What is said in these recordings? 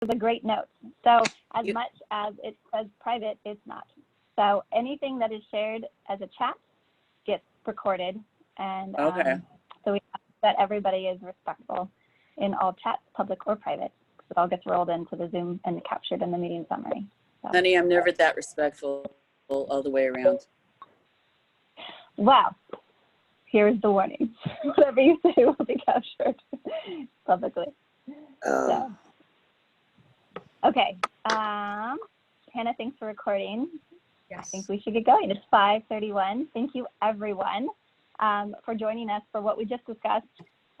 a great note. So as much as it says private, it's not. So anything that is shared as a chat gets recorded, and so we ask that everybody is respectful in all chats, public or private. It all gets rolled into the Zoom and captured in the meeting summary. So. Honey, I'm never that respectful all the way around. Wow. Here's the warning. Whatever you say will be captured publicly. So. Okay. Hannah, thanks for recording. Yes. I think we should get going. It's 5:31. Thank you, everyone, for joining us for what we just discussed.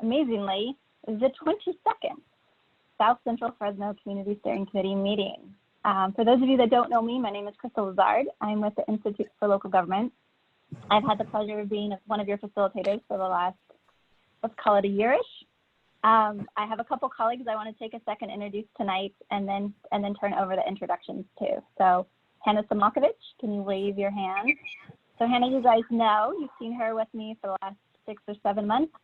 Amazingly, is the 22nd South Central Fresno Community Steering Committee meeting. For those of you that don't know me, my name is Crystal Lazard. I'm with the Institute for Local Government. I've had the pleasure of being one of your facilitators for the last, let's call it a year-ish. I have a couple colleagues I want to take a second to introduce tonight, and then turn over the introductions to. So Hannah Samakovich, can you wave your hand? So Hannah, you guys know, you've seen her with me for the last 6 or 7 months.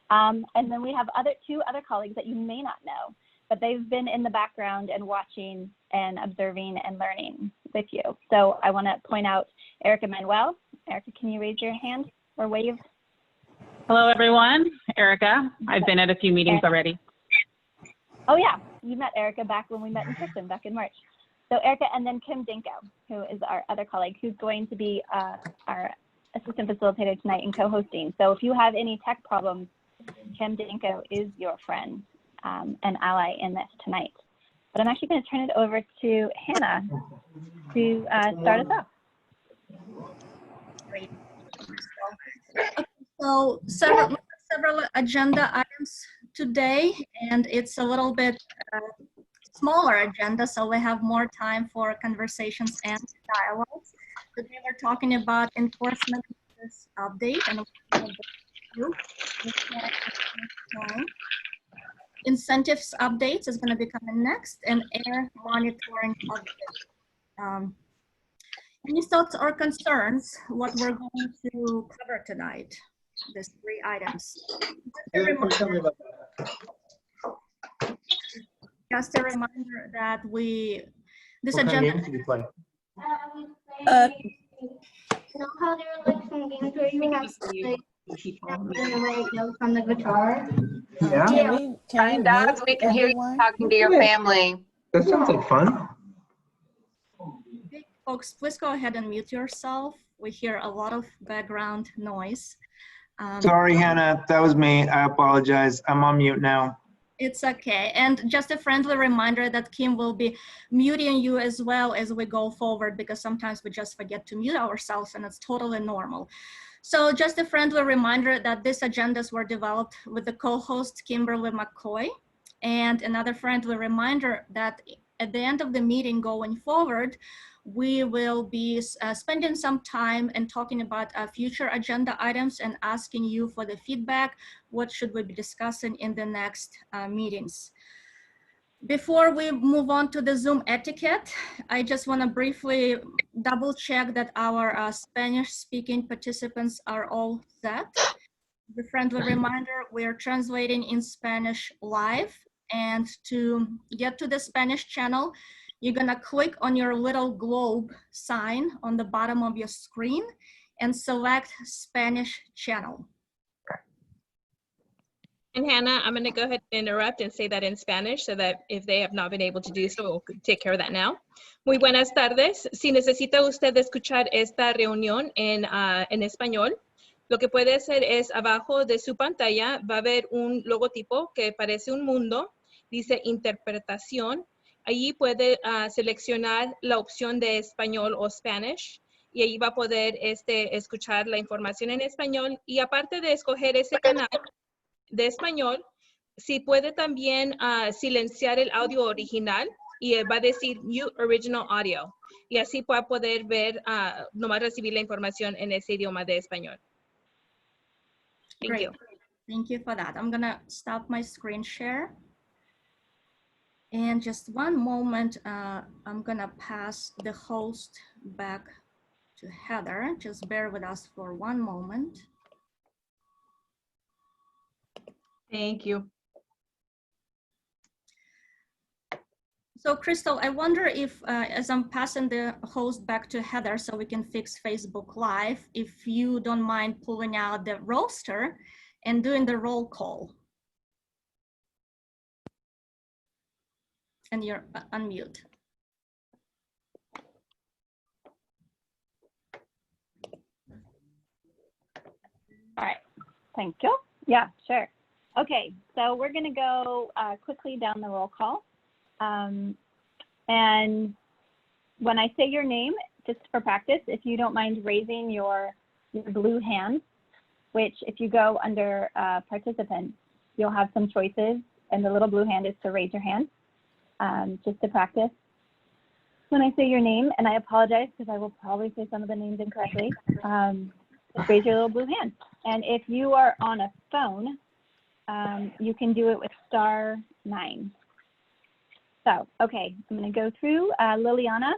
And then we have two other colleagues that you may not know, but they've been in the background and watching and observing and learning with you. So I want to point out Erica Manuel. Erica, can you raise your hand or wave? Hello, everyone. Erica. I've been at a few meetings already. Oh, yeah. You met Erica back when we met in person back in March. So Erica, and then Kim Dinko, who is our other colleague, who's going to be our assistant facilitator tonight and co-hosting. So if you have any tech problems, Kim Dinko is your friend and ally in this tonight. But I'm actually going to turn it over to Hannah to start us off. Great. So several agenda items today, and it's a little bit smaller agenda, so we have more time for conversations and dialogues. Today we're talking about enforcement update, and incentives updates is going to be coming next, and air monitoring update. Any thoughts or concerns what we're going to cover tonight? These 3 items. Just a reminder that this agenda. Games do you play? You know how there are like some games where you have to write notes on the guitar? Yeah. We can hear you talking to your family. That sounds like fun. Folks, please go ahead and mute yourself. We hear a lot of background noise. Sorry, Hannah, that was me. I apologize. I'm on mute now. It's okay. And just a friendly reminder that Kim will be muting you as well as we go forward, because sometimes we just forget to mute ourselves, and it's totally normal. So just a friendly reminder that these agendas were developed with the co-host Kimberly McCoy. And another friendly reminder that at the end of the meeting going forward, we will be spending some time and talking about future agenda items and asking you for the feedback. What should we be discussing in the next meetings? Before we move on to the Zoom etiquette, I just want to briefly double check that our Spanish speaking participants are all set. The friendly reminder, we are translating in Spanish live, and to get to the Spanish channel, you're gonna click on your little globe sign on the bottom of your screen and select Spanish channel. And Hannah, I'm gonna go ahead and interrupt and say that in Spanish so that if they have not been able to do so, we'll take care of that now. Muy buenas tardes. Si necesita usted escuchar esta reunión en español, lo que puede hacer es abajo de su pantalla va a haber un logotipo que parece un mundo, dice interpretación. Allí puede seleccionar la opción de español o Spanish y ahí va a poder escuchar la información en español. Y aparte de escoger ese canal de español, si puede también silenciar el audio original y va a decir Mute Original Audio. Y así va a poder ver, nomás recibir la información en ese idioma de español. Thank you. Thank you for that. I'm gonna stop my screen share. And just one moment, I'm gonna pass the host back to Heather. Just bear with us for one moment. Thank you. So Crystal, I wonder if, as I'm passing the host back to Heather so we can fix Facebook Live, if you don't mind pulling out the roster and doing the roll call. And you're unmute. All right, thank you. Yeah, sure. Okay, so we're gonna go quickly down the roll call. And when I say your name, just for practice, if you don't mind raising your blue hand, which if you go under participants, you'll have some choices, and the little blue hand is to raise your hand, just to practice. When I say your name, and I apologize because I will probably say some of the names incorrectly, just raise your little blue hand. And if you are on a phone, you can do it with *9. So, okay, I'm going to go through Liliana,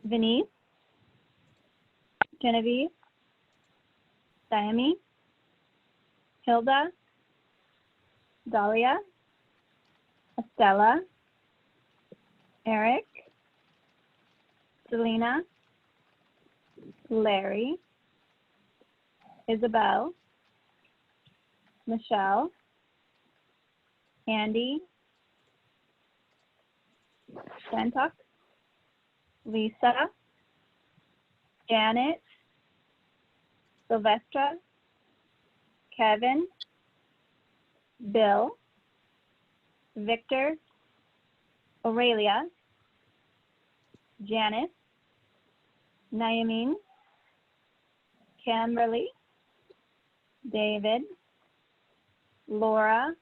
Venice, Genevieve, Diami, Hilda, Dahlia, Estella, Eric, Selena, Larry, Isabel, Michelle, Andy, Santok, Lisa, Janet, Sylvestra, Kevin, Bill, Victor, Aurelia, Janice, Nayamin, Kimberly, David, Laura,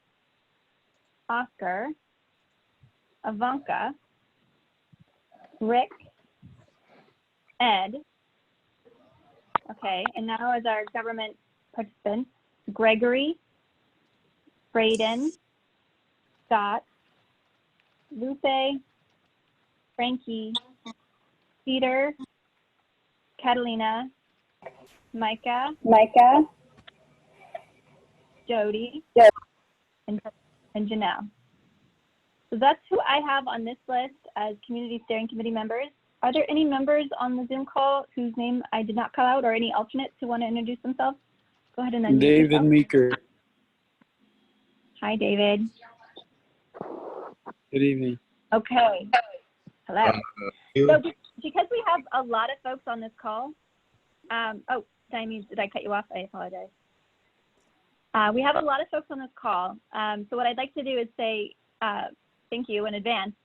Oscar, Ivanka, Rick, Ed. Okay, and now as our government participants, Gregory, Braden, Scott, Lupe, Frankie, Peter, Catalina, Micah, Jody, and Janelle. So that's who I have on this list as Community Steering Committee members. Are there any members on the Zoom call whose name I did not call out, or any alternates who want to introduce themselves? Go ahead and unmute David yourself. Meeker. Hi, David. Good evening. Okay. Hello. So because we have a lot of folks on this call, oh, Diamond, did I cut you off? I apologize. We have a lot of folks on this call. So what I'd like to do is say thank you in advance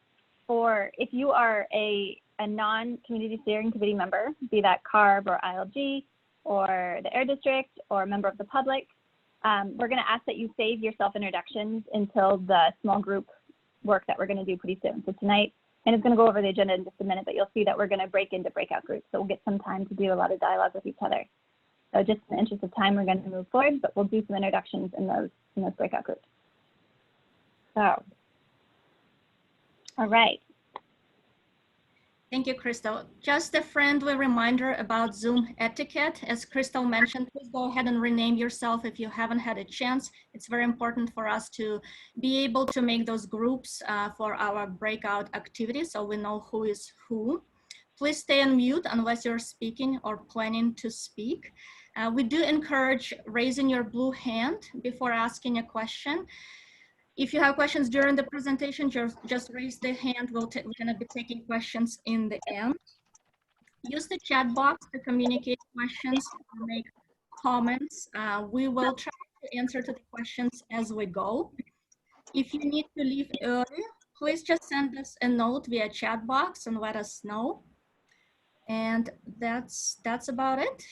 for if you are a non-community steering committee member, be that CARB or ILG or the Air District or a member of the public. We're going to ask that you save your self-introductions until the small group work that we're going to do pretty soon. So tonight, and it's going to go over the agenda in just a minute, but you'll see that we're going to break into breakout groups. So we'll get some time to do a lot of dialogue with each other. So just in the interest of time, we're going to move forward, but we'll do some introductions in those breakout groups. So, all right. Thank you, Crystal. Just a friendly reminder about Zoom etiquette. As Crystal mentioned, please go ahead and rename yourself if you haven't had a chance. It's very important for us to be able to make those groups for our breakout activities so we know who is who. Please stay on mute unless you're speaking or planning to speak. We do encourage raising your blue hand before asking a question. If you have questions during the presentation, just raise the hand. We're going to be taking questions in the end. Use the chat box to communicate questions or make comments. We will try to answer to the questions as we go. If you need to leave early, please just send us a note via chat box and let us know. And that's about it.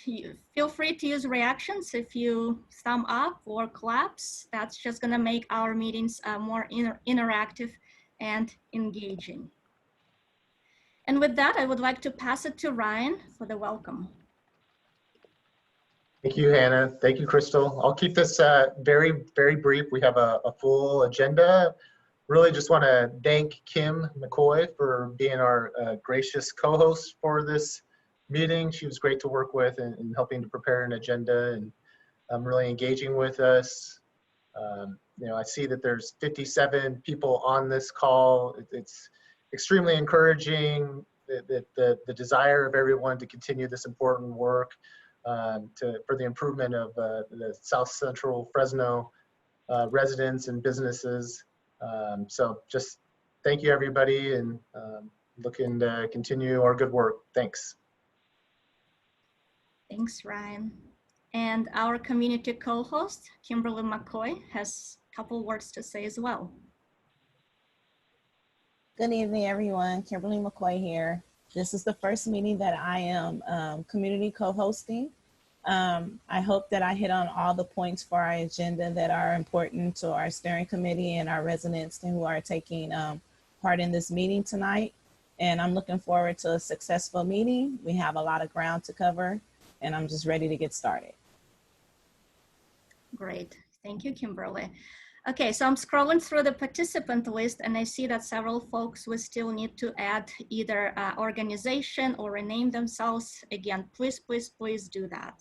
Feel free to use reactions if you thumb up or claps. That's just gonna make our meetings more interactive and engaging. And with that, I would like to pass it to Ryan for the welcome. Thank you, Hannah. Thank you, Crystal. I'll keep this very, very brief. We have a full agenda. Really just want to thank Kim McCoy for being our gracious co-host for this meeting. She was great to work with and helping to prepare an agenda and really engaging with us. I see that there's 57 people on this call. It's extremely encouraging that the desire of everyone to continue this important work for the improvement of the South Central Fresno residents and businesses. So just thank you, everybody, and looking to continue our good work. Thanks. Thanks, Ryan. And our community co-host, Kimberly McCoy, has a couple words to say as well. Good evening, everyone. Kimberly McCoy here. This is the first meeting that I am community co-hosting. I hope that I hit on all the points for our agenda that are important to our steering committee and our residents who are taking part in this meeting tonight. And I'm looking forward to a successful meeting. We have a lot of ground to cover, and I'm just ready to get started. Great. Thank you, Kimberly. Okay, so I'm scrolling through the participant list, and I see that several folks will still need to add either organization or rename themselves. Again, please, please, please do that.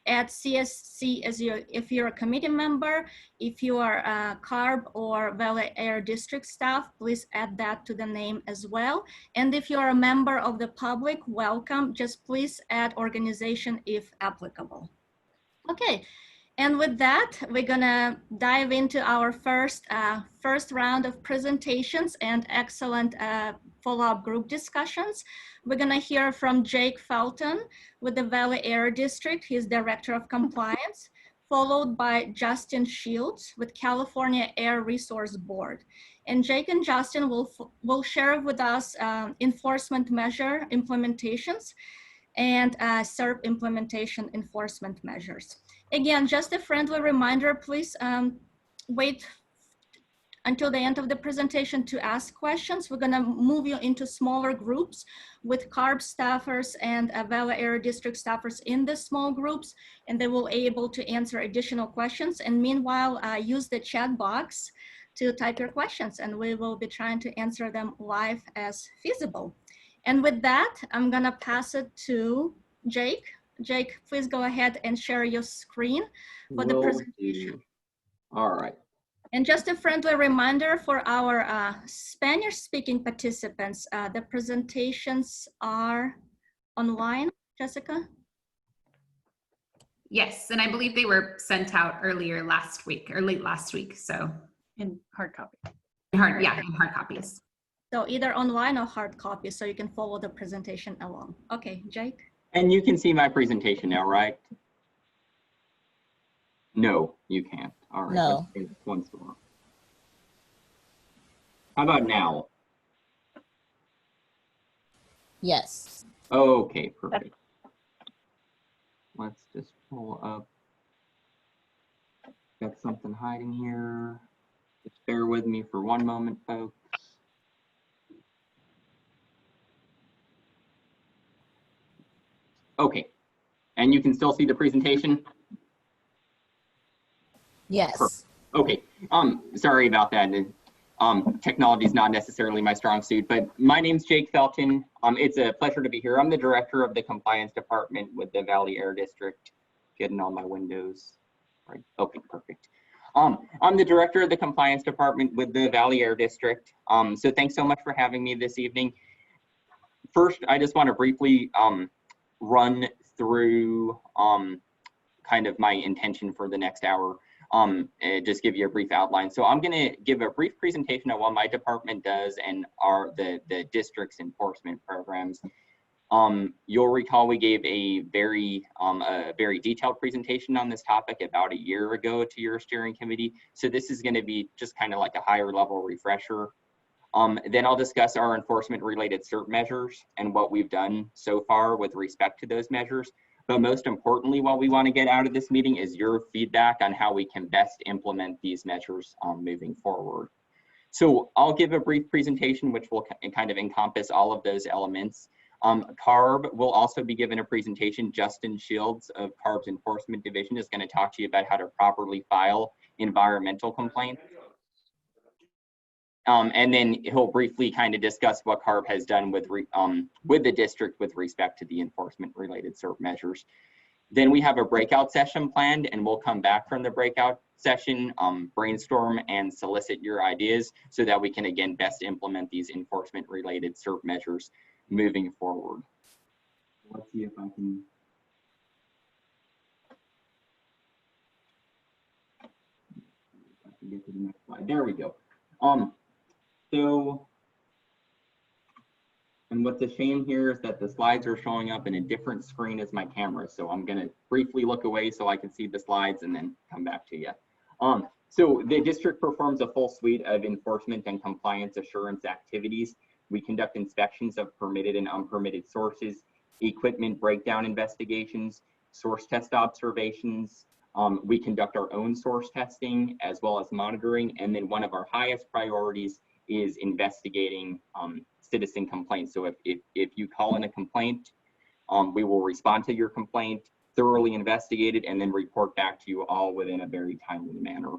Add CSC as if you're a committee member. If you are CARB or Valley Air District staff, please add that to the name as well. And if you're a member of the public, welcome. Just please add organization if applicable. Okay. And with that, we're gonna dive into our first round of presentations and excellent follow-up group discussions. We're gonna hear from Jake Felton with the Valley Air District. He's Director of Compliance, followed by Justin Shields with California Air Resource Board. And Jake and Justin will share with us enforcement measure implementations and SERP implementation enforcement measures. Again, just a friendly reminder, please wait until the end of the presentation to ask questions. We're gonna move you into smaller groups with CARB staffers and Valley Air District staffers in the small groups, and they will be able to answer additional questions. And meanwhile, use the chat box to type your questions, and we will be trying to answer them live as feasible. And with that, I'm gonna pass it to Jake. Jake, please go ahead and share your screen for the presentation. All right. And just a friendly reminder for our Spanish-speaking participants, the presentations are online, Jessica? Yes, and I believe they were sent out earlier last week, or late last week, so. In hard copy. In hard copies. So either online or hard copy, so you can follow the presentation along. Okay, Jake? And you can see my presentation now, right? No, you can't. All right. No. Once more. How about now? Yes. Okay, perfect. Let's just pull up. Got something hiding here. Just bear with me for one moment, folks. Okay, and you can still see the presentation? Yes. Perfect. Okay, sorry about that. Technology is not necessarily my strong suit, but my name's Jake Felton. It's a pleasure to be here. I'm the director of the compliance department with the Valley Air District. Getting all my windows right. Okay, perfect. I'm the director of the compliance department with the Valley Air District. So thanks so much for having me this evening. First, I just want to briefly run through kind of my intention for the next hour, just give you a brief outline. So I'm going to give a brief presentation of what my department does and the district's enforcement programs. You'll recall we gave a very detailed presentation on this topic about a year ago to your steering committee. So this is going to be just kind of like a higher level refresher. Then I'll discuss our enforcement related SERP measures and what we've done so far with respect to those measures. But most importantly, what we want to get out of this meeting is your feedback on how we can best implement these measures moving forward. So I'll give a brief presentation which will kind of encompass all of those elements. CARB will also be given a presentation. Justin Shields of CARB's Enforcement Division is going to talk to you about how to properly file environmental complaints. And then he'll briefly kind of discuss what CARB has done with the district with respect to the enforcement related SERP measures. Then we have a breakout session planned, and we'll come back from the breakout session, brainstorm and solicit your ideas so that we can again best implement these enforcement related CERP measures moving forward. Let's see if I can. Get to the next slide. There we go. And what's a shame here is that the slides are showing up in a different screen as my camera. So I'm going to briefly look away so I can see the slides and then come back to you. So the district performs a full suite of enforcement and compliance assurance activities. We conduct inspections of permitted and unpermitted sources, equipment breakdown investigations, source test observations. We conduct our own source testing as well as monitoring. And then one of our highest priorities is investigating citizen complaints. So if you call in a complaint, we will respond to your complaint, thoroughly investigate it, and then report back to you all within a very timely manner.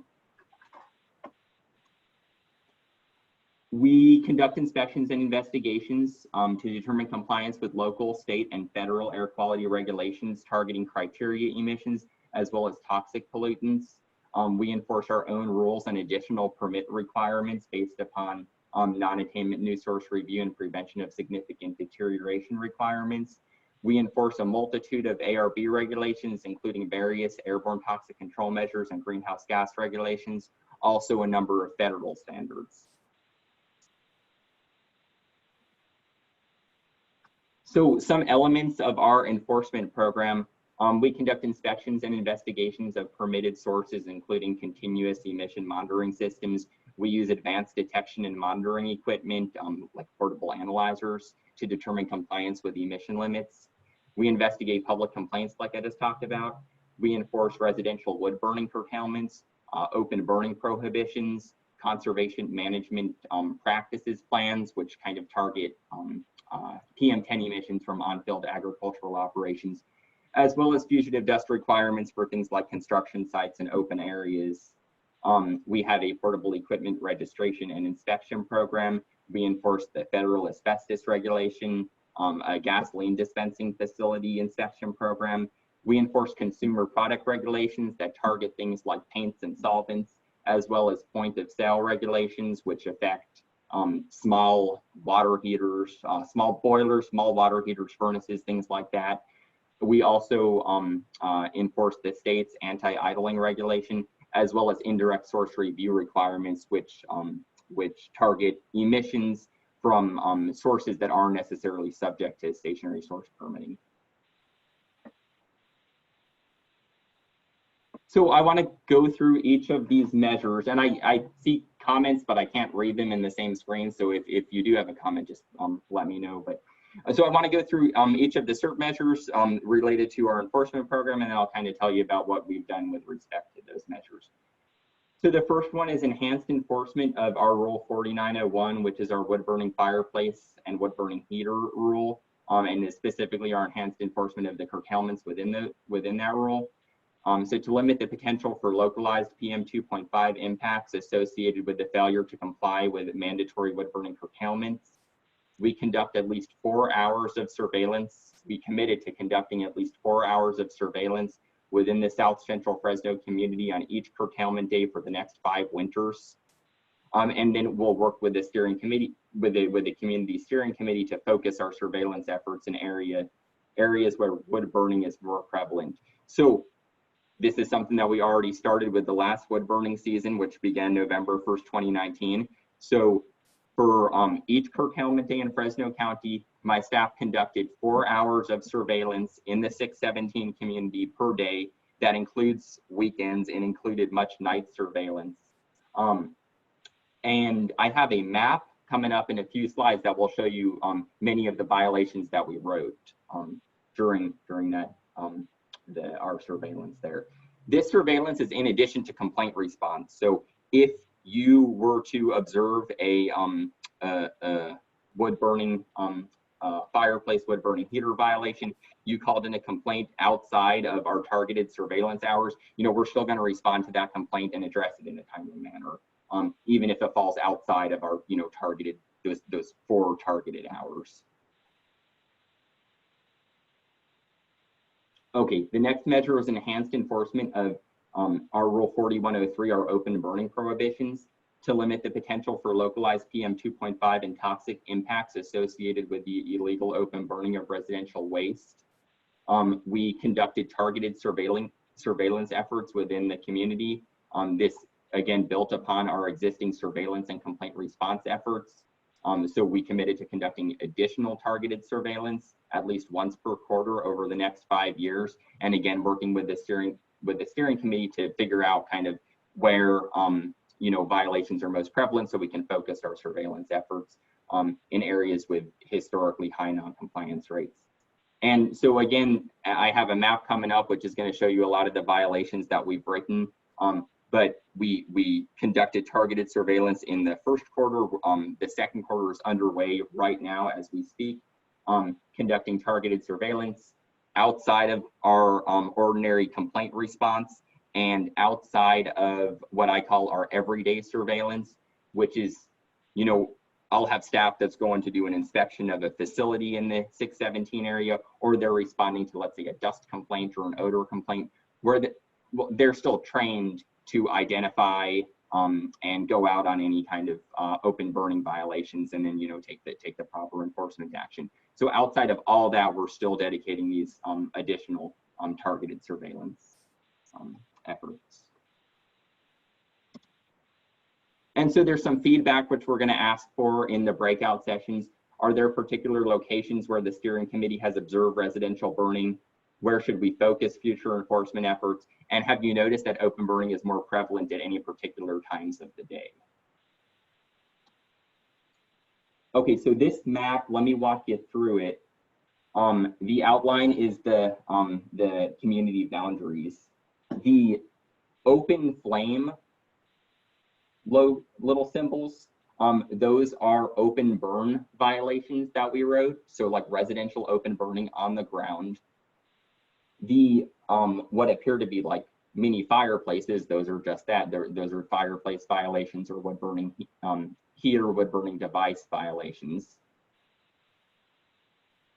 We conduct inspections and investigations to determine compliance with local, state, and federal air quality regulations targeting criteria emissions, as well as toxic pollutants. We enforce our own rules and additional permit requirements based upon non-attainment new source review and prevention of significant deterioration requirements. We enforce a multitude of ARB regulations, including various airborne toxic control measures and greenhouse gas regulations, also a number of federal standards. So some elements of our enforcement program, we conduct inspections and investigations of permitted sources, including continuous emission monitoring systems. We use advanced detection and monitoring equipment, like portable analyzers, to determine compliance with emission limits. We investigate public complaints like I just talked about. We enforce residential wood burning curtailments, open burning prohibitions, conservation management practices plans, which kind of target PM10 emissions from on-field agricultural operations, as well as fugitive dust requirements for things like construction sites and open areas. We have a portable equipment registration and inspection program. We enforce the federal asbestos regulation, a gasoline dispensing facility inspection program. We enforce consumer product regulations that target things like paints and solvents, as well as point of sale regulations, which affect small water heaters, small boilers, small water heaters, furnaces, things like that. We also enforce the state's anti-idling regulation, as well as indirect source review requirements, which target emissions from sources that aren't necessarily subject to stationary source permitting. So I want to go through each of these measures, and I see comments, but I can't read them in the same screen. So if you do have a comment, just let me know. But so I want to go through each of the CERP measures related to our enforcement program, and then I'll kind of tell you about what we've done with respect to those measures. So the first one is enhanced enforcement of our Rule 4901, which is our wood burning fireplace and wood burning heater rule, and is specifically our enhanced enforcement of the curtailments within that rule. So to limit the potential for localized PM 2.5 impacts associated with the failure to comply with mandatory wood burning curtailments, we conduct at least 4 hours of surveillance. We committed to conducting at least 4 hours of surveillance within the South Central Fresno community on each curtailment day for the next 5 winters. And then we'll work with the steering committee, with the community steering committee, to focus our surveillance efforts in areas where wood burning is more prevalent. So this is something that we already started with the last wood burning season, which began November 1st, 2019. So for each curtailment day in Fresno County, my staff conducted 4 hours of surveillance in the 617 community per day. That includes weekends and included much night surveillance. And I have a map coming up in a few slides that will show you many of the violations that we wrote during that our surveillance there. This surveillance is in addition to complaint response. So if you were to observe a wood burning fireplace, wood burning heater violation, you called in a complaint outside of our targeted surveillance hours, we're still going to respond to that complaint and address it in a timely manner, even if it falls outside of our targeted those 4 targeted hours. Okay, the next measure is enhanced enforcement of our Rule 4103 are open burning prohibitions to limit the potential for localized PM 2.5 and toxic impacts associated with the illegal open burning of residential waste. We conducted targeted surveillance efforts within the community. This, again, built upon our existing surveillance and complaint response efforts. So we committed to conducting additional targeted surveillance at least once per quarter over the next 5 years. And again, working with the steering committee to figure out kind of where violations are most prevalent, so we can focus our surveillance efforts in areas with historically high non-compliance rates. And so again, I have a map coming up which is going to show you a lot of the violations that we've written. But we conducted targeted surveillance in the first quarter. The second quarter is underway right now as we speak, conducting targeted surveillance outside of our ordinary complaint response and outside of what I call our everyday surveillance, which is, I'll have staff that's going to do an inspection of a facility in the 617 area, or they're responding to, let's say, a dust complaint or an odor complaint, where they're still trained to identify and go out on any kind of open burning violations, and then take the proper enforcement action. So outside of all that, we're still dedicating these additional targeted surveillance efforts. And so there's some feedback which we're going to ask for in the breakout sessions. Are there particular locations where the steering committee has observed residential burning? Where should we focus future enforcement efforts? And have you noticed that open burning is more prevalent at any particular times of the day? Okay, so this map, let me walk you through it. The outline is the community boundaries. The open flame little symbols, those are open burn violations that we wrote. So like residential open burning on the ground. The what appear to be like mini fireplaces, those are just that. Those are fireplace violations or wood burning heater, wood burning device violations.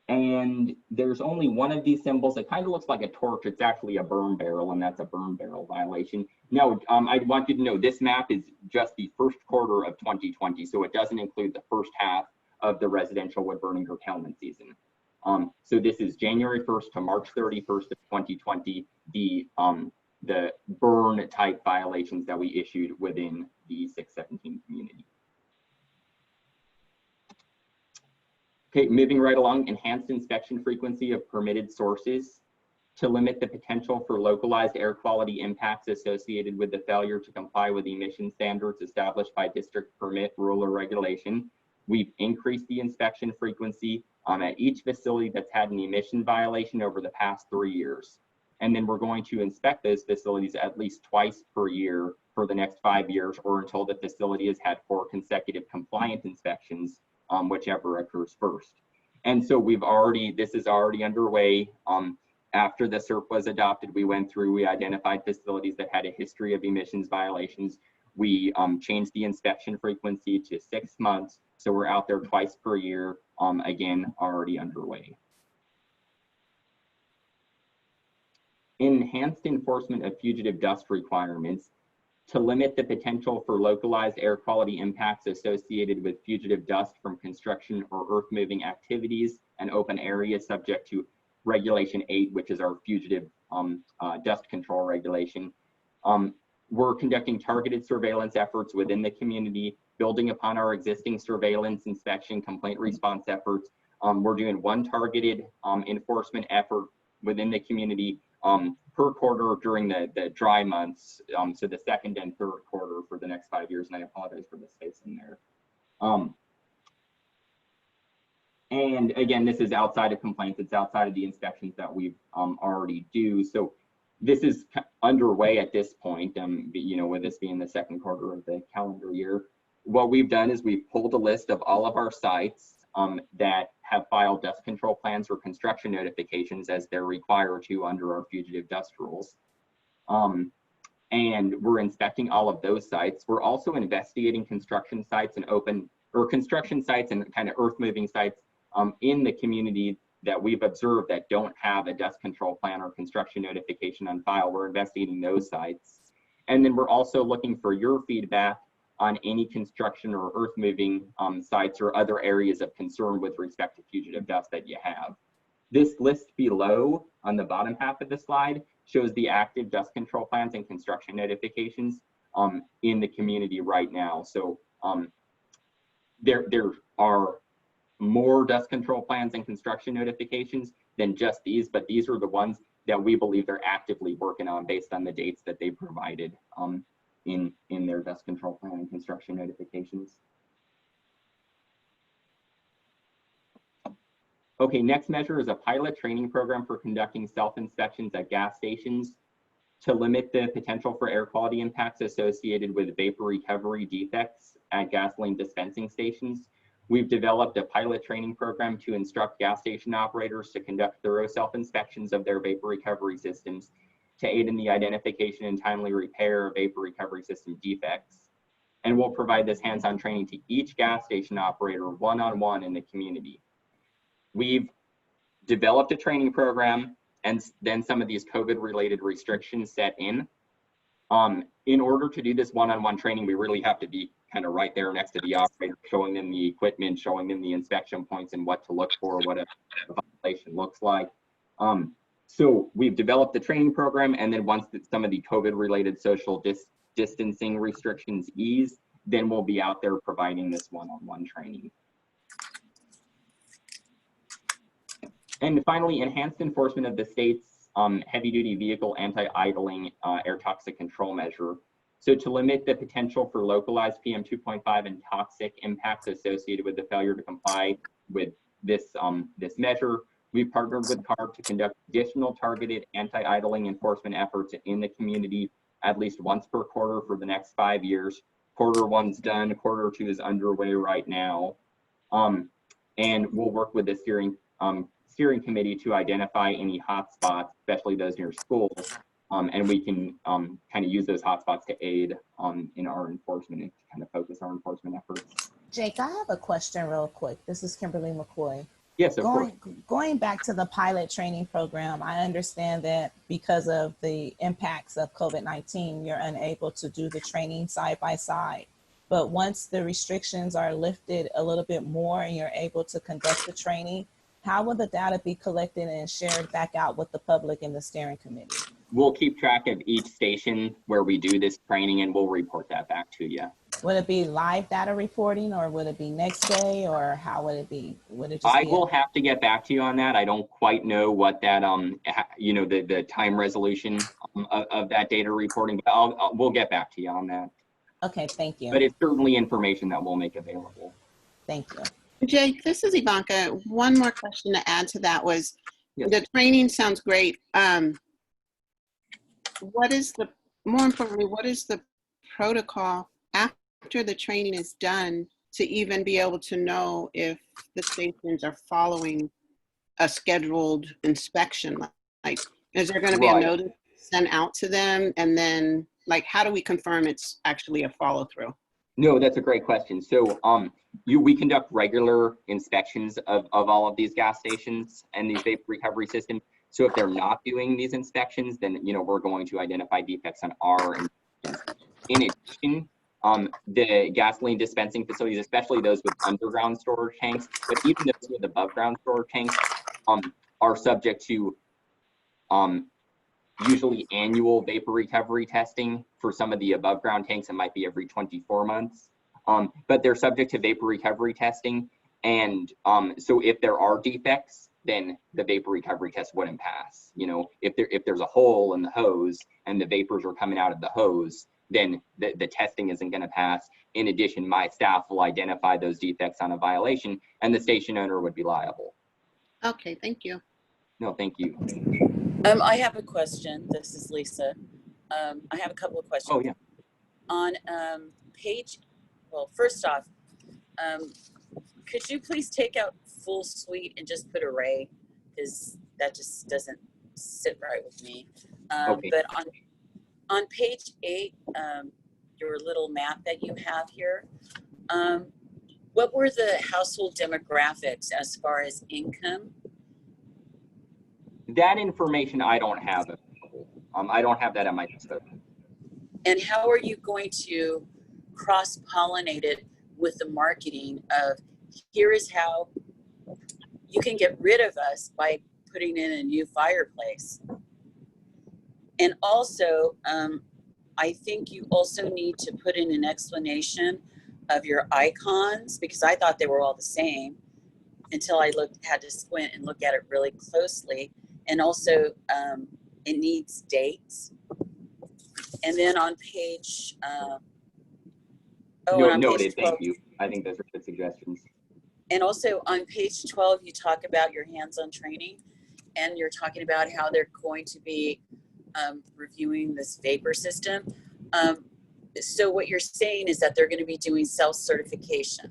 And there's only one of these symbols. It kind of looks like a torch. It's actually a burn barrel, and that's a burn barrel violation. Now, I want you to know this map is just the first quarter of 2020, so it doesn't include the first half of the residential wood burning curtailment season. So this is January 1st to March 31st of 2020, the burn type violations that we issued within the 617 community. Okay, moving right along, enhanced inspection frequency of permitted sources to limit the potential for localized air quality impacts associated with the failure to comply with emission standards established by district permit, rule, or regulation. We've increased the inspection frequency at each facility that's had an emission violation over the past 3 years. And then we're going to inspect those facilities at least twice per year for the next 5 years, or until the facility has had 4 consecutive compliant inspections, whichever occurs first. And so this is already underway. After the SERP was adopted, we went through, we identified facilities that had a history of emissions violations. We changed the inspection frequency to 6 months. So we're out there twice per year, again, already underway. Enhanced enforcement of fugitive dust requirements to limit the potential for localized air quality impacts associated with fugitive dust from construction or earth moving activities and open areas subject to Regulation 8, which is our fugitive dust control regulation. We're conducting targeted surveillance efforts within the community, building upon our existing surveillance, inspection, complaint response efforts. We're doing one targeted enforcement effort within the community per quarter during the dry months, so the second and third quarter for the next 5 years, and I apologize for the space in there. And again, this is outside of complaints, it's outside of the inspections that we've already do. So this is underway at this point, with this being the second quarter of the calendar year. What we've done is we've pulled a list of all of our sites that have filed dust control plans or construction notifications as they're required to under our fugitive dust rules. And we're inspecting all of those sites. We're also investigating construction sites and construction sites and kind of earth moving sites in the community that we've observed that don't have a dust control plan or construction notification on file. We're investigating those sites. And then we're also looking for your feedback on any construction or earth moving sites or other areas of concern with respect to fugitive dust that you have. This list below on the bottom half of the slide shows the active dust control plans and construction notifications in the community right now. So there are more dust control plans and construction notifications than just these, but these are the ones that we believe they're actively working on based on the dates that they provided in their dust control plan and construction notifications. Okay, next measure is a pilot training program for conducting self-inspections at gas stations to limit the potential for air quality impacts associated with vapor recovery defects at gasoline dispensing stations. We've developed a pilot training program to instruct gas station operators to conduct thorough self-inspections of their vapor recovery systems to aid in the identification and timely repair of vapor recovery system defects. And we'll provide this hands-on training to each gas station operator one-on-one in the community. We've developed a training program, and then some of these COVID-related restrictions set in. In order to do this one-on-one training, we really have to be kind of right there next to the operator, showing them the equipment, showing them the inspection points and what to look for, what a violation looks like. So we've developed the training program, and then once some of the COVID-related social distancing restrictions ease, then we'll be out there providing this one-on-one training. And finally, enhanced enforcement of the state's heavy-duty vehicle anti-idling air toxic control measure. So to limit the potential for localized PM 2.5 and toxic impacts associated with the failure to comply with this, this measure, we've partnered with CARB to conduct additional targeted anti-idling enforcement efforts in the community at least once per quarter for the next 5 years. Quarter one's done, quarter two is underway right now. And we'll work with the steering committee to identify any hotspots, especially those near schools, and we can kind of use those hotspots to aid in our enforcement and kind of focus our enforcement efforts. Jake, I have a question real quick. This is Kimberly McCoy. Yes, of course. Going back to the pilot training program, I understand that because of the impacts of COVID-19, you're unable to do the training side by side. But once the restrictions are lifted a little bit more and you're able to conduct the training, how will the data be collected and shared back out with the public and the steering committee? We'll keep track of each station where we do this training, and we'll report that back to you. Would it be live data reporting, or would it be next day, or how would it be? Would it just I will have to get back to you on that. I don't quite know what that, you know, the time resolution of that data reporting, but we'll get back to you on that. Okay, thank you. But it's certainly information that we'll make available. Thank you. Jake, this is Ivanka. One more question to add to that was, yes, the training sounds great. More importantly, what is the protocol after the training is done to even be able to know if the stations are following a scheduled inspection? Like, is there going to be a notice sent out to them? And then, like, how do we confirm it's actually a follow through? No, that's a great question. So we conduct regular inspections of all of these gas stations and these vapor recovery systems. So if they're not doing these inspections, then, you know, we're going to identify defects on our inspections. In addition, the gasoline dispensing facilities, especially those with underground storage tanks, but even those with above ground storage tanks, are subject to usually annual vapor recovery testing. For some of the above ground tanks, it might be every 24 months, but they're subject to vapor recovery testing. And so if there are defects, then the vapor recovery test wouldn't pass. You know, if there's a hole in the hose and the vapors are coming out of the hose, then the testing isn't going to pass. In addition, my staff will identify those defects on a violation, and the station owner would be liable. Okay, thank you. No, thank you. I have a question. This is Lisa. I have a couple of questions. Oh, yeah. On well, first off, could you please take out full suite and just put array? Because that just doesn't sit right with me. Okay. But on page 8, your little map that you have here, what were the household demographics as far as income? That information I don't have available. I don't have that at my disposal. And how are you going to cross-pollinate it with the marketing of, here is how you can get rid of us by putting in a new fireplace? And also, I think you also need to put in an explanation of your icons, because I thought they were all the same until I had to squint and look at it really closely. And also, it needs dates. And then on page, Noted, thank you. I think those are good suggestions. And also on page 12, you talk about your hands-on training, and you're talking about how they're going to be reviewing this vapor system. So what you're saying is that they're going to be doing self-certification.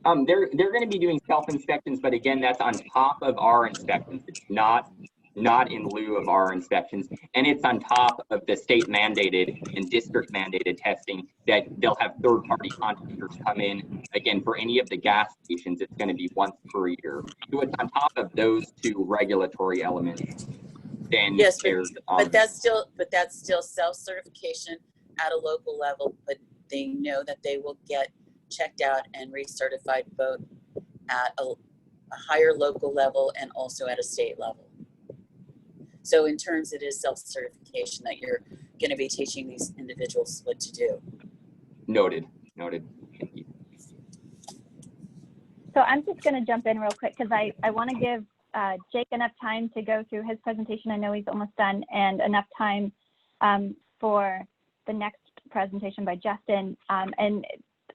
They're going to be doing self-inspections, but again, that's on top of our inspections. It's not in lieu of our inspections, and it's on top of the state mandated and district mandated testing that they'll have third-party contractors come in. Again, for any of the gas stations, it's going to be once per year. So it's on top of those two regulatory elements. Then yes, there's but that's still self-certification at a local level, but they know that they will get checked out and recertified both at a higher local level and also at a state level. So in terms, it is self-certification that you're going to be teaching these individuals what to do. Noted. Thank you. So I'm just going to jump in real quick because I want to give Jake enough time to go through his presentation. I know he's almost done, and enough time for the next presentation by Justin. And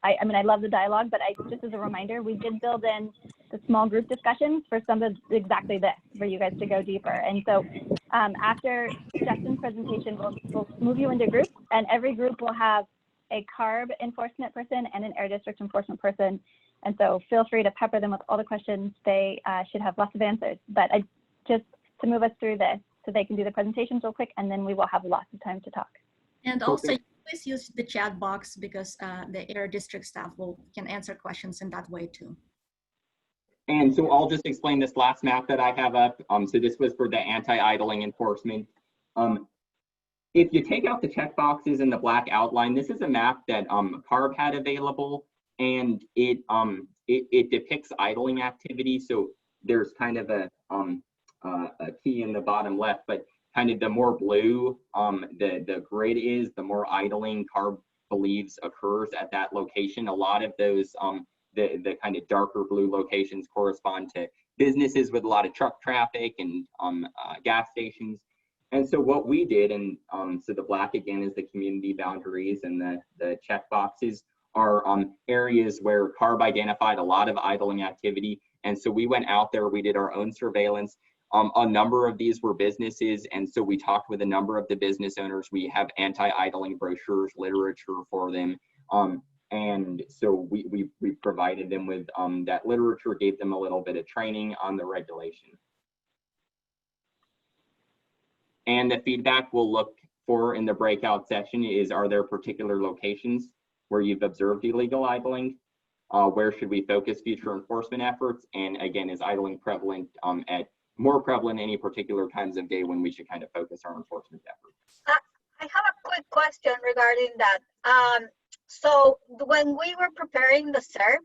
I mean, I love the dialogue, but just as a reminder, we did build in the small group discussions for some of exactly this, for you guys to go deeper. And so after Justin's presentation, we'll move you into groups, and every group will have a CARB enforcement person and an air district enforcement person. And so feel free to pepper them with all the questions. They should have lots of answers. But just to move us through this so they can do the presentations real quick, and then we will have lots of time to talk. And also, you always use the chat box because the air district staff can answer questions in that way too. And so I'll just explain this last map that I have up. So this was for the anti-idling enforcement. If you take out the check boxes in the black outline, this is a map that CARB had available, and it depicts idling activity. So there's kind of a key in the bottom left, but kind of the more blue the grid is, the more idling CARB believes occurs at that location. A lot of those the kind of darker blue locations correspond to businesses with a lot of truck traffic and gas stations. And so what we did, and so the black again is the community boundaries, and the check boxes are areas where CARB identified a lot of idling activity. And so we went out there, we did our own surveillance. A number of these were businesses, and so we talked with a number of the business owners. We have anti-idling brochures, literature for them. And so we provided them with that literature, gave them a little bit of training on the regulation. And the feedback we'll look for in the breakout session is, are there particular locations where you've observed illegal idling? Where should we focus future enforcement efforts? And again, is idling prevalent more prevalent any particular times of day when we should kind of focus our enforcement efforts? I have a quick question regarding that. So when we were preparing the SERP,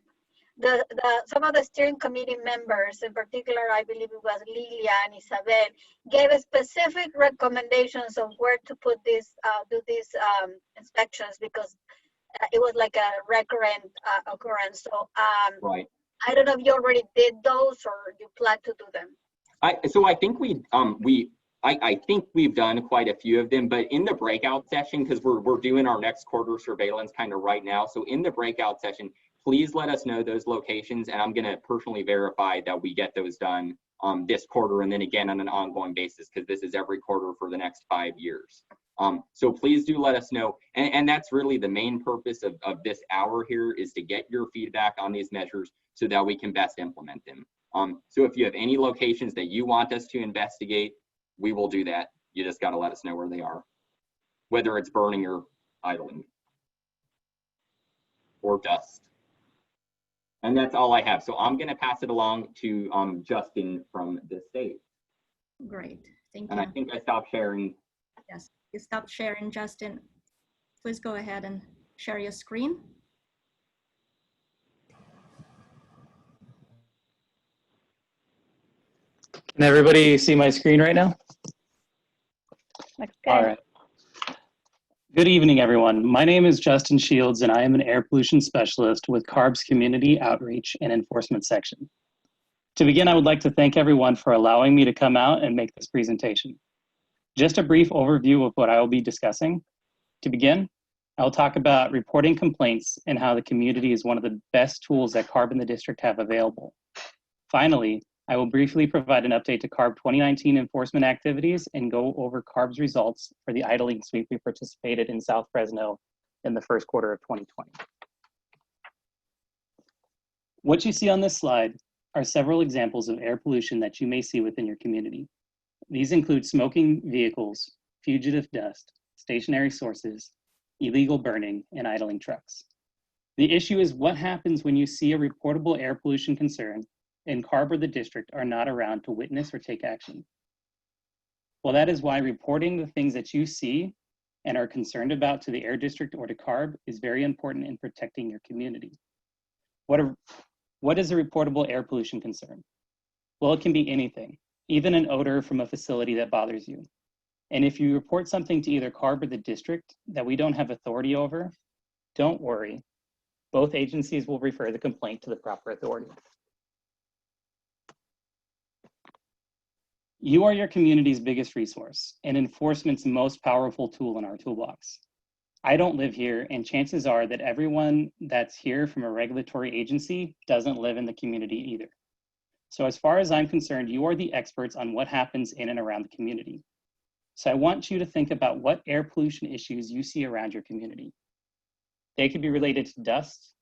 some of the steering committee members, in particular, I believe it was Lilia and Isabel, gave specific recommendations of where to put these, do these inspections, because it was like a recurrent occurrence. So right. I don't know if you already did those or you plan to do them. So I think I think we've done quite a few of them, but in the breakout session, because we're doing our next quarter surveillance kind of right now. So in the breakout session, please let us know those locations, and I'm going to personally verify that we get those done this quarter, and then again on an ongoing basis, because this is every quarter for the next 5 years. So please do let us know, and that's really the main purpose of this hour here, is to get your feedback on these measures so that we can best implement them. So if you have any locations that you want us to investigate, we will do that. You just got to let us know where they are, whether it's burning or idling or dust. And that's all I have. So I'm going to pass it along to Justin from the state. Great, thank And I you. think I stopped sharing. Yes, you stopped sharing, Justin. Please go ahead and share your screen. Can everybody see my screen right now? Looks good. All right. Good evening, everyone. My name is Justin Shields, and I am an air pollution specialist with CARB's Community Outreach and Enforcement Section. To begin, I would like to thank everyone for allowing me to come out and make this presentation. Just a brief overview of what I will be discussing. To begin, I will talk about reporting complaints and how the community is one of the best tools that CARB and the district have available. Finally, I will briefly provide an update to CARB 2019 enforcement activities and go over CARB's results for the idling sweep we participated in South Fresno in the first quarter of 2020. What you see on this slide are several examples of air pollution that you may see within your community. These include smoking vehicles, fugitive dust, stationary sources, illegal burning, and idling trucks. The issue is what happens when you see a reportable air pollution concern and CARB or the district are not around to witness or take action. Well, that is why reporting the things that you see and are concerned about to the air district or to CARB is very important in protecting your community. What is a reportable air pollution concern? Well, it can be anything, even an odor from a facility that bothers you. And if you report something to either CARB or the district that we don't have authority over, don't worry. Both agencies will refer the complaint to the proper authority. You are your community's biggest resource and enforcement's most powerful tool in our toolbox. I don't live here, and chances are that everyone that's here from a regulatory agency doesn't live in the community either. So as far as I'm concerned, you are the experts on what happens in and around the community. So I want you to think about what air pollution issues you see around your community. They could be related to dust,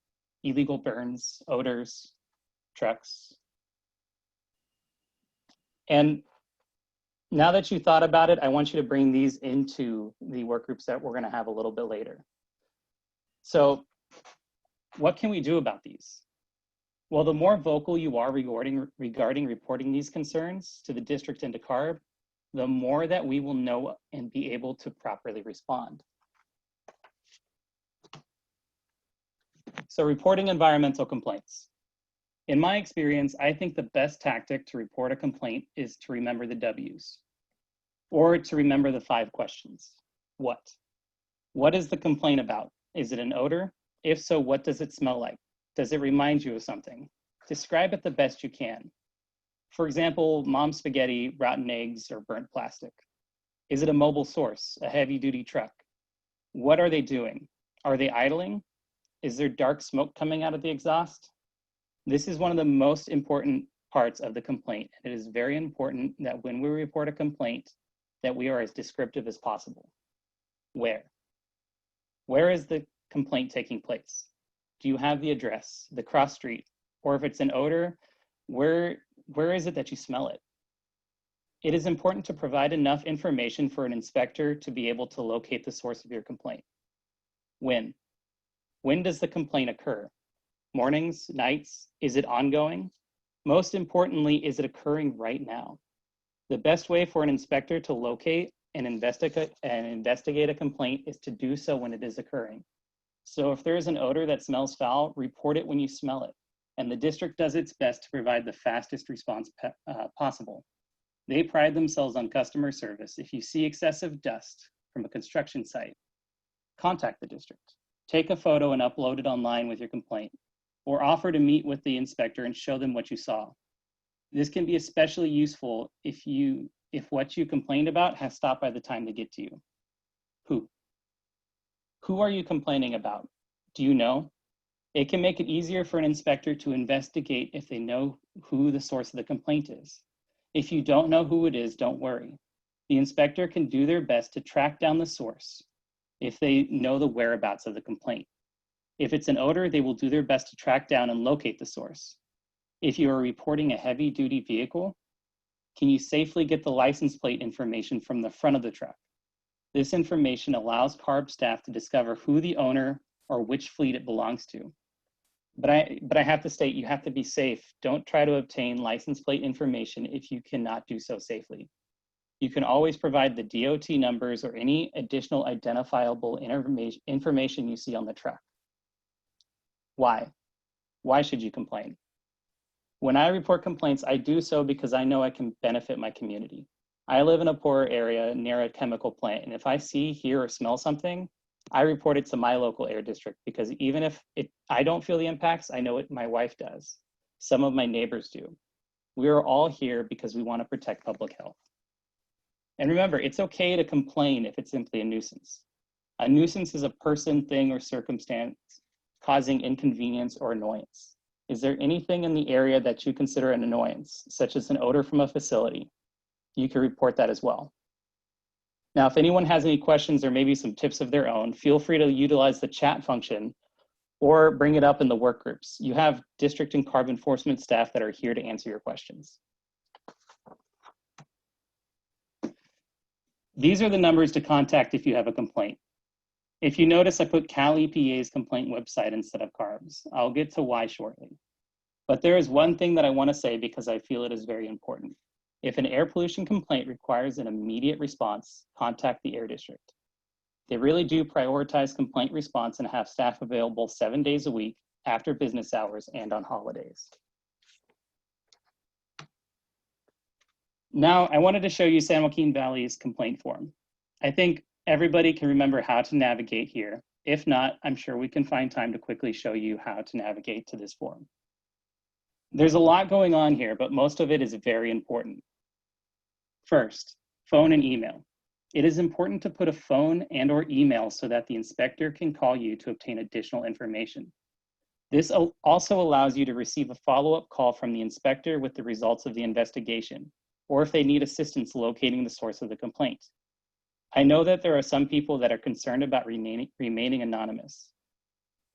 illegal burns, odors, trucks. And now that you thought about it, I want you to bring these into the work groups that we're going to have a little bit later. So what can we do about these? Well, the more vocal you are regarding reporting these concerns to the district and to CARB, the more that we will know and be able to properly respond. So reporting environmental complaints. In my experience, I think the best tactic to report a complaint is to remember the W's, or to remember the 5 questions. What? What is the complaint about? Is it an odor? If so, what does it smell like? Does it remind you of something? Describe it the best you can. For example, mom spaghetti, rotten eggs, or burnt plastic. Is it a mobile source, a heavy-duty truck? What are they doing? Are they idling? Is there dark smoke coming out of the exhaust? This is one of the most important parts of the complaint. It is very important that when we report a complaint, that we are as descriptive as possible. Where? Where is the complaint taking place? Do you have the address, the cross street? Or if it's an odor, where is it that you smell it? It is important to provide enough information for an inspector to be able to locate the source of your complaint. When? When does the complaint occur? Mornings, nights? Is it ongoing? Most importantly, is it occurring right now? The best way for an inspector to locate and investigate a complaint is to do so when it is occurring. So if there is an odor that smells foul, report it when you smell it. And the district does its best to provide the fastest response possible. They pride themselves on customer service. If you see excessive dust from a construction site, contact the district. Take a photo and upload it online with your complaint, or offer to meet with the inspector and show them what you saw. This can be especially useful if what you complained about has stopped by the time they get to you. Who are you complaining about? Do you know? It can make it easier for an inspector to investigate if they know who the source of the complaint is. If you don't know who it is, don't worry. The inspector can do their best to track down the source if they know the whereabouts of the complaint. If it's an odor, they will do their best to track down and locate the source. If you are reporting a heavy-duty vehicle, can you safely get the license plate information from the front of the truck? This information allows CARB staff to discover who the owner or which fleet it belongs to. But I have to state, you have to be safe. Don't try to obtain license plate information if you cannot do so safely. You can always provide the DOT numbers or any additional identifiable information you see on the truck. Why? Why should you complain? When I report complaints, I do so because I know I can benefit my community. I live in a poorer area near a chemical plant, and if I see, hear, or smell something, I report it to my local air district, because even if I don't feel the impacts, I know my wife does. Some of my neighbors do. We are all here because we want to protect public health. And remember, it's okay to complain if it's simply a nuisance. A nuisance is a person, thing, or circumstance causing inconvenience or annoyance. Is there anything in the area that you consider an annoyance, such as an odor from a facility? You can report that as well. Now, if anyone has any questions or maybe some tips of their own, feel free to utilize the chat function or bring it up in the work groups. You have district and CARB enforcement staff that are here to answer your questions. These are the numbers to contact if you have a complaint. If you notice, I put Cal EPA's complaint website instead of CARB's. I'll get to why shortly. But there is one thing that I want to say because I feel it is very important. If an air pollution complaint requires an immediate response, contact the air district. They really do prioritize complaint response and have staff available 7 days a week after business hours and on holidays. Now, I wanted to show you San Joaquin Valley's complaint form. I think everybody can remember how to navigate here. If not, I'm sure we can find time to quickly show you how to navigate to this form. There's a lot going on here, but most of it is very important. First, phone and email. It is important to put a phone and/or email so that the inspector can call you to obtain additional information. This also allows you to receive a follow-up call from the inspector with the results of the investigation, or if they need assistance locating the source of the complaint. I know that there are some people that are concerned about remaining anonymous.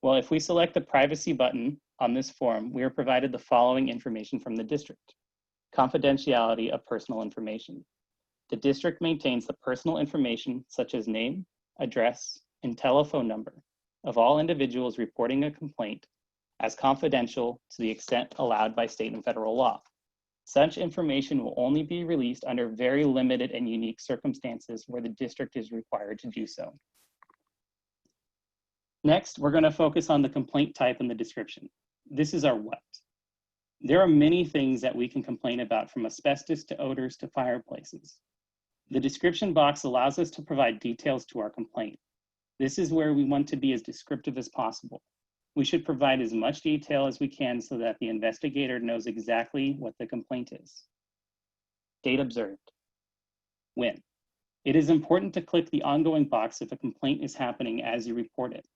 Well, if we select the privacy button on this form, we are provided the following information from the district. Confidentiality of personal information. The district maintains the personal information such as name, address, and telephone number of all individuals reporting a complaint as confidential to the extent allowed by state and federal law. Such information will only be released under very limited and unique circumstances where the district is required to do so. Next, we're going to focus on the complaint type and the description. This is our what. There are many things that we can complain about, from asbestos to odors to fireplaces. The description box allows us to provide details to our complaint. This is where we want to be as descriptive as possible. We should provide as much detail as we can so that the investigator knows exactly what the complaint is. Date observed. When. It is important to click the ongoing box if a complaint is happening as you report it.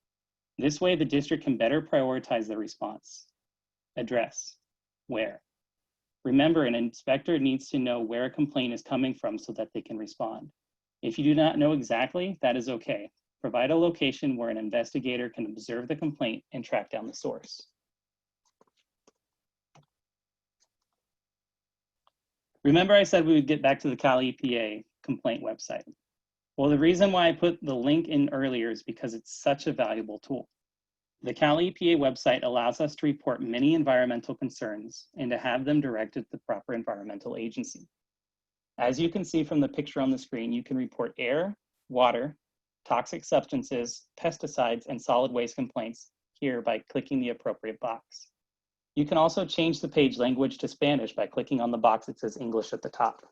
This way, the district can better prioritize the response. Address. Where. Remember, an inspector needs to know where a complaint is coming from so that they can respond. If you do not know exactly, that is okay. Provide a location where an investigator can observe the complaint and track down the source. Remember I said we would get back to the Cal EPA complaint website. Well, the reason why I put the link in earlier is because it's such a valuable tool. The Cal EPA website allows us to report many environmental concerns and to have them directed to the proper environmental agency. As you can see from the picture on the screen, you can report air, water, toxic substances, pesticides, and solid waste complaints here by clicking the appropriate box. You can also change the page language to Spanish by clicking on the box that says English at the top.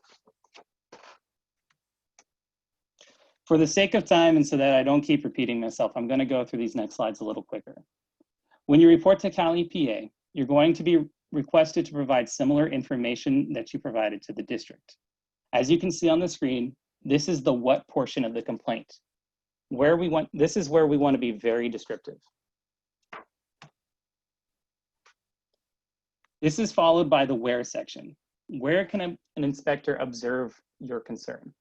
For the sake of time and so that I don't keep repeating myself, I'm going to go through these next slides a little quicker. When you report to Cal EPA, you're going to be requested to provide similar information that you provided to the district. As you can see on the screen, this is the what portion of the complaint. This is where we want to be very descriptive. This is followed by the where section. Where can an inspector observe your concern?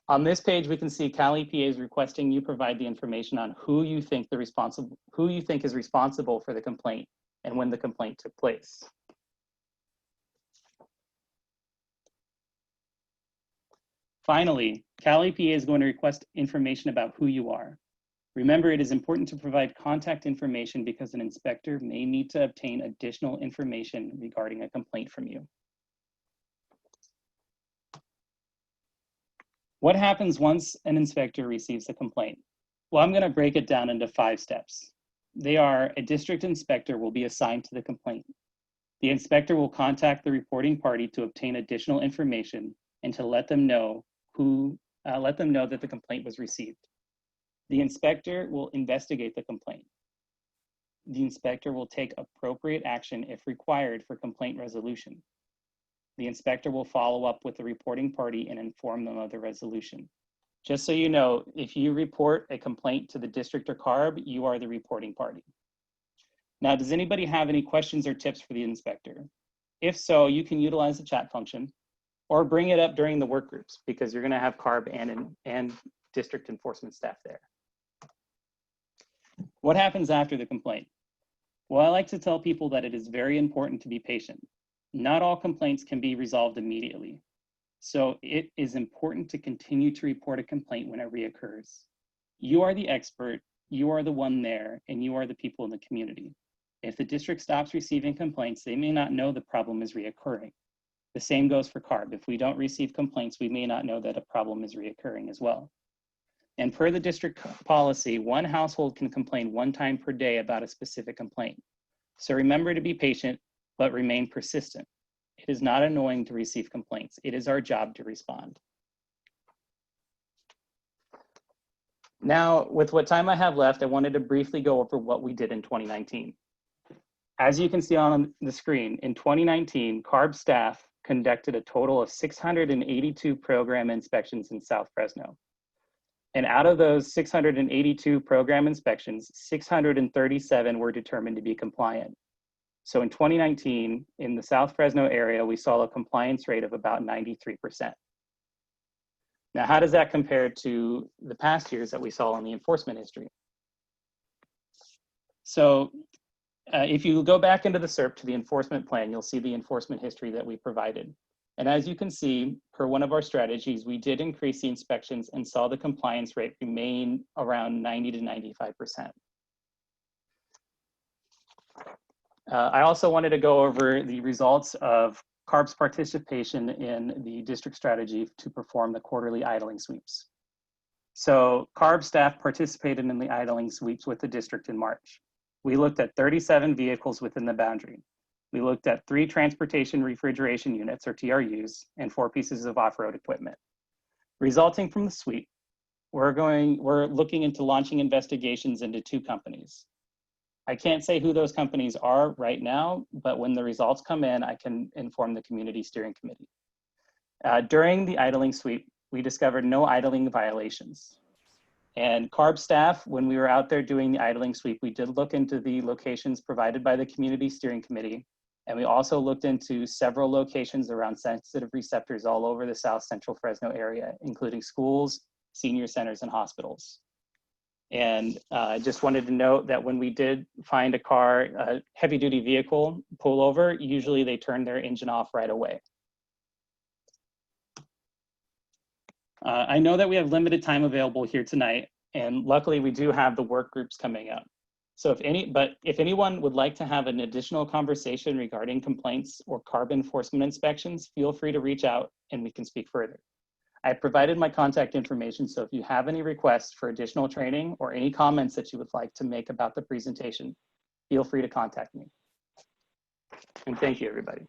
On this page, we can see Cal EPA is requesting you provide the information on who you think is responsible for the complaint and when the complaint took place. Finally, Cal EPA is going to request information about who you are. Remember, it is important to provide contact information because an inspector may need to obtain additional information regarding a complaint from you. What happens once an inspector receives a complaint? Well, I'm going to break it down into 5 steps. They are: a district inspector will be assigned to the complaint. The inspector will contact the reporting party to obtain additional information and to let them know that the complaint was received. The inspector will investigate the complaint. The inspector will take appropriate action if required for complaint resolution. The inspector will follow up with the reporting party and inform them of the resolution. Just so you know, if you report a complaint to the district or CARB, you are the reporting party. Now, does anybody have any questions or tips for the inspector? If so, you can utilize the chat function or bring it up during the work groups, because you're going to have CARB and district enforcement staff there. What happens after the complaint? Well, I like to tell people that it is very important to be patient. Not all complaints can be resolved immediately. So it is important to continue to report a complaint when it reoccurs. You are the expert, you are the one there, and you are the people in the community. If the district stops receiving complaints, they may not know the problem is reoccurring. The same goes for CARB. If we don't receive complaints, we may not know that a problem is reoccurring as well. And per the district policy, one household can complain 1 time per day about a specific complaint. So remember to be patient, but remain persistent. It is not annoying to receive complaints. It is our job to respond. Now, with what time I have left, I wanted to briefly go over what we did in 2019. As you can see on the screen, in 2019, CARB staff conducted a total of 682 program inspections in South Fresno. And out of those 682 program inspections, 637 were determined to be compliant. So in 2019, in the South Fresno area, we saw a compliance rate of about 93%. Now, how does that compare to the past years that we saw in the enforcement history? So if you go back into the SERP to the enforcement plan, you'll see the enforcement history that we provided. And as you can see, per one of our strategies, we did increase the inspections and saw the compliance rate remain around 90 to 95%. I also wanted to go over the results of CARB's participation in the district strategy to perform the quarterly idling sweeps. So CARB staff participated in the idling sweeps with the district in March. We looked at 37 vehicles within the boundary. We looked at 3 transportation refrigeration units, or TRUs, and 4 pieces of off-road equipment. Resulting from the sweep, we're looking into launching investigations into 2 companies. I can't say who those companies are right now, but when the results come in, I can inform the community steering committee. During the idling sweep, we discovered no idling violations. And CARB staff, when we were out there doing the idling sweep, we did look into the locations provided by the community steering committee. And we also looked into several locations around sensitive receptors all over the South Central Fresno area, including schools, senior centers, and hospitals. And I just wanted to note that when we did find a heavy-duty vehicle pull over, usually they turn their engine off right away. I know that we have limited time available here tonight, and luckily we do have the work groups coming up. So if anyone would like to have an additional conversation regarding complaints or CARB enforcement inspections, feel free to reach out and we can speak further. I provided my contact information, so if you have any requests for additional training or any comments that you would like to make about the presentation, feel free to contact me. And thank you, everybody.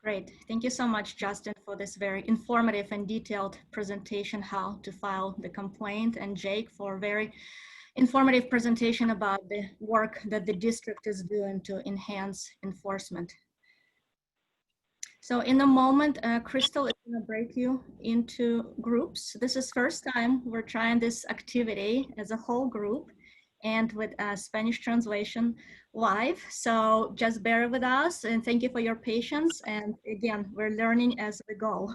Great. Thank you so much, Justin, for this very informative and detailed presentation, how to file the complaint, and Jake for a very informative presentation about the work that the district is doing to enhance enforcement. So in a moment, Crystal is going to break you into groups. This is first time we're trying this activity as a whole group and with a Spanish translation live. So just bear with us and thank you for your patience. And again, we're learning as we go.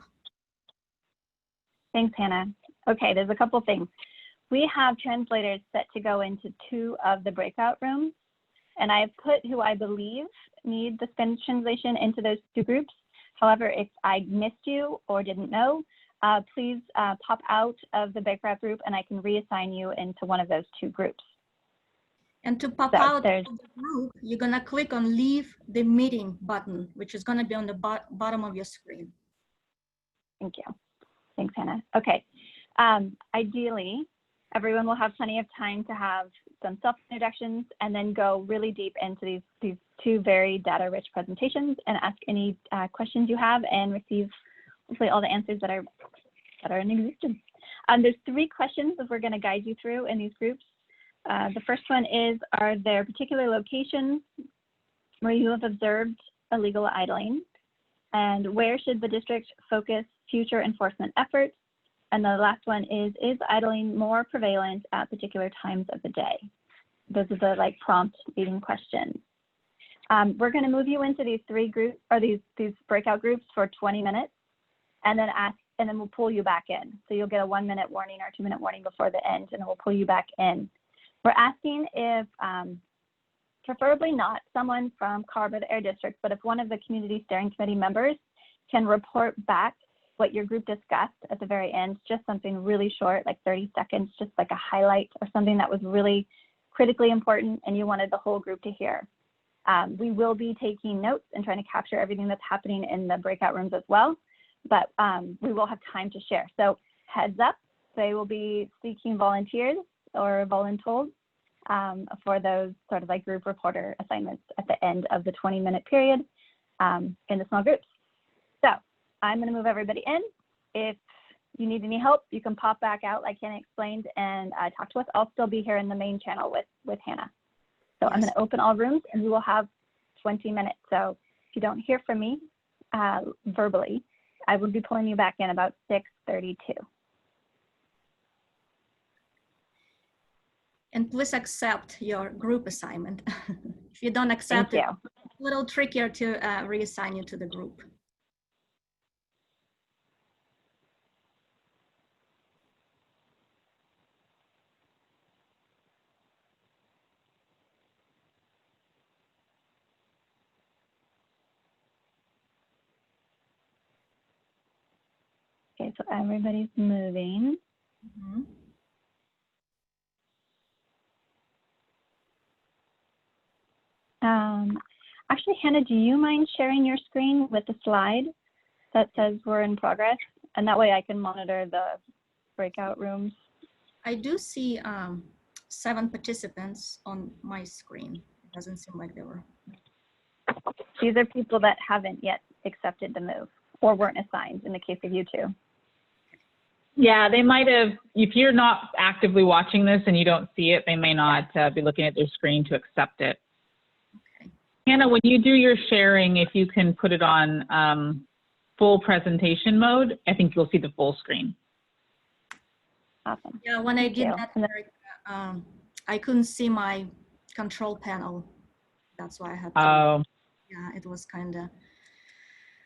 Thanks, Hannah. Okay, there's a couple things. We have translators set to go into 2 of the breakout rooms, and I've put who I believe need the Spanish translation into those 2 groups. However, if I missed you or didn't know, please pop out of the breakout group and I can reassign you into one of those 2 groups. And to pop out of the group, you're gonna click on Leave the Meeting button, which is gonna be on the bottom of your screen. Thank you. Thanks, Hannah. Okay. Ideally, everyone will have plenty of time to have some self-introductions and then go really deep into these two very data-rich presentations and ask any questions you have and receive hopefully all the answers that are in existence. There's 3 questions that we're going to guide you through in these groups. The first one is, are there particular locations where you have observed illegal idling? And where should the district focus future enforcement efforts? And the last one is idling more prevalent at particular times of the day? Those are the prompt leading questions. We're going to move you into these 3 groups, or these breakout groups for 20 minutes, and then we'll pull you back in. So you'll get a 1-minute warning or a 2-minute warning before the end, and then we'll pull you back in. We're asking if, preferably not someone from CARB or the Air District, but if one of the Community Steering Committee members can report back what your group discussed at the very end, just something really short, like 30 seconds, just like a highlight or something that was really critically important and you wanted the whole group to hear. We will be taking notes and trying to capture everything that's happening in the breakout rooms as well, but we will have time to share. So heads up, they will be seeking volunteers or voluntold for those sort of group reporter assignments at the end of the 20-minute period in the small groups. So I'm going to move everybody in. If you need any help, you can pop back out like Hannah explained and talk to us. I'll still be here in the main channel with Hannah. So I'm going to open all rooms and we will have 20 minutes. So if you don't hear from me verbally, I will be pulling you back in about 6:32. And please accept your group assignment. If you don't accept it, it's a little trickier to reassign you to the group. Okay, so everybody's moving. Mm-hmm. Actually, Hannah, do you mind sharing your screen with the slide that says we're in progress? And that way I can monitor the breakout rooms. I do see 7 participants on my screen. It doesn't seem like they were. These are people that haven't yet accepted the move or weren't assigned in the case of you 2. Yeah, they might have, if you're not actively watching this and you don't see it, they may not be looking at their screen to accept it. Okay. Hannah, when you do your sharing, if you can put it on full presentation mode, I think you'll see the full screen. Awesome. Yeah, when I did that, I couldn't see my control panel. That's why I had to, yeah, it was kind of,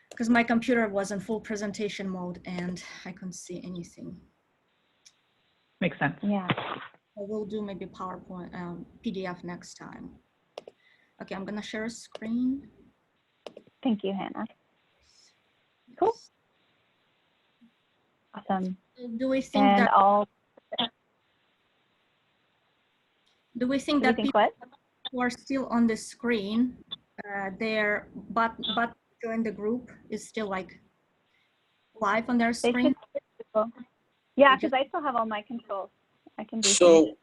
because my computer was in full presentation mode and I couldn't see anything. Makes sense. Yeah. I will do maybe PowerPoint, PDF next time. Okay, I'm gonna share a screen. Thank you, Hannah. Cool. Awesome. Do we think that? Do we think that people who are still on the screen, but join the group is still live on their screen? Yeah, because I still have all my controls. I can do so things.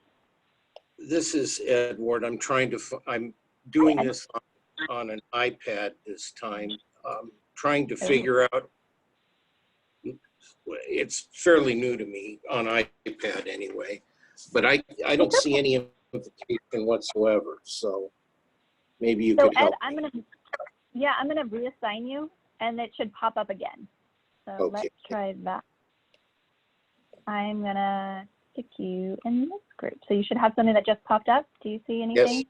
This is Edward. I'm doing this on an iPad this time, trying to figure out, it's fairly new to me on iPad anyway, but I don't see any implication whatsoever. So maybe you could help. I'm gonna reassign you and it should pop up again. So let's try that. I'm gonna stick you in this group. So you should have something that just popped up. Do you see anything?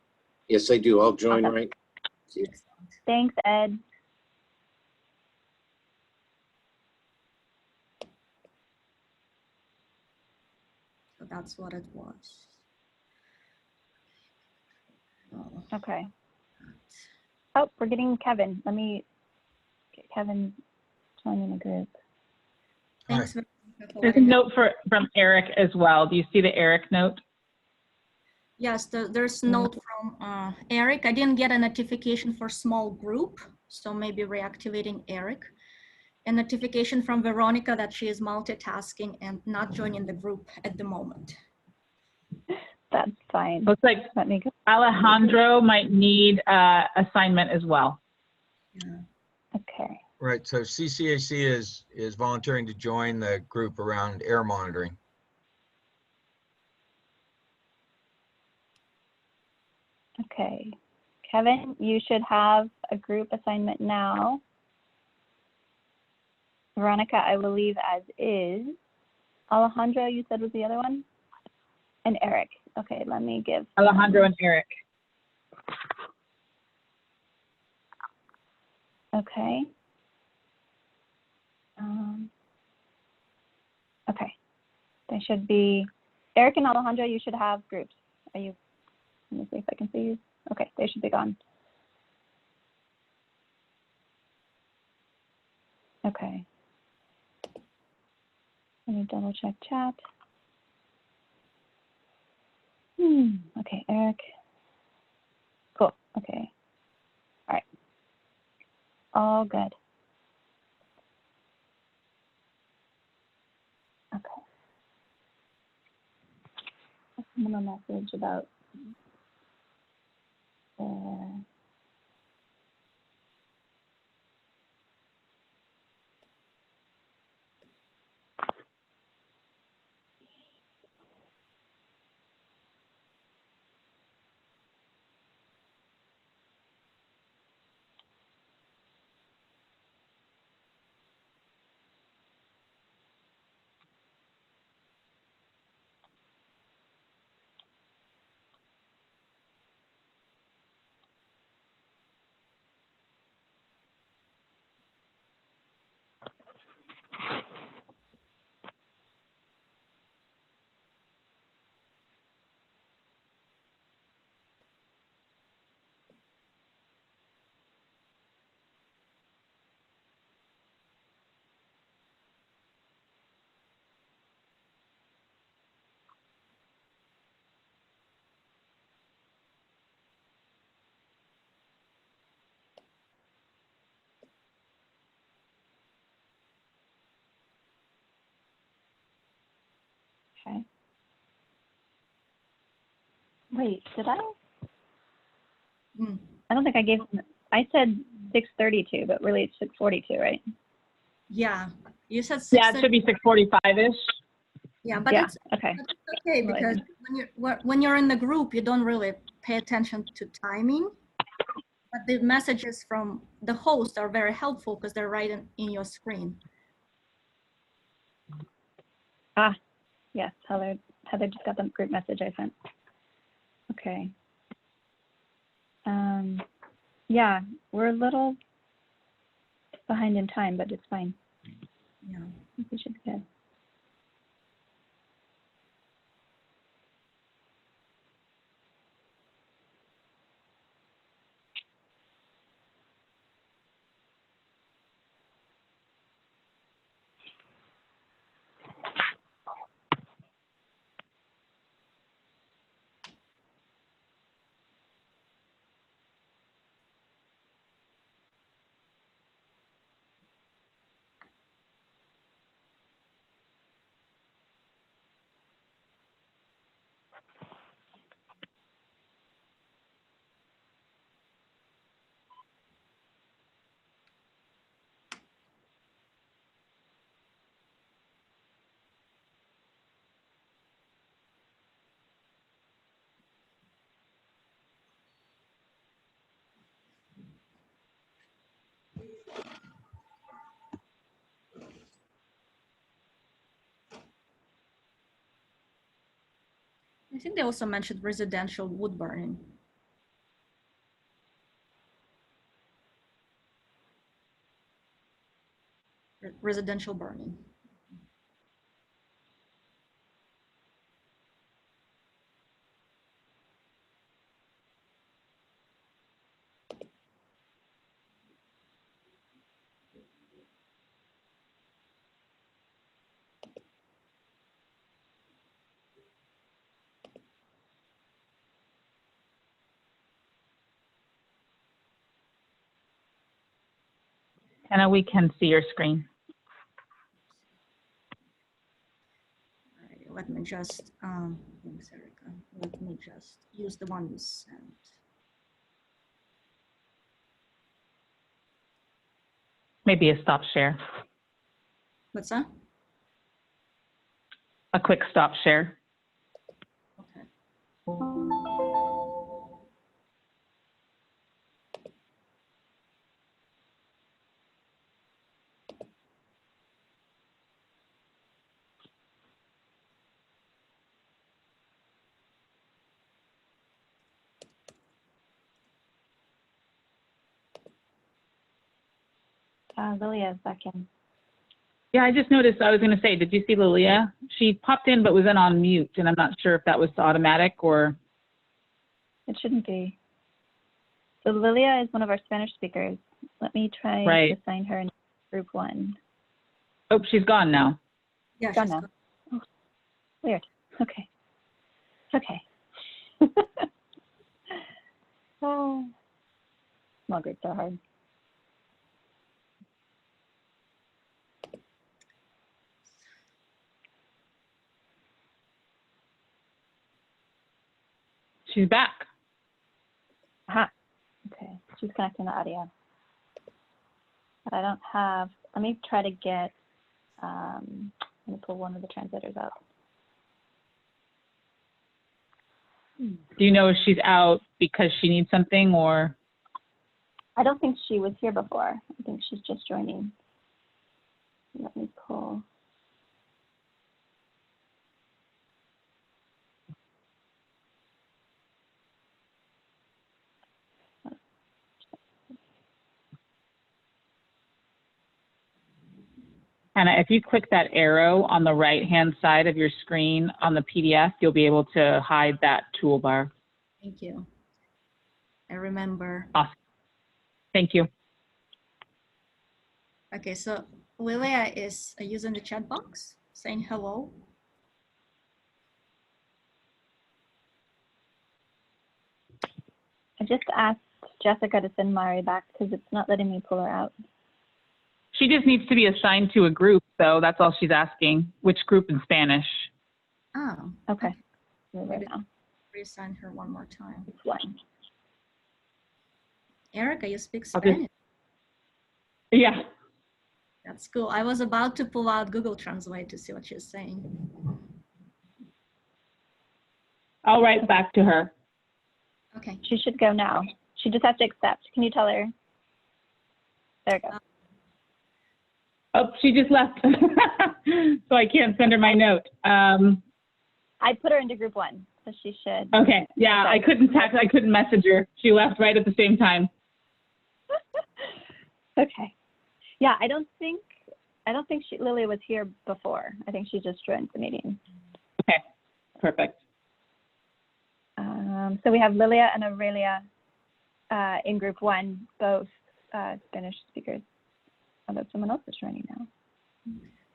Yes, I do. I'll join right. Thanks, Ed. So that's what it was. Oh. Okay. Oh, we're getting Kevin. Let me get Kevin joining the group. Thanks. There's a note from Eric as well. Do you see the Eric note? Yes, there's a note from Eric. I didn't get a notification for small group, so maybe reactivating Eric. a notification from Veronica that she is multitasking and not joining the group at the moment. That's fine. Looks like Alejandro might need assignment as well. Yeah. Okay. Right, so CCAC is volunteering to join the group around air monitoring. Okay. Kevin, you should have a group assignment now. Veronica, I will leave as is. Alejandro, you said was the other one? And Eric. Okay, let me give. Alejandro and Eric. Okay. Okay. They should be, Eric and Alejandro, you should have groups. Are you, let me see if I can see you. Okay, they should be gone. Okay. Let me double check chat. Okay, Eric. Cool, okay. All right. All good. Okay. I'll send them a message about okay. Wait, did I? I don't think I gave them, I said 6:32, but really it's 6:42, right? Yeah, you said 6:30. Yeah, it should be 6:45-ish. Yeah, but Yeah, it's okay. okay because when you're in the group, you don't really pay attention to timing. But the messages from the host are very helpful because they're right in your screen. Ah, yes, Heather just got the group message I sent. Okay. Yeah, we're a little behind in time, but it's fine. Yeah. I think we should be good. I think they also mentioned residential wood burning. Residential burning. Anna, we can see your screen. let me just, thanks, Erica. Let me just use the one you sent. Maybe a stop share. What's that? A quick stop share. Okay. Lilia is back in. Yeah, I just noticed, I was going to say, did you see Lilia? She popped in but was then on mute, and I'm not sure if that was automatic or. It shouldn't be. So Lilia is one of our Spanish speakers. Let me try Right. to assign her in group 1. Oh, she's gone now. Yeah, Gone she's now. gone. Oh, weird. Okay. Okay. Oh, small groups are hard. She's back. Aha. Okay. She's connecting the audio. But I don't have, let me try to get, let me pull one of the translators out. Do you know if she's out because she needs something or? I don't think she was here before. I think she's just joining. Let me pull. Hannah, if you click that arrow on the right-hand side of your screen on the PDF, you'll be able to hide that toolbar. Thank you. I remember. Awesome. Thank you. Okay, so Lilia is using the chat box, saying hello. I just asked Jessica to send Mari back because it's not letting me pull her out. She just needs to be assigned to a group, though. That's all she's asking. Which group in Spanish? Oh, okay. Maybe reassign her one more time. One. Erica, you speak Okay. Spanish. Yeah. That's cool. I was about to pull out Google Translate to see what she's saying. I'll write back to her. Okay. She should go now. She just has to accept. Can you tell her? There we go. Oh, she just left. So I can't send her my note. I put her into group 1, so she should. Okay. Yeah, I couldn't message her. She left right at the same time. Okay. Yeah, I don't think Lilia was here before. I think she just joined the meeting. Okay. Perfect. So we have Lilia and Aurelia in group 1, both Spanish speakers. Although someone else is joining now.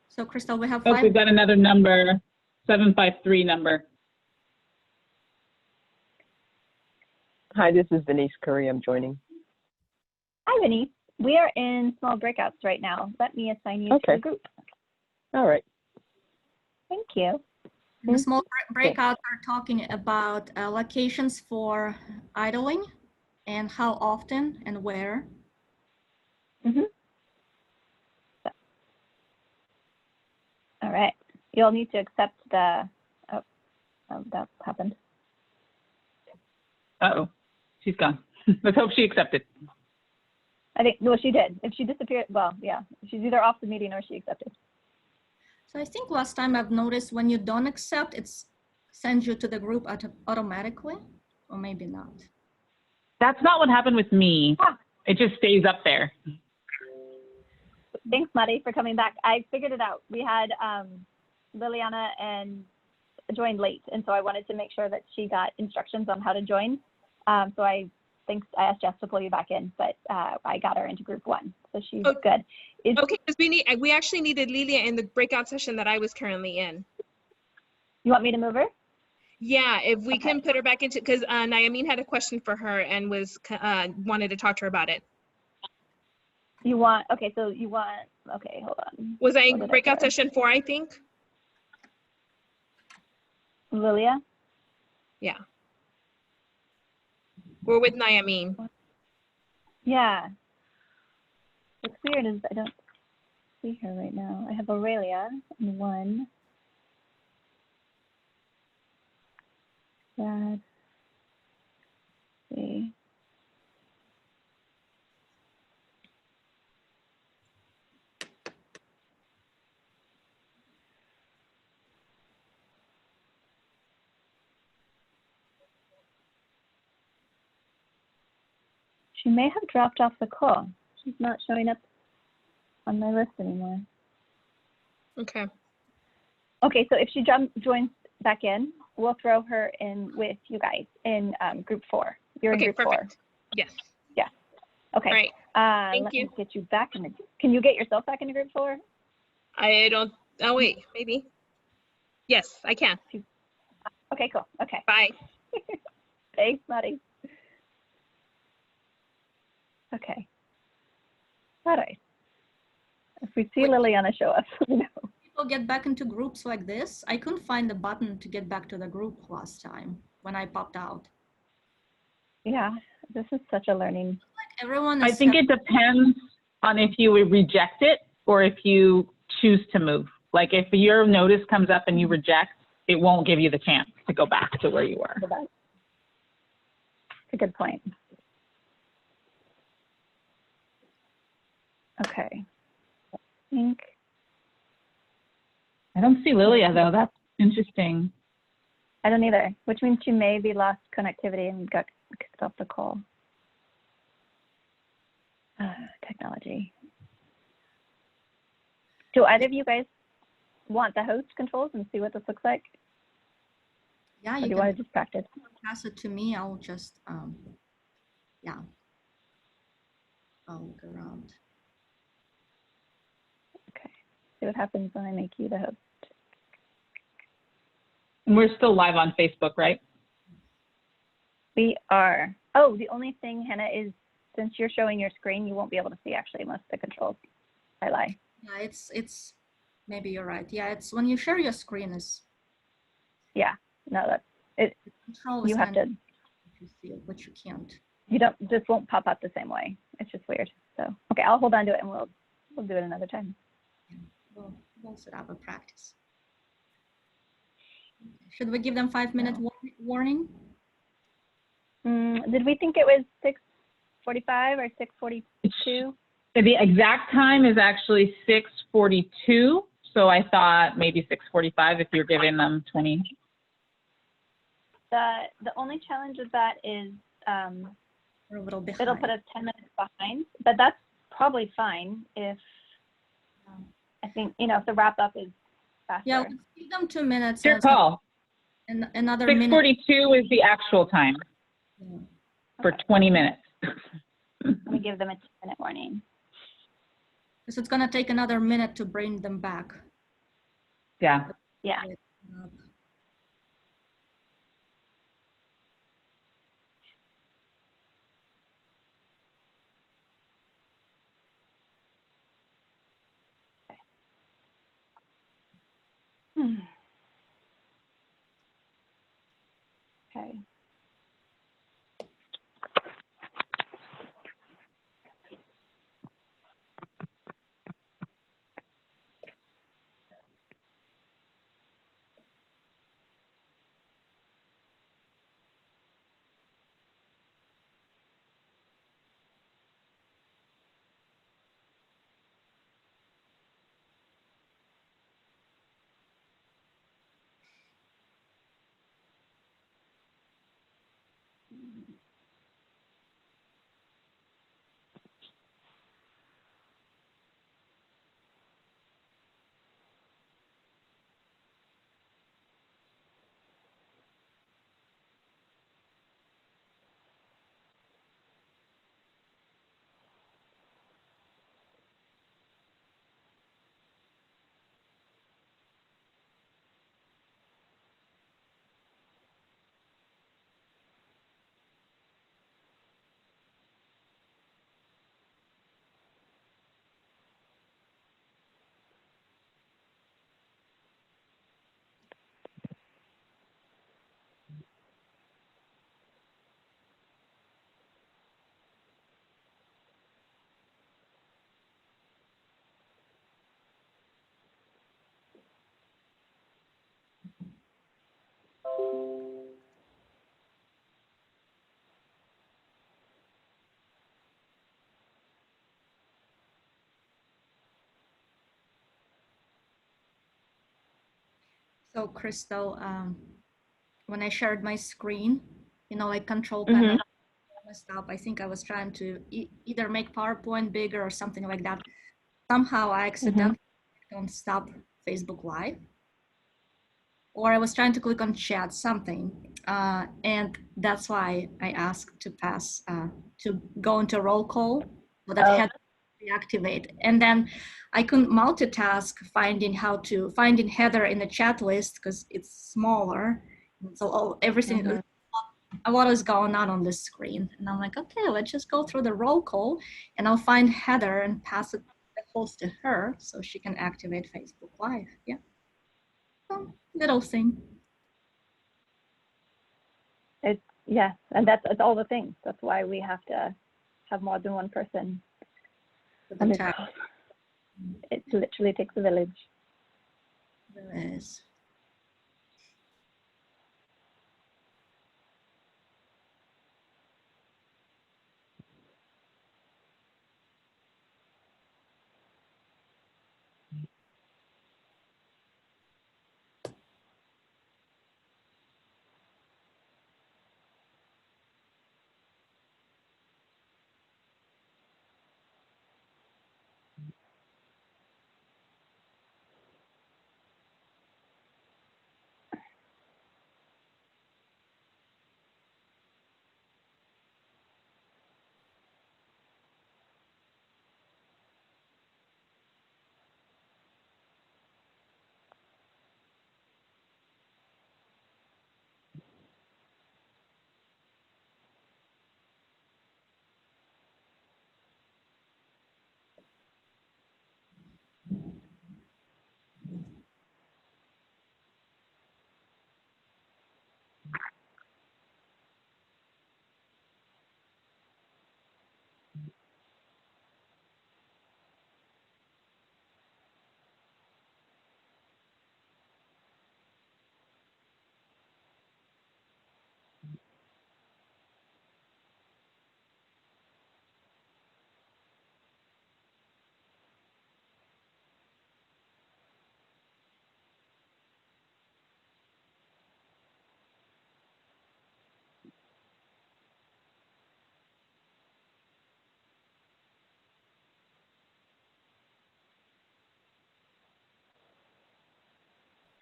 So Crystal, we have Oh, 5. we've got another number, 753 number. Hi, this is Denise Curry. I'm joining. Hi, Vinny. We are in small breakouts right now. Let me assign you to the group. All right. Thank you. The small breakouts are talking about locations for idling and how often and where. Mm-hmm. All right. You'll need to accept the, oh that happened. Uh-oh, she's gone. Let's hope she accepted. I think, well, she did. If she disappeared, well, yeah, she's either off the meeting or she accepted. So I think last time I've noticed when you don't accept, it sends you to the group automatically, or maybe not. That's not what happened with me. It just stays up there. Thanks, Maddie, for coming back. I figured it out. We had Liliana and joined late, and so I wanted to make sure that she got instructions on how to join. So I asked Jess to pull you back in, but I got her into group 1, so she's good. Okay, because we actually needed Lilia in the breakout session that I was currently in. You want me to move her? Yeah, if we can put her back into, because Nayamin had a question for her and was wanted to talk to her about it. You want, okay, so you want, okay, hold on. Was I in breakout session 4, I think? Lilia? Yeah. We're with Nyameen. Yeah. What's weird is I don't see her right now. I have Aurelia in one. Let's see. She may have dropped off the call. She's not showing up on my list anymore. Okay. Okay, so if she joins back in, we'll throw her in with you guys in group 4. You're in Okay, group perfect. 4. Yes. Yeah. Okay. All right. Thank let you. me get you back in the. Can you get yourself back into group 4? I don't. Oh wait, maybe. Yes, I can. Okay, cool. Okay. Bye. Thanks, Maddie. Okay. All right. If we see Liliana show up, you know. People get back into groups like this. I couldn't find the button to get back to the group last time when I popped out. Yeah, this is such a learning. Like everyone is I think it depends on if you reject it or if you choose to move. Like if your notice comes up and you reject, it won't give you the chance to go back to where you were. That's a good point. Okay. I don't see Lilia though. That's interesting. I don't either, which means she may be lost connectivity and got kicked off the call. Technology. Do either of you guys want the host controls and see what this looks like? Yeah, or you do you can want to just practice? pass it to me. I'll just, yeah. I'll look around. Okay. See what happens when I make you the host. And we're still live on Facebook, right? We are. Oh, the only thing, Hannah, is since you're showing your screen, you won't be able to see actually most of the controls. I lie. Yeah, it's maybe you're right. Yeah, it's when you share your screen is. Yeah, no, that's it. Control You is have kind to. you feel, but you can't. You don't. This won't pop up the same way. It's just weird. So okay, I'll hold on to it and we'll do it another time. Yeah, we'll set up a practice. Should we give them 5-minute warning? Did we think it was 6:45 or 6:42? The exact time is actually 6:42. So I thought maybe 6:45 if you're giving them 20. The only challenge with that is we're a little behind. It'll put us 10 minutes behind, but that's probably fine if I think if the wrap up is faster. Yeah, let's give them 2 minutes. Your call. And another minute. 6:42 is the actual time for 20 minutes. Let me give them a 2-minute warning. Because it's going to take another minute to bring them back. Yeah. Yeah. Okay. So Crystal, when I shared my screen, you know, like control panel messed up. I think I was trying to either make PowerPoint bigger or something like that. Somehow I accidentally clicked on stop Facebook Live, or I was trying to click on chat something, and that's why I asked to pass to go into roll call, so that had to reactivate. And then I couldn't multitask finding header in the chat list because it's smaller. So everything, a lot is going on this screen. And I'm like, okay, let's just go through the roll call and I'll find Heather and pass it the host to her so she can activate Facebook Live. Yeah. So, little thing. Yes, and that's all the things. That's why we have to have more than one person. And it literally takes a village. There is.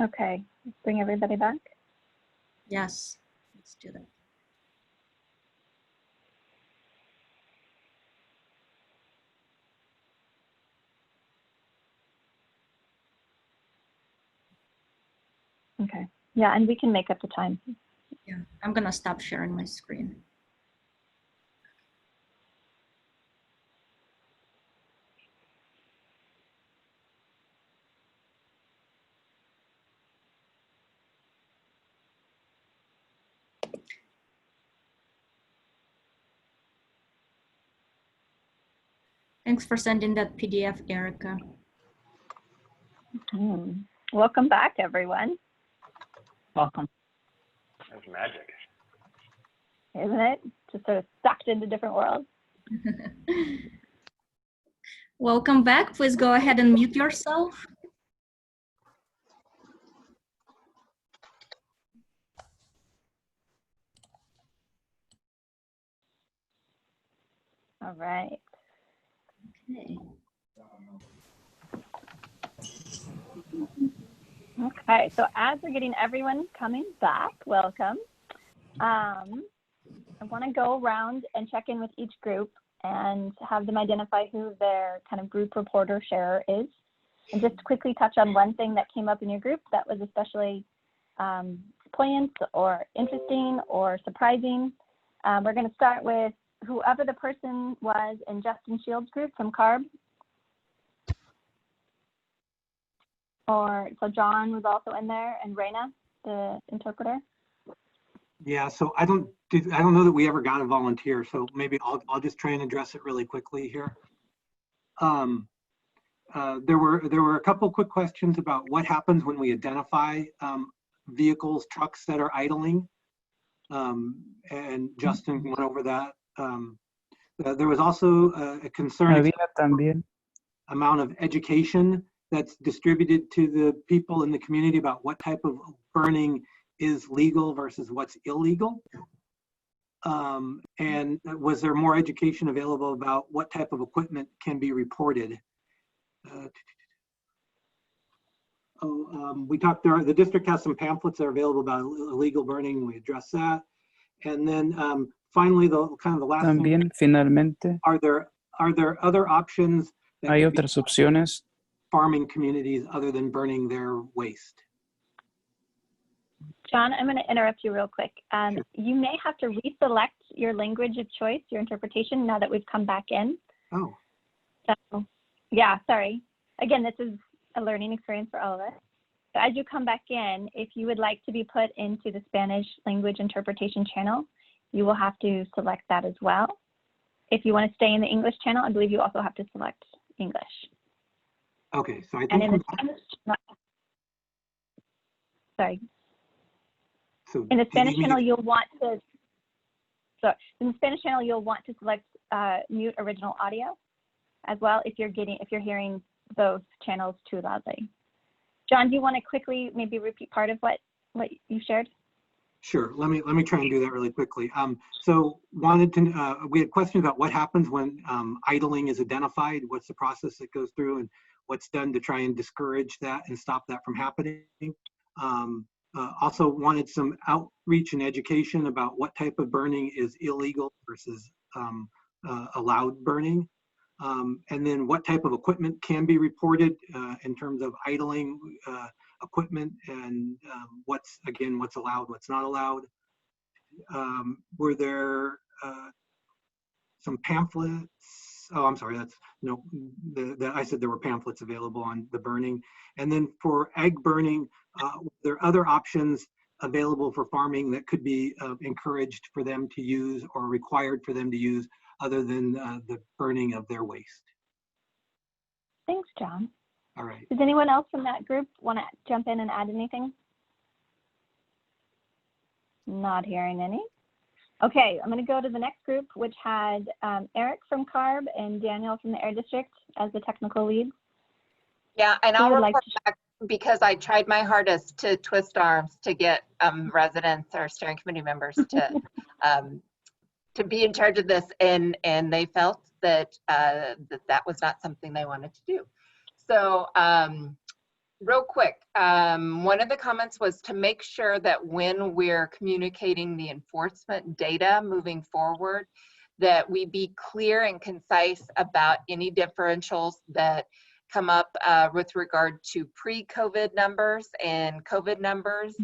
Okay, let's bring everybody back. Yes, let's do that. Okay, yeah, and we can make up the time. Yeah, I'm gonna stop sharing my screen. Thanks for sending that PDF, Erica. Welcome back, everyone. Welcome. That's magic. Isn't it? Just sort of sucked into different worlds. Welcome back. Please go ahead and mute yourself. All right. Okay. Okay, so as we're getting everyone coming back, welcome. I want to go around and check in with each group and have them identify who their kind of group reporter sharer is. And just quickly touch on one thing that came up in your group that was especially poignant or interesting or surprising. We're going to start with whoever the person was in Justin Shields' group from CARB. So John was also in there, and Raina, the interpreter. Yeah, so I don't know that we ever got a volunteer, so maybe I'll just try and address it really quickly here. There were a couple quick questions about what happens when we identify vehicles, trucks that are idling, and Justin went over that. There was also a concern amount of education that's distributed to the people in the community about what type of burning is legal versus what's illegal? And was there more education available about what type of equipment can be reported? We talked there, the district has some pamphlets that are available about illegal burning. We addressed that. And then finally, the last También, finalmente, are there other options that hay could be otras opciones farming communities other than burning their waste? John, I'm going to interrupt you real quick. You may have to reselect your language of choice, your interpretation, now that we've come back in. Oh. So, yeah, sorry. Again, this is a learning experience for all of us. So as you come back in, if you would like to be put into the Spanish language interpretation channel, you will have to select that as well. If you want to stay in the English channel, I believe you also have to select English. Okay, so I think. And in the Spanish, sorry. So in the Spanish channel, you'll want to. So in the Spanish channel, you'll want to select mute original audio, as well if you're hearing both channels too loudly. John, do you want to quickly maybe repeat part of what you shared? Sure. Let me try and do that really quickly. So wanted to we had questions about what happens when idling is identified. What's the process that goes through, and what's done to try and discourage that and stop that from happening. Also wanted some outreach and education about what type of burning is illegal versus allowed burning. And then what type of equipment can be reported in terms of idling equipment, and what's allowed, what's not allowed. Were there some pamphlets? Oh, I'm sorry, I said there were pamphlets available on the burning. And then for egg burning, there are other options available for farming that could be encouraged for them to use or required for them to use other than the burning of their waste. Thanks, John. All right. Does anyone else from that group want to jump in and add anything? Not hearing any. Okay, I'm going to go to the next group, which had Eric from CARB and Daniel from the Air District as the technical leads. Yeah, and I'll report back because I tried my hardest to twist arms to get residents or steering committee members to be in charge of this, and they felt that that was not something they wanted to do. So real quick, one of the comments was to make sure that when we're communicating the enforcement data moving forward, that we be clear and concise about any differentials that come up with regard to pre-COVID numbers and COVID numbers,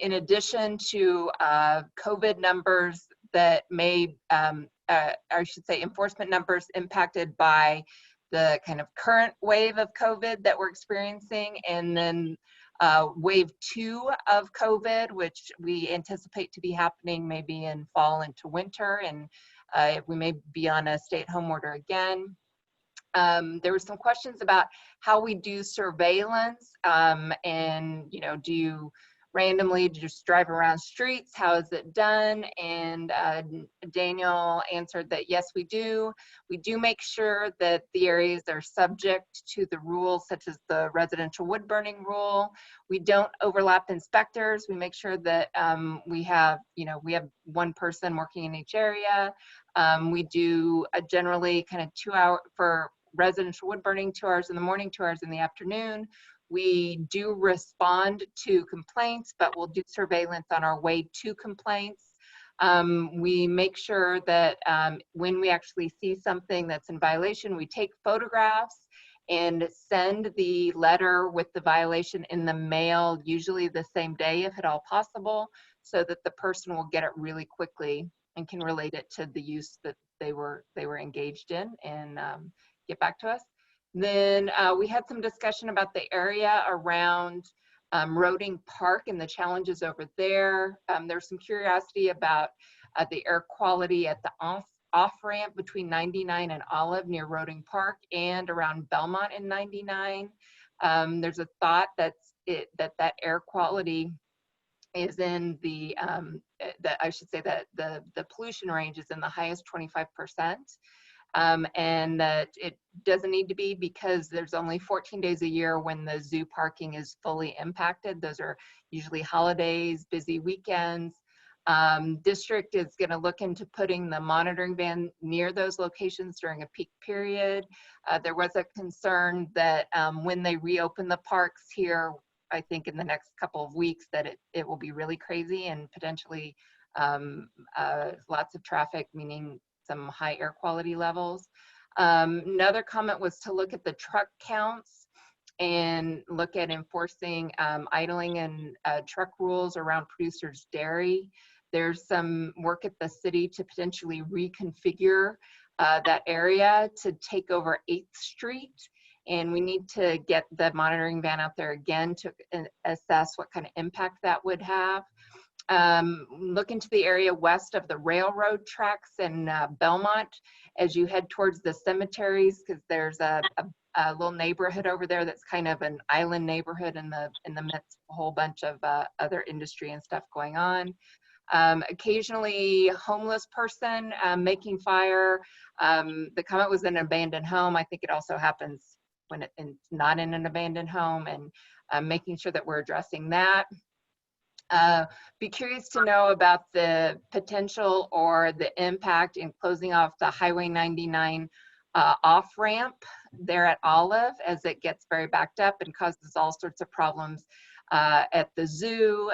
in addition to COVID numbers that may, I should say, enforcement numbers impacted by the kind of current wave of COVID that we're experiencing, and then wave 2 of COVID, which we anticipate to be happening maybe in fall into winter, and we may be on a stay-at-home order again. There were some questions about how we do surveillance, and do you randomly just drive around streets? How is it done? And Daniel answered that yes, we do. We do make sure that the areas are subject to the rules such as the residential wood burning rule. We don't overlap inspectors. We make sure that we have one person working in each area. We do generally kind of 2 hours for residential wood burning, 2 hours in the morning, 2 hours in the afternoon. We do respond to complaints, but we'll do surveillance on our way to complaints. We make sure that when we actually see something that's in violation, we take photographs and send the letter with the violation in the mail, usually the same day if at all possible, so that the person will get it really quickly and can relate it to the use that they were engaged in and get back to us. Then we had some discussion about the area around Roding Park and the challenges over there. There's some curiosity about the air quality at the off-ramp between 99 and Olive near Roding Park and around Belmont and 99. There's a thought that air quality is in the pollution range is in the highest 25%. and that it doesn't need to be because there's only 14 days a year when the zoo parking is fully impacted. Those are usually holidays, busy weekends. District is going to look into putting the monitoring van near those locations during a peak period. There was a concern that when they reopen the parks here, I think in the next couple of weeks, that it will be really crazy and potentially lots of traffic, meaning some high air quality levels. Another comment was to look at the truck counts and look at enforcing idling and truck rules around Producers Dairy. There's some work at the city to potentially reconfigure that area to take over 8th Street. And we need to get the monitoring van out there again to assess what kind of impact that would have. Look into the area west of the railroad tracks in Belmont as you head towards the cemeteries, because there's a little neighborhood over there that's kind of an island neighborhood in the midst of a whole bunch of other industry and stuff going on. Occasionally homeless person making fire. The comment was an abandoned home. I think it also happens when it's not in an abandoned home, and making sure that we're addressing that. Be curious to know about the potential or the impact in closing off the Highway 99 off-ramp there at Olive, as it gets very backed up and causes all sorts of problems at the zoo,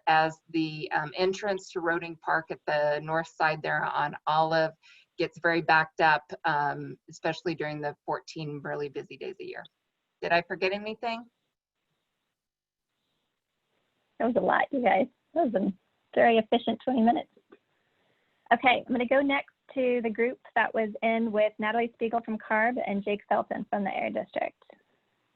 as the entrance to Roding Park at the north side there on Olive gets very backed up, especially during the 14 really busy days a year. Did I forget anything? That was a lot, you guys. That was a very efficient 20 minutes. Okay, I'm going to go next to the group that was in with Natalie Spiegel from CARB and Jake Felton from the Air District.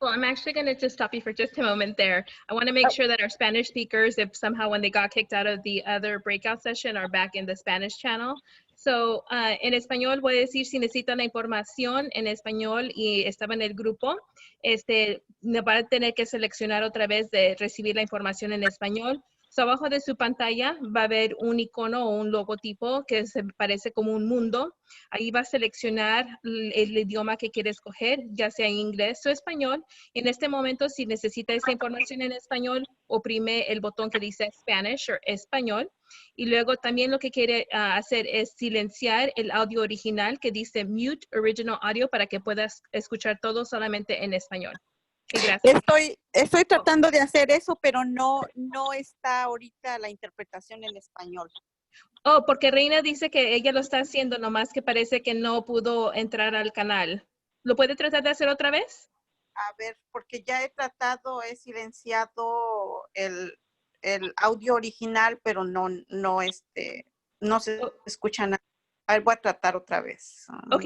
Well, I'm actually going to just stop you for just a moment there. I want to make sure that our Spanish speakers, if somehow when they got kicked out of the other breakout session, are back in the Spanish channel. So, en español voy a decir si necesitan la información en español y estaba en el grupo, va a tener que seleccionar otra vez de recibir la información en español. So, abajo de su pantalla va a haber un icono o un logotipo que se parece como un mundo. Ahí va a seleccionar el idioma que quiere escoger, ya sea inglés o español. En este momento, si necesita esa información en español, oprime el botón que dice Spanish o español. Y luego también lo que quiere hacer es silenciar el audio original que dice Mute Original Audio para que puedas escuchar todo solamente en español. Gracias. Estoy tratando de hacer eso, pero no está ahorita la interpretación en español. Oh, porque Reina dice que ella lo está haciendo, nomás que parece que no pudo entrar al canal. ¿Lo puede tratar de hacer otra vez? A ver, porque ya he silenciado el audio original, pero no se escucha nada. A ver, voy a tratar otra vez. Ok.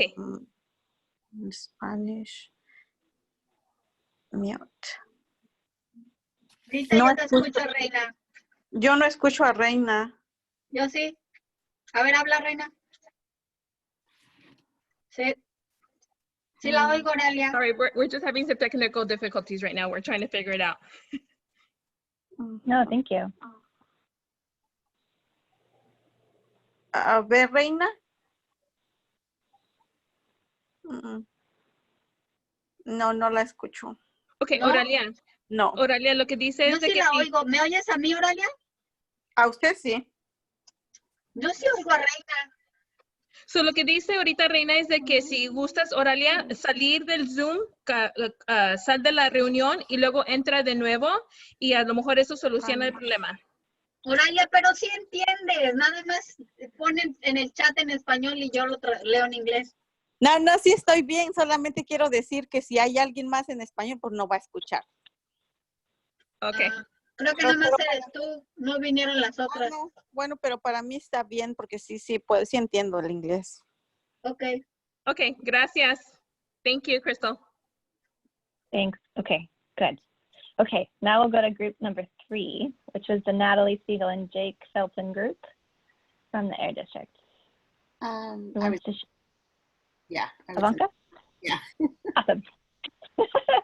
Spanish. Mute. Dice, yo te escucho, Reina. Yo no escucho a Reina. Yo sí. A ver, habla, Reina. Sí. Sí la oigo, Aurelia. Sorry, we're just having some technical difficulties right now. We're trying to figure it out. No, thank you. A ver, Reina. No la escucho. Ok, ¿No? Oralia. No. Oralia, lo que dice Yo es de sí que la oigo. ¿Me oyes a mí, Oralia? A usted sí. Yo sí oigo a Reina. So, lo que dice ahorita Reina es de que si gustas, Oralia, salir del Zoom, sal de la reunión y luego entra de nuevo y a lo mejor eso soluciona el problema. Oralia, pero sí entiendes. Nada más ponen en el chat en español y yo lo leo en inglés. No, sí estoy bien. Solamente quiero decir que si hay alguien más en español, pues no va a escuchar. Ok. Creo que nada más eres tú. No vinieron las otras. No. Bueno, pero para mí está bien porque sí entiendo el inglés. Ok. Ok, gracias. Thank you, Crystal. Thanks. Okay, good. Okay, now we'll go to group number 3, which was the Natalie Spiegel and Jake Felton group from the Air District. Ivanka? Yeah. Awesome.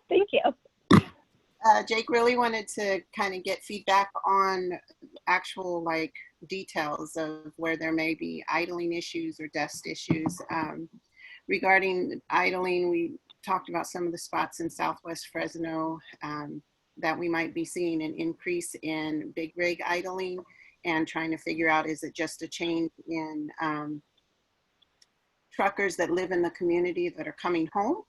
Thank you. Jake really wanted to kind of get feedback on actual details of where there may be idling issues or dust issues. Regarding idling, we talked about some of the spots in Southwest Fresno that we might be seeing an increase in big rig idling, and trying to figure out, is it just a change in truckers that live in the community that are coming home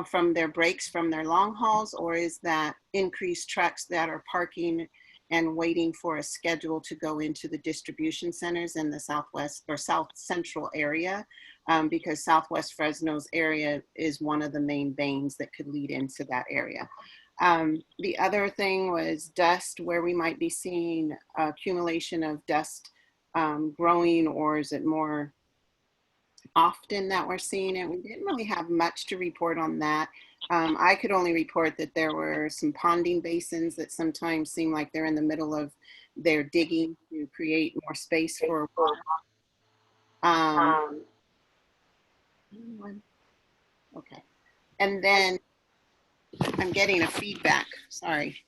from their breaks from their long hauls, or is that increased trucks that are parking and waiting for a schedule to go into the distribution centers in the Southwest or South Central area, because Southwest Fresno's area is one of the main veins that could lead into that area. The other thing was dust, where we might be seeing accumulation of dust growing, or is it more often that we're seeing it? We didn't really have much to report on that. I could only report that there were some ponding basins that sometimes seem like they're in the middle of their digging to create more space for okay. And then I'm getting a feedback, sorry.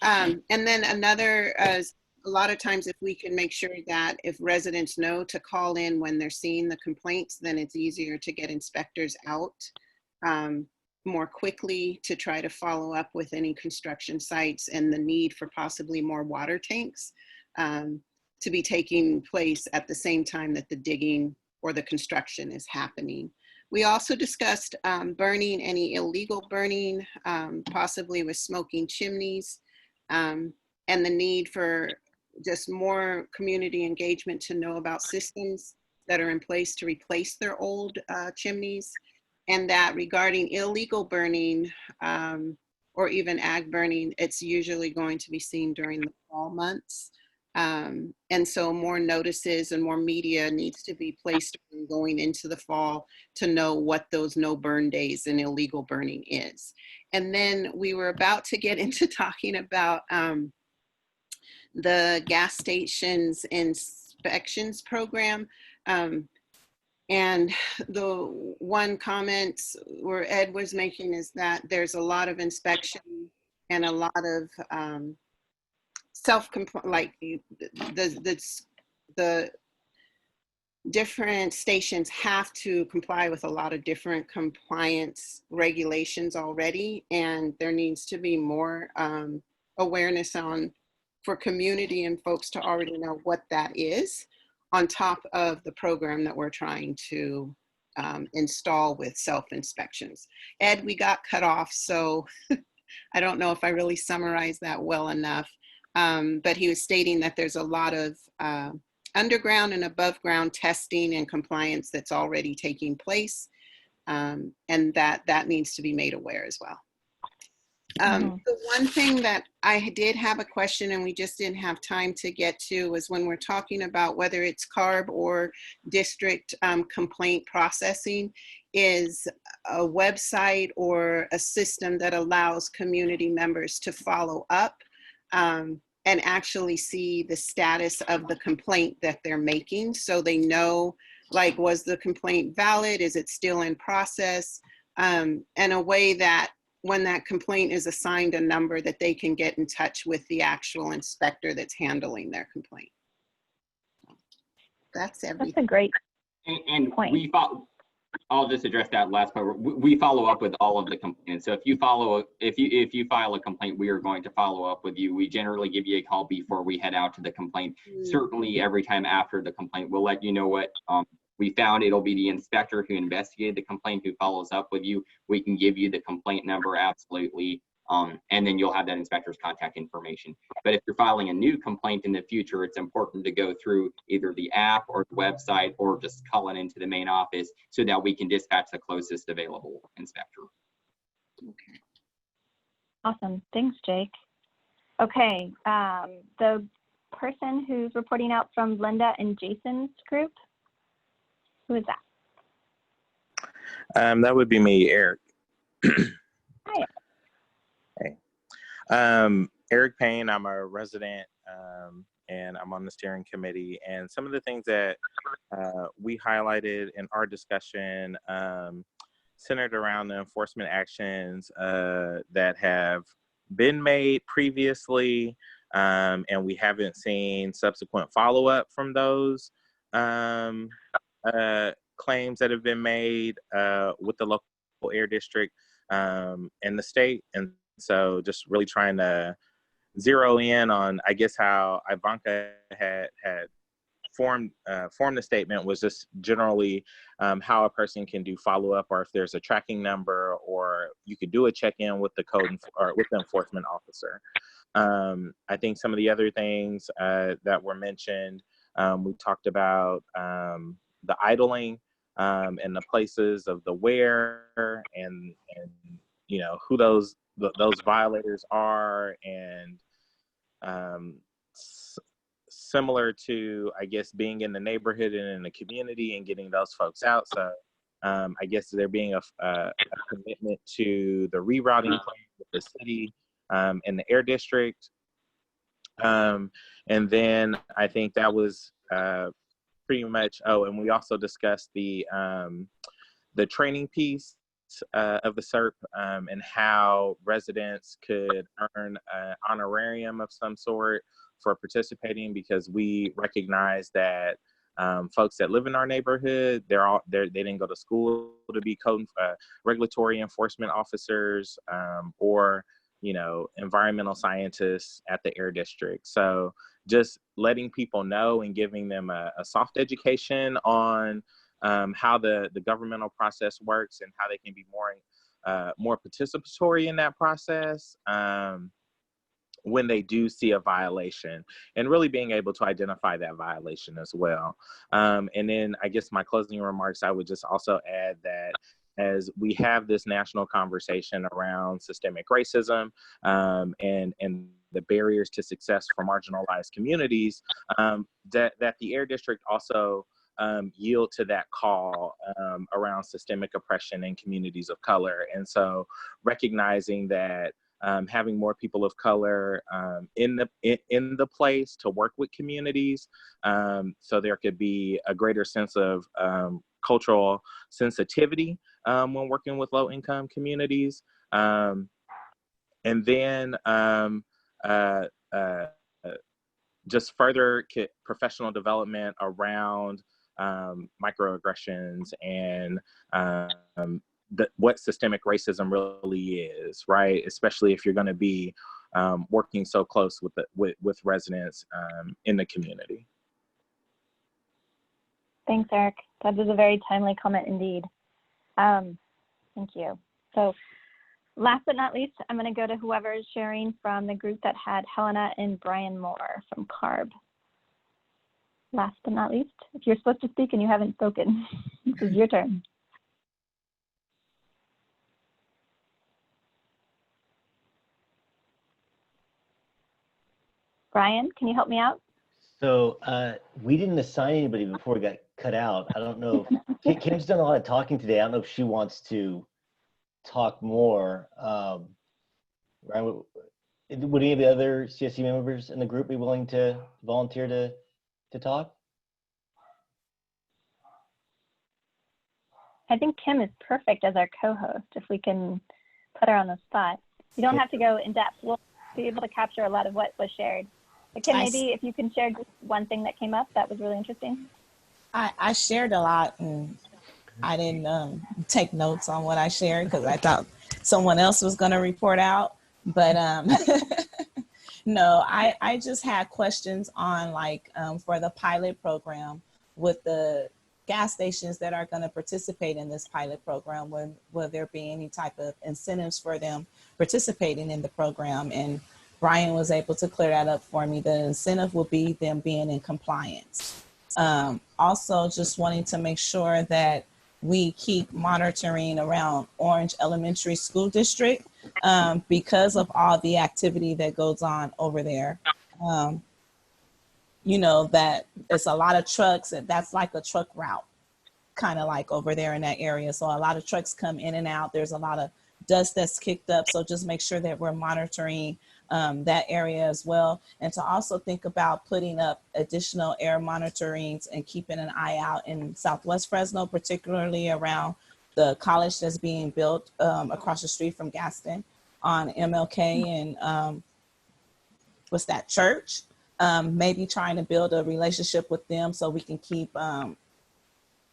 And then another, a lot of times if we can make sure that if residents know to call in when they're seeing the complaints, then it's easier to get inspectors out more quickly to try to follow up with any construction sites and the need for possibly more water tanks to be taking place at the same time that the digging or the construction is happening. We also discussed burning, any illegal burning, possibly with smoking chimneys, and the need for just more community engagement to know about systems that are in place to replace their old chimneys. And that regarding illegal burning or even ag burning, it's usually going to be seen during the fall months. And so more notices and more media needs to be placed going into the fall to know what those no burn days and illegal burning is. And then we were about to get into talking about the gas stations inspections program. And the one comment where Ed was making is that there's a lot of inspection and a lot of like the different stations have to comply with a lot of different compliance regulations already, and there needs to be more awareness for community and folks to already know what that is, on top of the program that we're trying to install with self-inspections. Ed, we got cut off, so I don't know if I really summarized that well enough, but he was stating that there's a lot of underground and above ground testing and compliance that's already taking place, and that needs to be made aware as well. The one thing that I did have a question and we just didn't have time to get to was when we're talking about whether it's CARB or district complaint processing, is a website or a system that allows community members to follow up and actually see the status of the complaint that they're making, so they know, like, was the complaint valid? Is it still in process? And a way that when that complaint is assigned a number, that they can get in touch with the actual inspector that's handling their complaint. That's everything. That's a great and point. I'll just address that last part. We follow up with all of the complaints. So if you file a complaint, we are going to follow up with you. We generally give you a call before we head out to the complaint. Certainly every time after the complaint, we'll let you know what we found. It'll be the inspector who investigated the complaint who follows up with you. We can give you the complaint number, absolutely. And then you'll have that inspector's contact information. But if you're filing a new complaint in the future, it's important to go through either the app or the website, or just call it into the main office so that we can dispatch the closest available inspector. Okay. Awesome. Thanks, Jake. Okay. The person who's reporting out from Linda and Jason's group, who is that? That would be me, Eric. Hi. Hey. Eric Payne, I'm a resident and I'm on the steering committee. And some of the things that we highlighted in our discussion centered around the enforcement actions that have been made previously, and we haven't seen subsequent follow-up from those claims that have been made with the local air district and the state. And so just really trying to zero in on, I guess, how Ivanka had formed the statement was just generally how a person can do follow-up, or if there's a tracking number, or you could do a check-in with the or with the enforcement officer. I think some of the other things that were mentioned, we talked about the idling and the places of the where, and you know who those violators are, and similar to, I guess, being in the neighborhood and in the community and getting those folks out. So I guess there being a commitment to the rerouting plan with the city and the air district. And then I think that was pretty much, oh, and we also discussed the training piece of the CERP and how residents could earn an honorarium of some sort for participating, because we recognize that folks that live in our neighborhood, they didn't go to school to be regulatory enforcement officers or, you know, environmental scientists at the air district. So just letting people know and giving them a soft education on how the governmental process works and how they can be more participatory in that process when they do see a violation, and really being able to identify that violation as well. And then I guess my closing remarks, I would just also add that as we have this national conversation around systemic racism and the barriers to success for marginalized communities, that the Air District also yield to that call around systemic oppression in communities of color. And so recognizing that having more people of color in the place to work with communities, so there could be a greater sense of cultural sensitivity when working with low-income communities, and then just further professional development around microaggressions and what systemic racism really is, right? Especially if you're going to be working so close with residents in the community. Thanks, Eric. That was a very timely comment indeed. Thank you. So last but not least, I'm going to go to whoever is sharing from the group that had Helena and Brian Moore from CARB. Last but not least, if you're supposed to speak and you haven't spoken, this is your turn. Brian, can you help me out? So we didn't assign anybody before we got cut out. I don't know if Kim's done a lot of talking today. I don't know if she wants to talk more. Right? Would any of the other CSC members in the group be willing to volunteer to talk? I think Kim is perfect as our co-host if we can put her on the spot. You don't have to go in depth. We'll be able to capture a lot of what was shared. But Kim, maybe if you can share just one thing that came up that was really interesting. I shared a lot, and I didn't take notes on what I shared because I thought someone else was going to report out. But no, I just had questions on for the pilot program with the gas stations that are going to participate in this pilot program. Will there be any type of incentives for them participating in the program? And Brian was able to clear that up for me. The incentive will be them being in compliance. Also, just wanting to make sure that we keep monitoring around Orange Elementary School District because of all the activity that goes on over there. You know, that it's a lot of trucks, and that's like a truck route, kind of like over there in that area. So a lot of trucks come in and out. There's a lot of dust that's kicked up. So just make sure that we're monitoring that area as well. And to also think about putting up additional air monitorings and keeping an eye out in Southwest Fresno, particularly around the college that's being built across the street from Gaston on MLK and what's that, church? Maybe trying to build a relationship with them so we can keep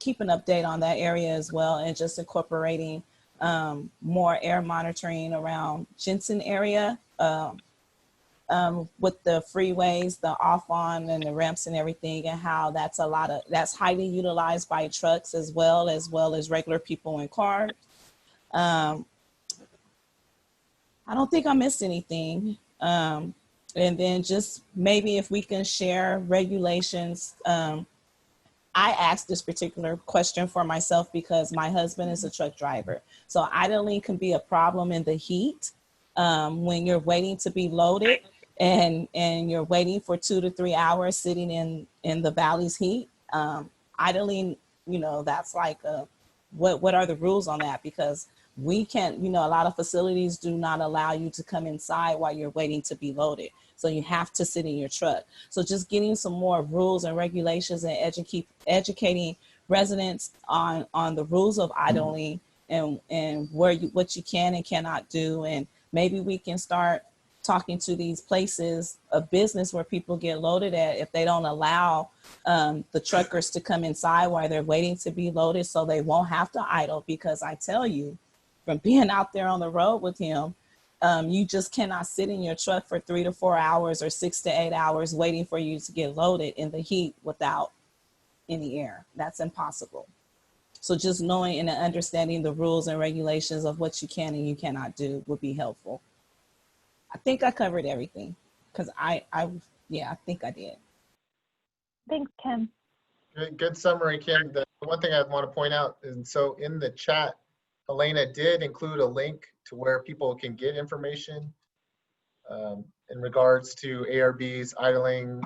keep an update on that area as well, and just incorporating more air monitoring around Jensen area with the freeways, the off on and the ramps and everything, and how that's highly utilized by trucks as well as regular people in cars. I don't think I missed anything. And then just maybe if we can share regulations. I asked this particular question for myself because my husband is a truck driver. So idling can be a problem in the heat when you're waiting to be loaded and you're waiting for 2 to 3 hours sitting in the valley's heat. Idling, that's like, what are the rules on that? Because we can't, a lot of facilities do not allow you to come inside while you're waiting to be loaded. So you have to sit in your truck. So just getting some more rules and regulations and educating residents on the rules of idling and what you can and cannot do. And maybe we can start talking to these places of business where people get loaded at if they don't allow the truckers to come inside while they're waiting to be loaded, so they won't have to idle. Because I tell you, from being out there on the road with him, you just cannot sit in your truck for 3 to 4 hours or 6 to 8 hours waiting for you to get loaded in the heat without any air. That's impossible. So just knowing and understanding the rules and regulations of what you can and you cannot do would be helpful. I think I covered everything because I think I did. Thanks, Kim. Good summary, Kim. The one thing I want to point out is, so in the chat, Helena did include a link to where people can get information in regards to ARB's idling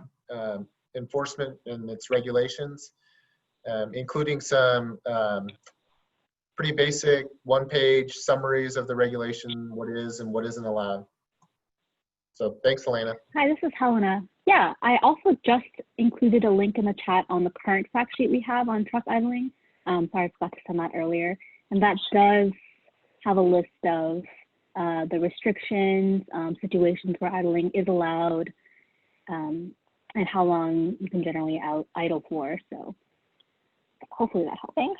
enforcement and its regulations, including some pretty basic one-page summaries of the regulation, what is and what isn't allowed. So thanks, Helena. Hi, this is Helena. Yeah, I also just included a link in the chat on the current fact sheet we have on truck idling. Sorry, I forgot to send that earlier. And that does have a list of the restrictions, situations where idling is allowed, and how long you can generally idle for. So hopefully that helps.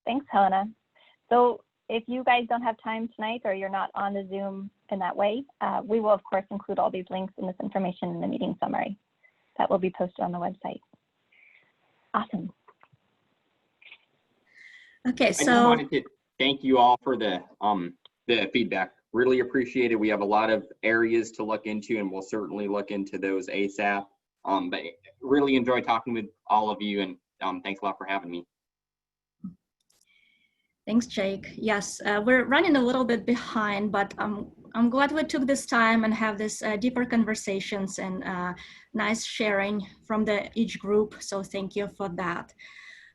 Thanks, Helena. So if you guys don't have time tonight or you're not on the Zoom in that way, we will, of course, include all these links and this information in the meeting summary that will be posted on the website. Awesome. Okay, I so just wanted to thank you all for the feedback. Really appreciate it. We have a lot of areas to look into, and we'll certainly look into those ASAP. But really enjoyed talking with all of you, and thanks a lot for having me. thanks, Jake. Yes, we're running a little bit behind, but I'm glad we took this time and have this deeper conversations and nice sharing from each group. So thank you for that.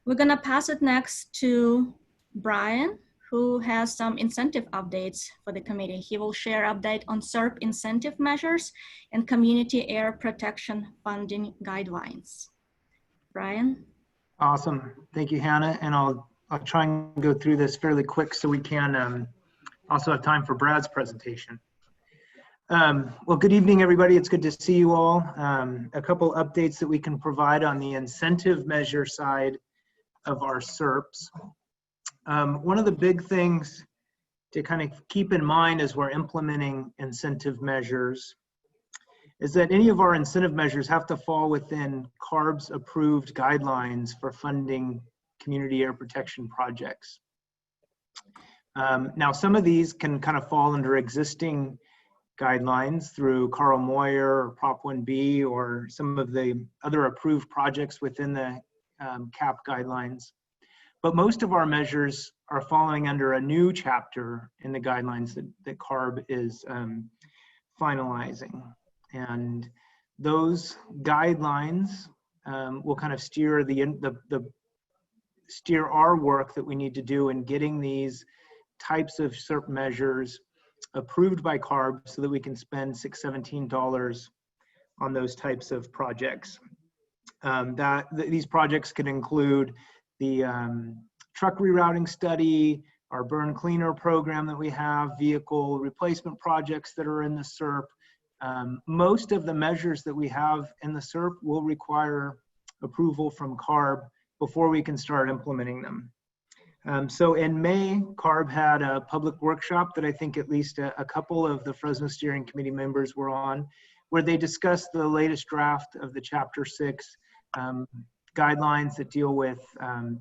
We're gonna pass it next to Brian, who has some incentive updates for the committee. He will share update on SERP incentive measures and community air protection funding guidelines. Brian? Awesome, thank you, Hannah. And I'll try and go through this fairly quick so we can also have time for Brad's presentation. Well, good evening, everybody. It's good to see you all. A couple updates that we can provide on the incentive measure side of our SERPs. One of the big things to kind of keep in mind as we're implementing incentive measures is that any of our incentive measures have to fall within CARB's approved guidelines for funding community air protection projects. Now, some of these can kind of fall under existing guidelines through Carl Moyer or Prop 1B or some of the other approved projects within the CAP guidelines. But most of our measures are falling under a new chapter in the guidelines that CARB is finalizing. And those guidelines will kind of steer steer our work that we need to do in getting these types of SERP measures approved by CARB so that we can spend $617 on those types of projects. These projects could include the truck rerouting study, our burn cleaner program that we have, vehicle replacement projects that are in the SERP. Most of the measures that we have in the SERP will require approval from CARB before we can start implementing them. So in May, CARB had a public workshop that I think at least a couple of the Fresno Steering Committee members were on, where they discussed the latest draft of the Chapter 6 guidelines that deal with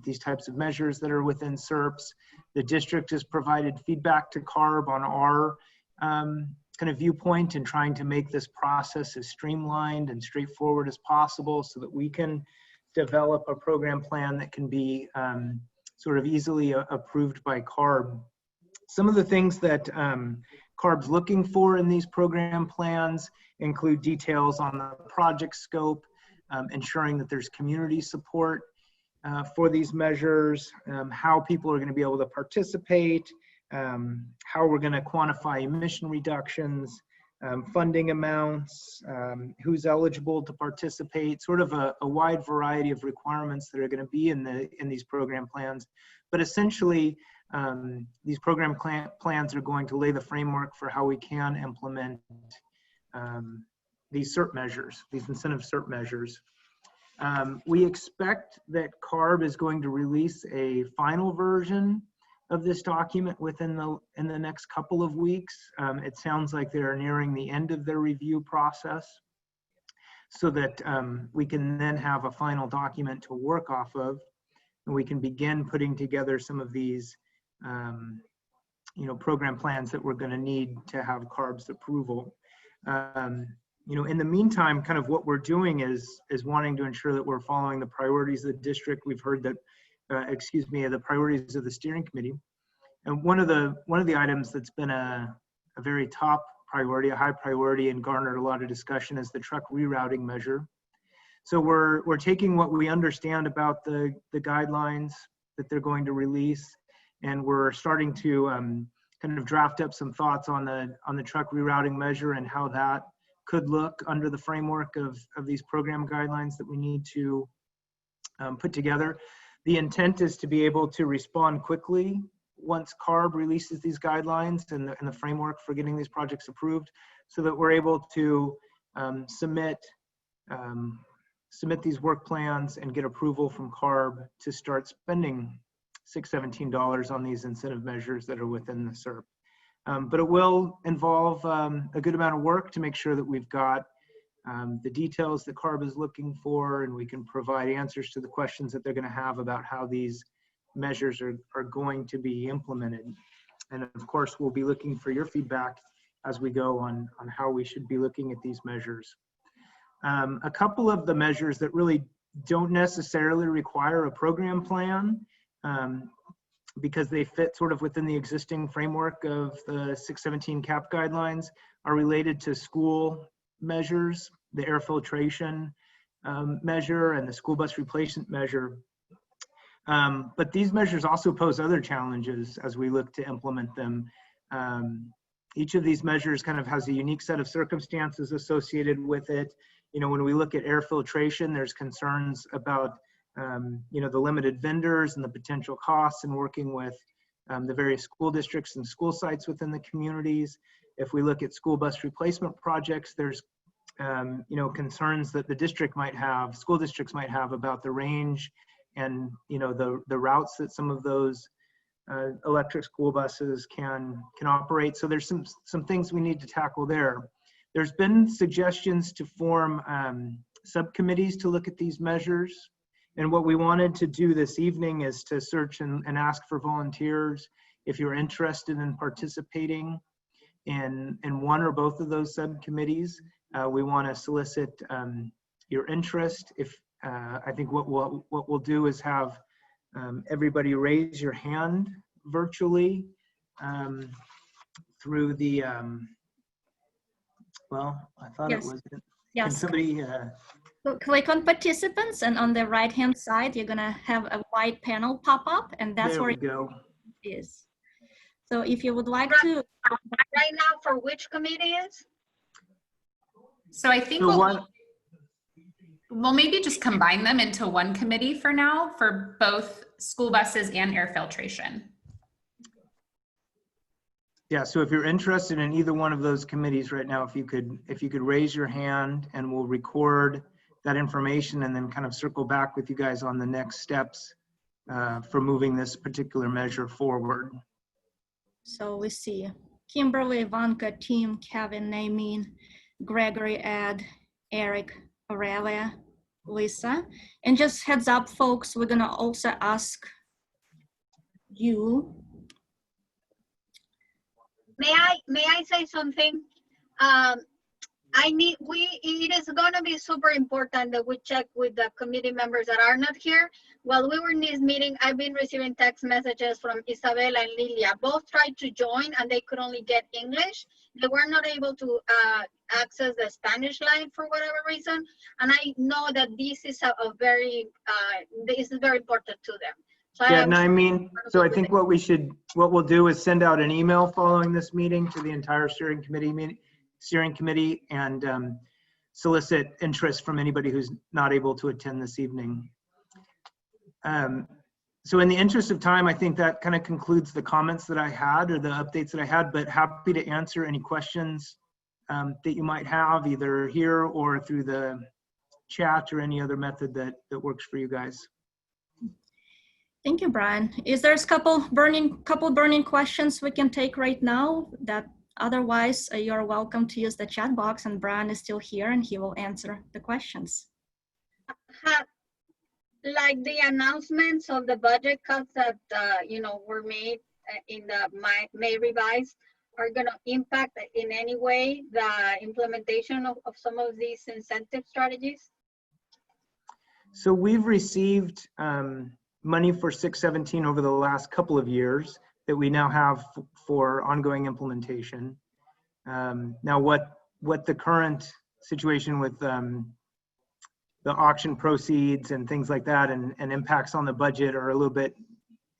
these types of measures that are within SERPs. The district has provided feedback to CARB on our kind of viewpoint in trying to make this process as streamlined and straightforward as possible so that we can develop a program plan that can be sort of easily approved by CARB. Some of the things that CARB's looking for in these program plans include details on the project scope, ensuring that there's community support for these measures, how people are going to be able to participate, how we're going to quantify emission reductions, funding amounts, who's eligible to participate, sort of a wide variety of requirements that are going to be in these program plans. But essentially, these program plans are going to lay the framework for how we can implement these SERP measures, these incentive SERP measures. We expect that CARB is going to release a final version of this document in the next couple of weeks. It sounds like they're nearing the end of their review process, so that we can then have a final document to work off of, and we can begin putting together some of these program plans that we're going to need to have CARB's approval. In the meantime, kind of what we're doing is wanting to ensure that we're following the priorities of the district. We've heard that, the priorities of the steering committee. And one of the items that's been a very top priority, a high priority, and garnered a lot of discussion is the truck rerouting measure. So we're taking what we understand about the guidelines that they're going to release, and we're starting to kind of draft up some thoughts on the truck rerouting measure and how that could look under the framework of these program guidelines that we need to put together. The intent is to be able to respond quickly once CARB releases these guidelines and the framework for getting these projects approved, so that we're able to submit these work plans and get approval from CARB to start spending $617 on these incentive measures that are within the SERP. But it will involve a good amount of work to make sure that we've got the details that CARB is looking for, and we can provide answers to the questions that they're going to have about how these measures are going to be implemented. And of course, we'll be looking for your feedback as we go on how we should be looking at these measures. A couple of the measures that really don't necessarily require a program plan, because they fit sort of within the existing framework of the 617 CAP guidelines, are related to school measures, the air filtration measure and the school bus replacement measure. But these measures also pose other challenges as we look to implement them. Each of these measures kind of has a unique set of circumstances associated with it. When we look at air filtration, there's concerns about the limited vendors and the potential costs in working with the various school districts and school sites within the communities. If we look at school bus replacement projects, there's concerns that school districts might have about the range and the routes that some of those electric school buses can operate. So there's some things we need to tackle there. There's been suggestions to form subcommittees to look at these measures. And what we wanted to do this evening is to search and ask for volunteers. If you're interested in participating in one or both of those subcommittees, we want to solicit your interest. I think what we'll do is have everybody raise your hand virtually through the, I thought Yes. it was, Yes. Can somebody, So click on participants, and on the right-hand side, you're gonna have a white panel pop up, and that's there where we go. it is. So if you would like to. Right now, for which committee is? So I think we'll maybe just combine them into one committee for now for both school buses and air filtration. Yeah, so if you're interested in either one of those committees right now, if you could raise your hand, and we'll record that information and then kind of circle back with you guys on the next steps for moving this particular measure forward. So we see Kimberly, Ivanka, Tim, Kevin, Naemin, Gregory, Ed, Eric, Aurelia, Lisa. And just heads up, folks, we're gonna also ask you. May I say something? It is gonna be super important that we check with the committee members that are not here. While we were in this meeting, I've been receiving text messages from Isabella and Lilia. Both tried to join and they could only get English. They were not able to access the Spanish line for whatever reason. And I know that this is this is very important to them. So yeah, no, I mean, so I think what we'll do is send out an email following this meeting to the entire steering committee and solicit interest from anybody who's not able to attend this evening. So in the interest of time, I think that kind of concludes the comments that I had or the updates that I had, but happy to answer any questions that you might have either here or through the chat or any other method that works for you guys. Thank you, Brian. Is there a couple burning questions we can take right now? That otherwise you're welcome to use the chat box, and Brian is still here and he will answer the questions. Like the announcements of the budget cuts that were made in the May revise are going to impact in any way the implementation of some of these incentive strategies? So we've received money for 617 over the last couple of years that we now have for ongoing implementation. Now what the current situation with the auction proceeds and things like that and impacts on the budget are a little bit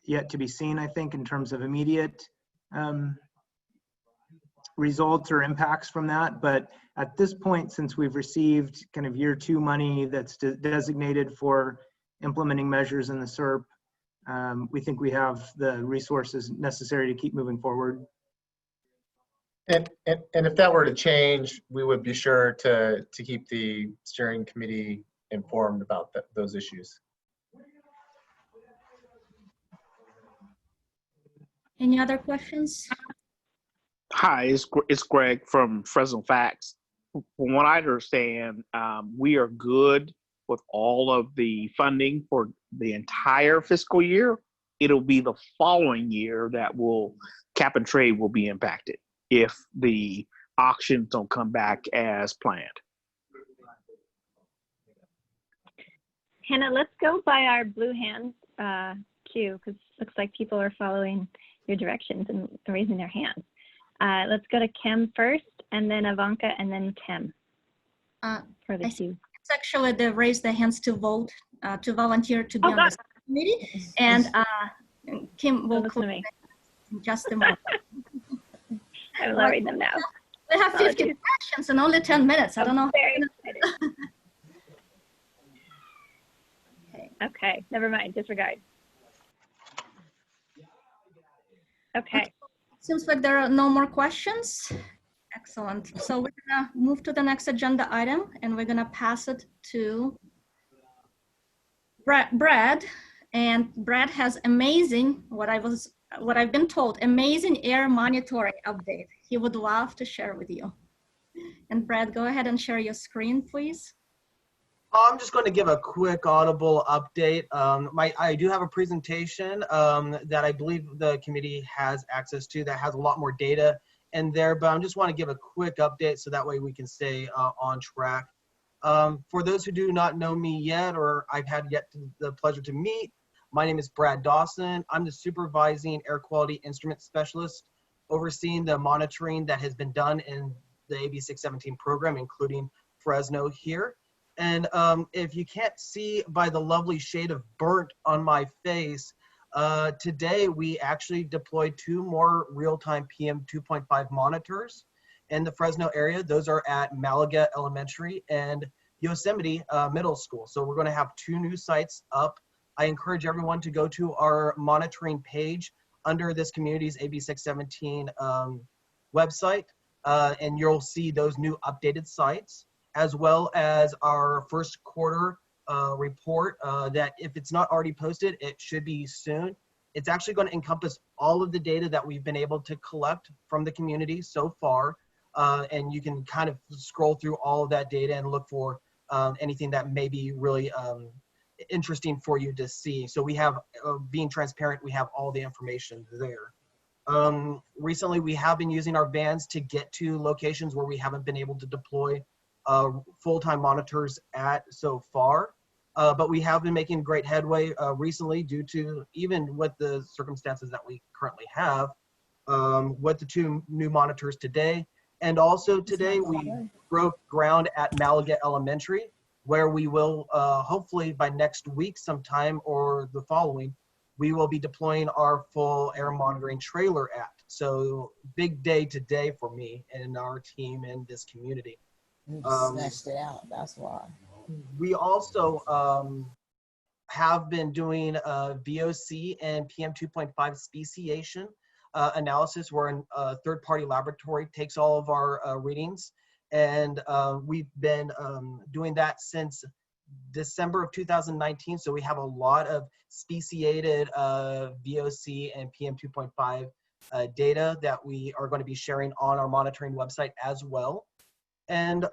yet to be seen, I think, in terms of immediate results or impacts from that. But at this point, since we've received kind of year 2 money that's designated for implementing measures in the SERP, we think we have the resources necessary to keep moving forward. And if that were to change, we would be sure to keep the steering committee informed about those issues. Any other questions? Hi, it's Greg from Fresno Facts. From what I understand, we are good with all of the funding for the entire fiscal year. It'll be the following year that cap and trade will be impacted if the auctions don't come back as planned. Hannah, let's go by our blue hands queue, because it looks like people are following your directions and raising their hands. Let's go to Kim first, and then Ivanka, and then Tim for the queue. It's actually they raise their hands to vote, to volunteer to be on the committee. And Kim will close in just a moment. I'm lowering them now. We have 50 questions and only 10 minutes. I don't know. Okay, never mind, disregard. Okay. Seems like there are no more questions. Excellent. So we're gonna move to the next agenda item, and we're gonna pass it to Brad. And Brad has amazing, what I've been told, amazing air monitoring update. He would love to share with you. And Brad, go ahead and share your screen, please. I'm just going to give a quick audible update. I do have a presentation that I believe the committee has access to that has a lot more data in there, but I just want to give a quick update so that way we can stay on track. For those who do not know me yet, or I've had the pleasure to meet, my name is Brad Dawson. I'm the supervising air quality instrument specialist overseeing the monitoring that has been done in the AB 617 program, including Fresno here. And if you can't see by the lovely shade of burnt on my face, today we actually deployed 2 more real-time PM 2.5 monitors in the Fresno area. Those are at Malaga Elementary and Yosemite Middle School. So we're going to have 2 new sites up. I encourage everyone to go to our monitoring page under this community's AB 617 website, and you'll see those new updated sites. as well as our first quarter report that if it's not already posted, it should be soon. It's actually going to encompass all of the data that we've been able to collect from the community so far. And you can kind of scroll through all of that data and look for anything that may be really interesting for you to see. So we have, being transparent, we have all the information there. Recently, we have been using our vans to get to locations where we haven't been able to deploy full-time monitors at so far. But we have been making great headway recently due to even with the circumstances that we currently have with the 2 new monitors today. And also today we broke ground at Malaga Elementary, where we will hopefully by next week sometime or the following, we will be deploying our full air monitoring trailer at. So big day today for me and our team and this community. You snatched it out, that's why. We also have been doing VOC and PM 2.5 speciation analysis, where a third-party laboratory takes all of our readings. And we've been doing that since December of 2019. So we have a lot of speciated VOC and PM 2.5 data that we are going to be sharing on our monitoring website as well. And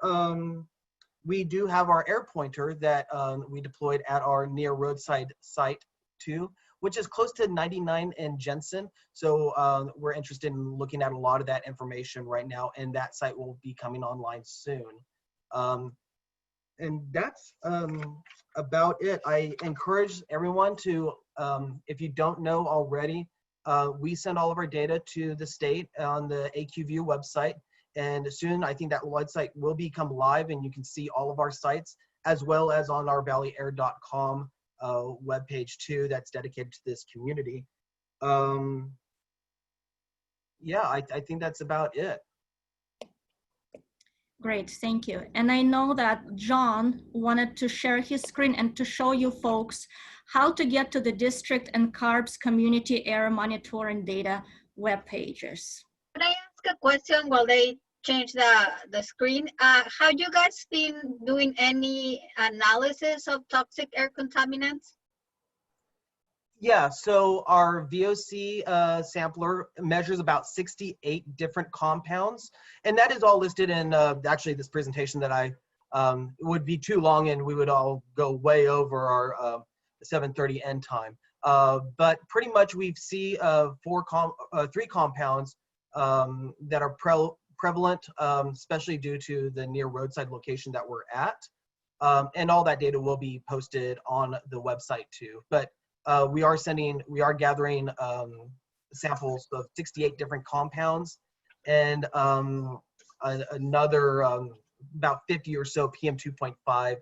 we do have our air pointer that we deployed at our near roadside site too, which is close to 99 and Jensen. So we're interested in looking at a lot of that information right now, and that site will be coming online soon. And that's about it. I encourage everyone to, if you don't know already, we send all of our data to the state on the AQView website. And soon, I think that website will become live and you can see all of our sites, as well as on our valleyair.com webpage too, that's dedicated to this community. Yeah, I think that's about it. Great, thank you. And I know that John wanted to share his screen and to show you folks how to get to the district and CARB's community air monitoring data web pages. Can I ask a question while they change the screen? Have you guys been doing any analysis of toxic air contaminants? Yeah, so our VOC sampler measures about 68 different compounds, and that is all listed in actually this presentation that I would be too long and we would all go way over our 7:30 end time. But pretty much we see 3 compounds that are prevalent, especially due to the near roadside location that we're at. And all that data will be posted on the website too. But we are gathering samples of 68 different compounds and another about 50 or so PM 2.5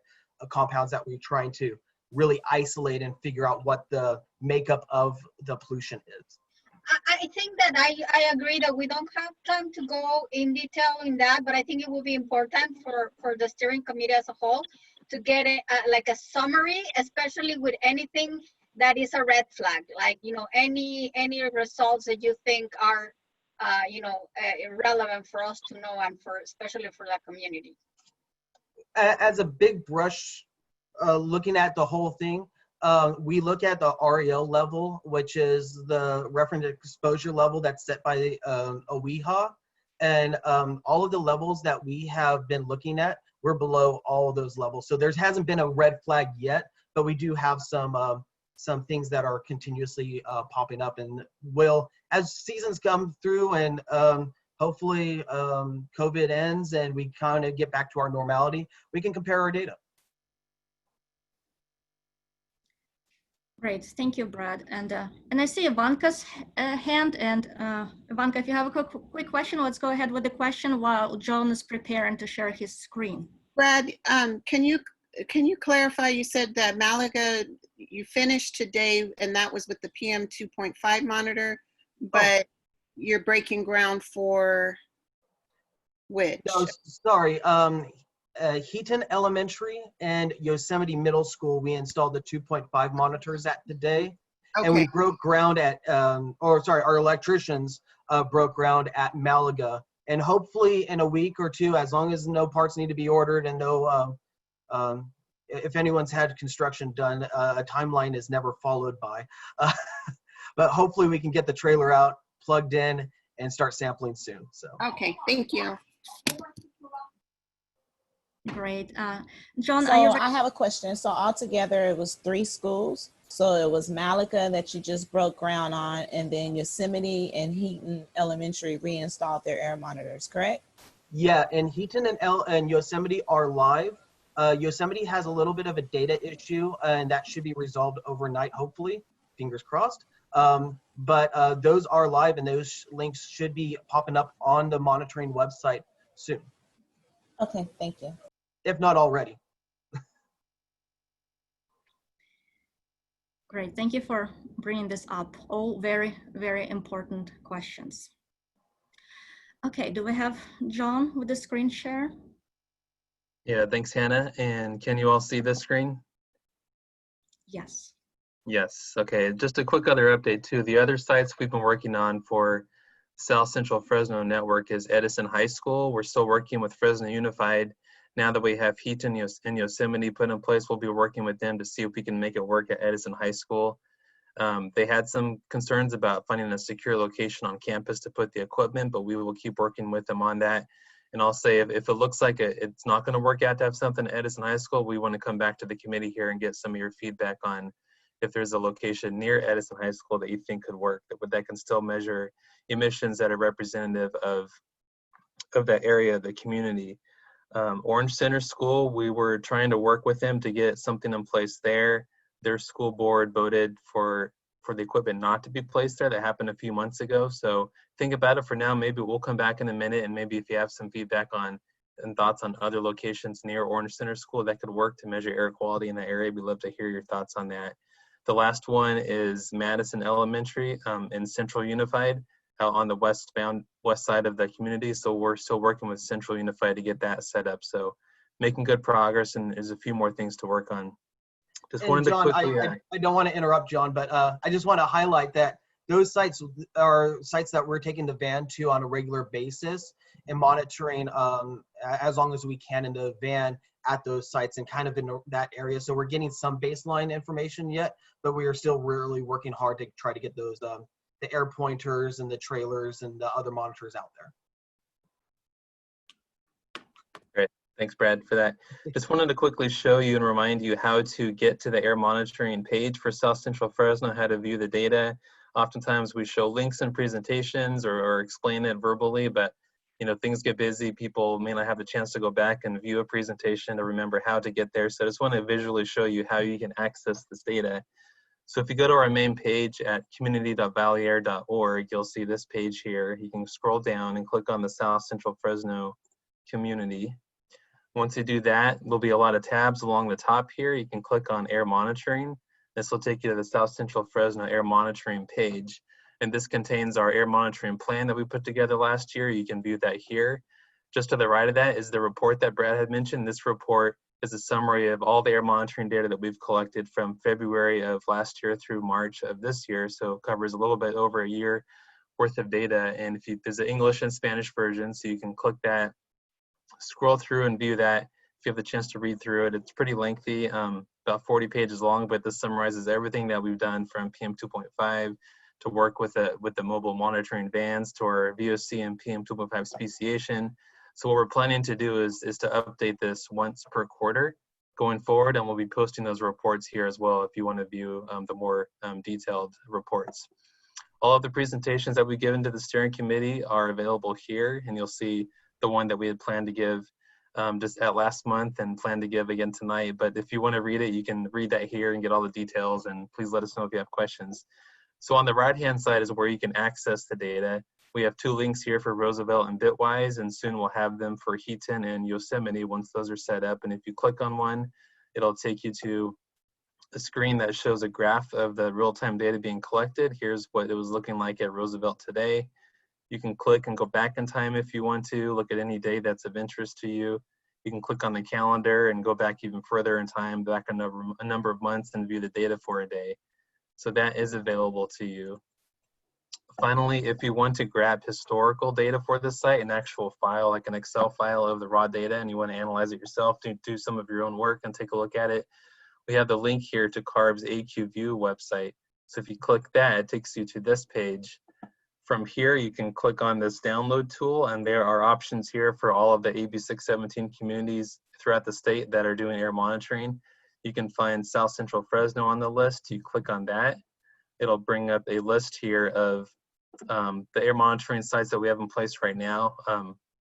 compounds that we're trying to really isolate and figure out what the makeup of the pollution is. I think that I agree that we don't have time to go in detail in that, but I think it will be important for the steering committee as a whole to get like a summary, especially with anything that is a red flag, like, you know, any results that you think are, you know, relevant for us to know and especially for the community. As a big brush, looking at the whole thing, we look at the REL level, which is the reference exposure level that's set by OEHA. And all of the levels that we have been looking at, we're below all of those levels. So there hasn't been a red flag yet, but we do have some things that are continuously popping up, and will, as seasons come through and hopefully COVID ends and we kind of get back to our normality, we can compare our data. Great, thank you, Brad. And I see Ivanka's hand. And Ivanka, if you have a quick question, let's go ahead with the question while John is preparing to share his screen. Brad, can you clarify? You said that Malaga, you finished today, and that was with the PM 2.5 monitor, but you're breaking ground for which? No, sorry. Heaton Elementary and Yosemite Middle School, we installed the 2.5 monitors at today. Okay. And we broke ground at, our electricians broke ground at Malaga And hopefully in a week or two, as long as no parts need to be ordered and no, if anyone's had construction done, a timeline is never followed by. But hopefully we can get the trailer out, plugged in, and start sampling soon. So. Okay, thank you. Great. John, So are you I have a question. So altogether it was 3 schools. So it was Malika that you just broke ground on, and then Yosemite and Heaton Elementary reinstalled their air monitors, correct? Yeah, and Heaton and Yosemite are live. Yosemite has a little bit of a data issue, and that should be resolved overnight, hopefully. Fingers crossed. But those are live, and those links should be popping up on the monitoring website soon. Okay, thank you. If not already. Great. Thank you for bringing this up. All very, very important questions. Okay, do we have John with the screen share? Yeah, thanks, Hannah. And can you all see this screen? Yes. Yes. Okay, just a quick other update too. The other sites we've been working on for South Central Fresno network is Edison High School. We're still working with Fresno Unified. Now that we have Heaton and Yosemite put in place, we'll be working with them to see if we can make it work at Edison High School. They had some concerns about finding a secure location on campus to put the equipment, but we will keep working with them on that. And I'll say if it looks like it's not going to work out to have something at Edison High School, we want to come back to the committee here and get some of your feedback on if there's a location near Edison High School that you think could work, that can still measure emissions that are representative of that area, the community. Orange Center School, we were trying to work with them to get something in place there. Their school board voted for the equipment not to be placed there. That happened a few months ago. So think about it for now. Maybe we'll come back in a minute, and maybe if you have some feedback on and thoughts on other locations near Orange Center School that could work to measure air quality in that area, we'd love to hear your thoughts on that. The last one is Madison Elementary in Central Unified out on the west side of the community. So we're still working with Central Unified to get that set up. So making good progress, and there's a few more things to work on. Just wanted John, to quickly, I don't want to interrupt, John, but I just want to highlight that those sites are sites that we're taking the van to on a regular basis and monitoring as long as we can in the van at those sites and kind of in that area. So we're getting some baseline information yet, but we are still really working hard to try to get those the air pointers and the trailers and the other monitors out there. Great. Thanks, Brad, for that. Just wanted to quickly show you and remind you how to get to the air monitoring page for South Central Fresno, how to view the data. Oftentimes we show links in presentations or explain it verbally, but things get busy. People may not have the chance to go back and view a presentation to remember how to get there. So I just want to visually show you how you can access this data. So if you go to our main page at community.valleyair.org, you'll see this page here. You can scroll down and click on the South Central Fresno community. Once you do that, there'll be a lot of tabs along the top here. You can click on air monitoring. This will take you to the South Central Fresno air monitoring page. And this contains our air monitoring plan that we put together last year. You can view that here. Just to the right of that is the report that Brad had mentioned. This report is a summary of all the air monitoring data that we've collected from February of last year through March of this year. So it covers a little bit over a year worth of data. And there's an English and Spanish version, so you can click that, scroll through and view that. If you have the chance to read through it, it's pretty lengthy, about 40 pages long, but this summarizes everything that we've done from PM 2.5 to work with the mobile monitoring vans to our VOC and PM 2.5 speciation. So what we're planning to do is to update this once per quarter going forward, and we'll be posting those reports here as well if you want to view the more detailed reports. All of the presentations that we give into the steering committee are available here, and you'll see the one that we had planned to give just at last month and plan to give again tonight. But if you want to read it, you can read that here and get all the details, and please let us know if you have questions. So on the right-hand side is where you can access the data. We have 2 links here for Roosevelt and Bitwise, and soon we'll have them for Heaton and Yosemite once those are set up. And if you click on one, it'll take you to a screen that shows a graph of the real-time data being collected. Here's what it was looking like at Roosevelt today. You can click and go back in time if you want to, look at any day that's of interest to you. You can click on the calendar and go back even further in time, back a number of months, and view the data for a day. So that is available to you. Finally, if you want to grab historical data for this site, an actual file, like an Excel file of the raw data, and you want to analyze it yourself, do some of your own work and take a look at it, we have the link here to CARB's AQView website. So if you click that, it takes you to this page. From here, you can click on this download tool, and there are options here for all of the AB 617 communities throughout the state that are doing air monitoring. You can find South Central Fresno on the list. You click on that. It'll bring up a list here of the air monitoring sites that we have in place right now.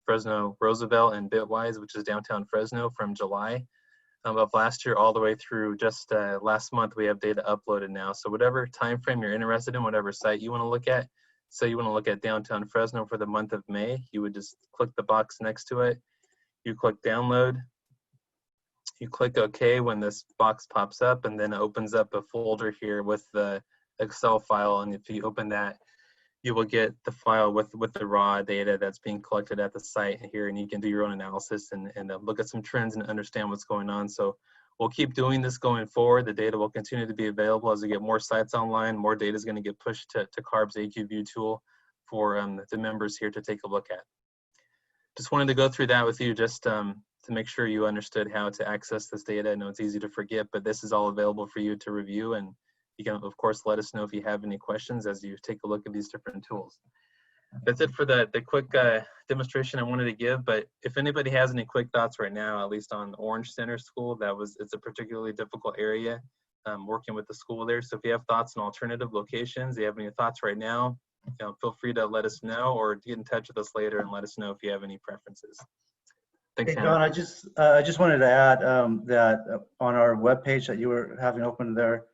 Fresno Roosevelt and Bitwise, which is downtown Fresno, from July of last year all the way through just last month. We have data uploaded now. So whatever time frame you're interested in, whatever site you want to look at, so you want to look at downtown Fresno for the month of May, you would just click the box next to it. You click download. You click OK when this box pops up, and then it opens up a folder here with the Excel file. And if you open that, you will get the file with the raw data that's being collected at the site here, and you can do your own analysis and look at some trends and understand what's going on. So we'll keep doing this going forward. The data will continue to be available as we get more sites online. More data is going to get pushed to CARB's AQView tool for the members here to take a look at. Just wanted to go through that with you just to make sure you understood how to access this data. I know it's easy to forget, but this is all available for you to review, and you can, of course, let us know if you have any questions as you take a look at these different tools. That's it for the quick demonstration I wanted to give, but if anybody has any quick thoughts right now, at least on Orange Center School, it's a particularly difficult area, working with the school there. So if you have thoughts on alternative locations, you have any thoughts right now, feel free to let us know or get in touch with us later and let us know if you have any preferences. Thanks, Hey, John, I just wanted to add that on our webpage that you were having open there,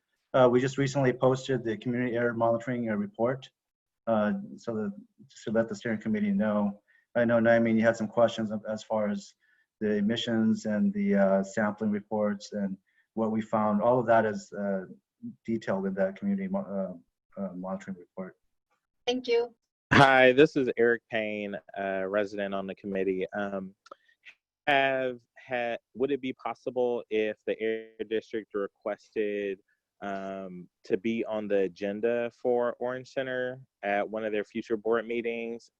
we just recently posted the community air monitoring report, so that to let the steering committee know. I know, Naomi, you had some questions as far as the emissions and the sampling reports and what we found. All of that is detailed in that community monitoring report. Thank you. Hi, this is Eric Payne, resident on the committee. Would it be possible if the Air District requested to be on the agenda for Orange Center at one of their future board meetings,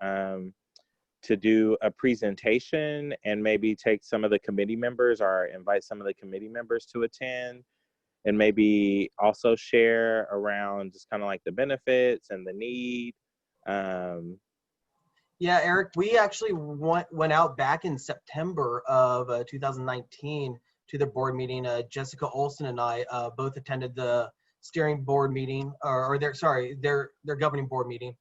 to do a presentation and maybe take some of the committee members or invite some of the committee members to attend, and maybe also share around just kind of like the benefits and the need? Yeah, Eric, we actually went out back in September of 2019 to the board meeting. Jessica Olson and I both attended the steering board meeting, or their governing board meeting,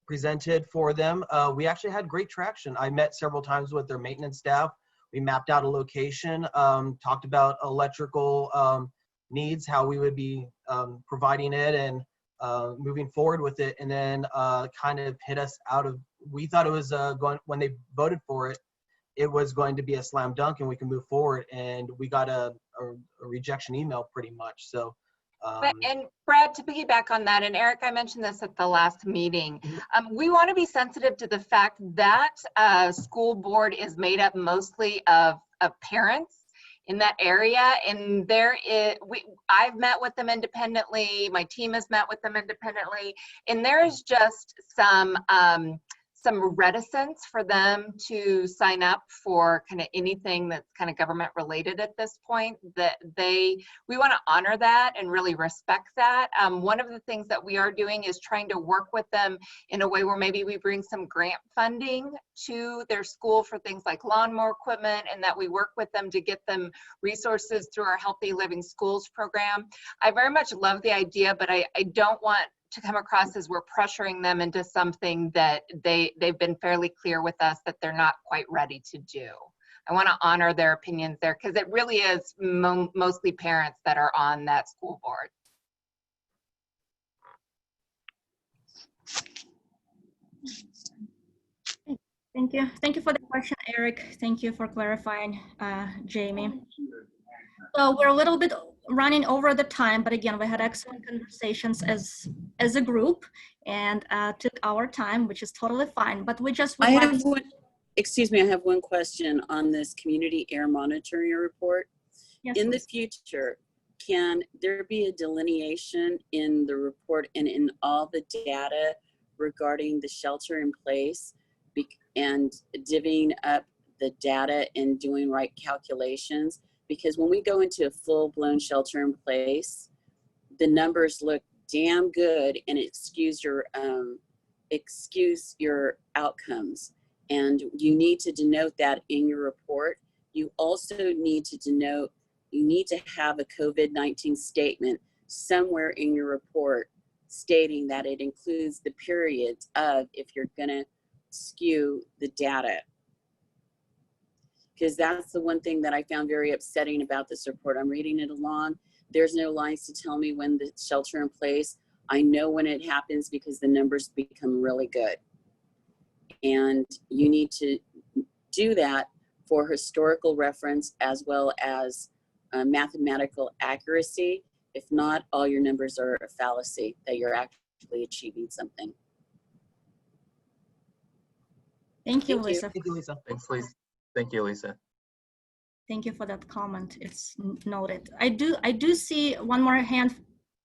presented for them. We actually had great traction. I met several times with their maintenance staff. We mapped out a location, talked about electrical needs, how we would be providing it, and moving forward with it, and then kind of hit us out of, we thought it was when they voted for it, it was going to be a slam dunk and we can move forward, and we got a rejection email pretty much. So and Brad, to piggyback on that, and Eric, I mentioned this at the last meeting, we want to be sensitive to the fact that school board is made up mostly of parents in that area, and I've met with them independently, my team has met with them independently, and there is just some reticence for them to sign up for kind of anything that's kind of government related at this point. That we want to honor that and really respect that. One of the things that we are doing is trying to work with them in a way where maybe we bring some grant funding to their school for things like lawnmower equipment, and that we work with them to get them resources through our Healthy Living Schools program. I very much love the idea, but I don't want to come across as we're pressuring them into something that they've been fairly clear with us that they're not quite ready to do. I want to honor their opinions there, because it really is mostly parents that are on that school board. Thank you. Thank you for the question, Eric. Thank you for clarifying, Jamie. So we're a little bit running over the time, but again, we had excellent conversations as a group, and took our time, which is totally fine. But we just would excuse me, I have one question on this community air monitoring report. Yes, in please. the future, can there be a delineation in the report and in all the data regarding the shelter in place and divvying up the data and doing right calculations? Because when we go into a full-blown shelter in place, the numbers look damn good and it skews your outcomes. And you need to denote that in your report. You also need to denote, you need to have a COVID-19 statement somewhere in your report stating that it includes the periods of if you're gonna skew the data. Because that's the one thing that I found very upsetting about this report. I'm reading it along. There's no lines to tell me when the shelter in place. I know when it happens because the numbers become really good. And you need to do that for historical reference as well as mathematical accuracy. If not, all your numbers are a fallacy that you're actually achieving something. Thank you, Lisa. Thank you, Lisa. Thanks, Lisa. Thank you, Lisa. Thank you for that comment. It's noted. I do see one more hand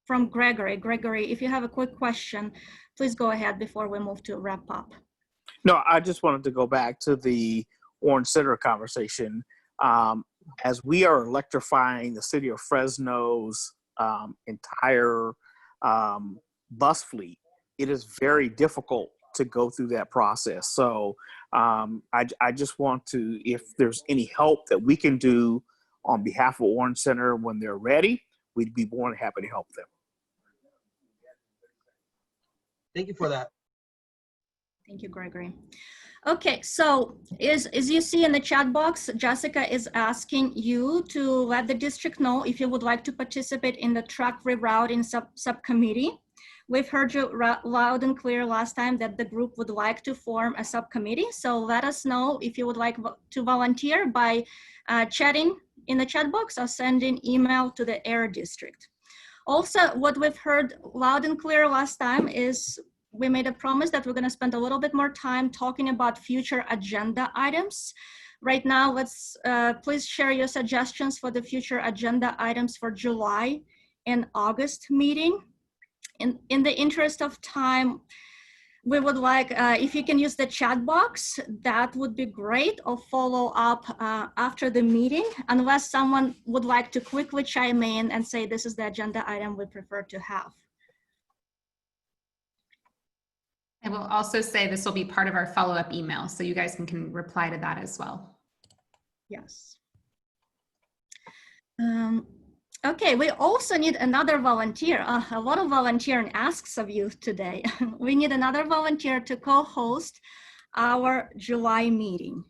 from Gregory. Gregory, if you have a quick question, please go ahead before we move to wrap up. No, I just wanted to go back to the Orange Center conversation. As we are electrifying the city of Fresno's entire bus fleet, it is very difficult to go through that process. So I just want to, if there's any help that we can do on behalf of Orange Center when they're ready, we'd be more than happy to help them. Thank you for that. Thank you, Gregory. Okay, so as you see in the chat box, Jessica is asking you to let the district know if you would like to participate in the truck rerouting subcommittee. We've heard you loud and clear last time that the group would like to form a subcommittee. So let us know if you would like to volunteer by chatting in the chat box or sending email to the AIR district. Also, what we've heard loud and clear last time is we made a promise that we're going to spend a little bit more time talking about future agenda items. Right now, let's please share your suggestions for the future agenda items for July and August meeting. In the interest of time, we would like, if you can use the chat box, that would be great, or follow up after the meeting, unless someone would like to quickly chime in and say, this is the agenda item we prefer to have. I will also say this will be part of our follow-up email, so you guys can reply to that as well. Yes. Okay, we also need another volunteer. A lot of volunteering asks of you today. We need another volunteer to co-host our July meeting.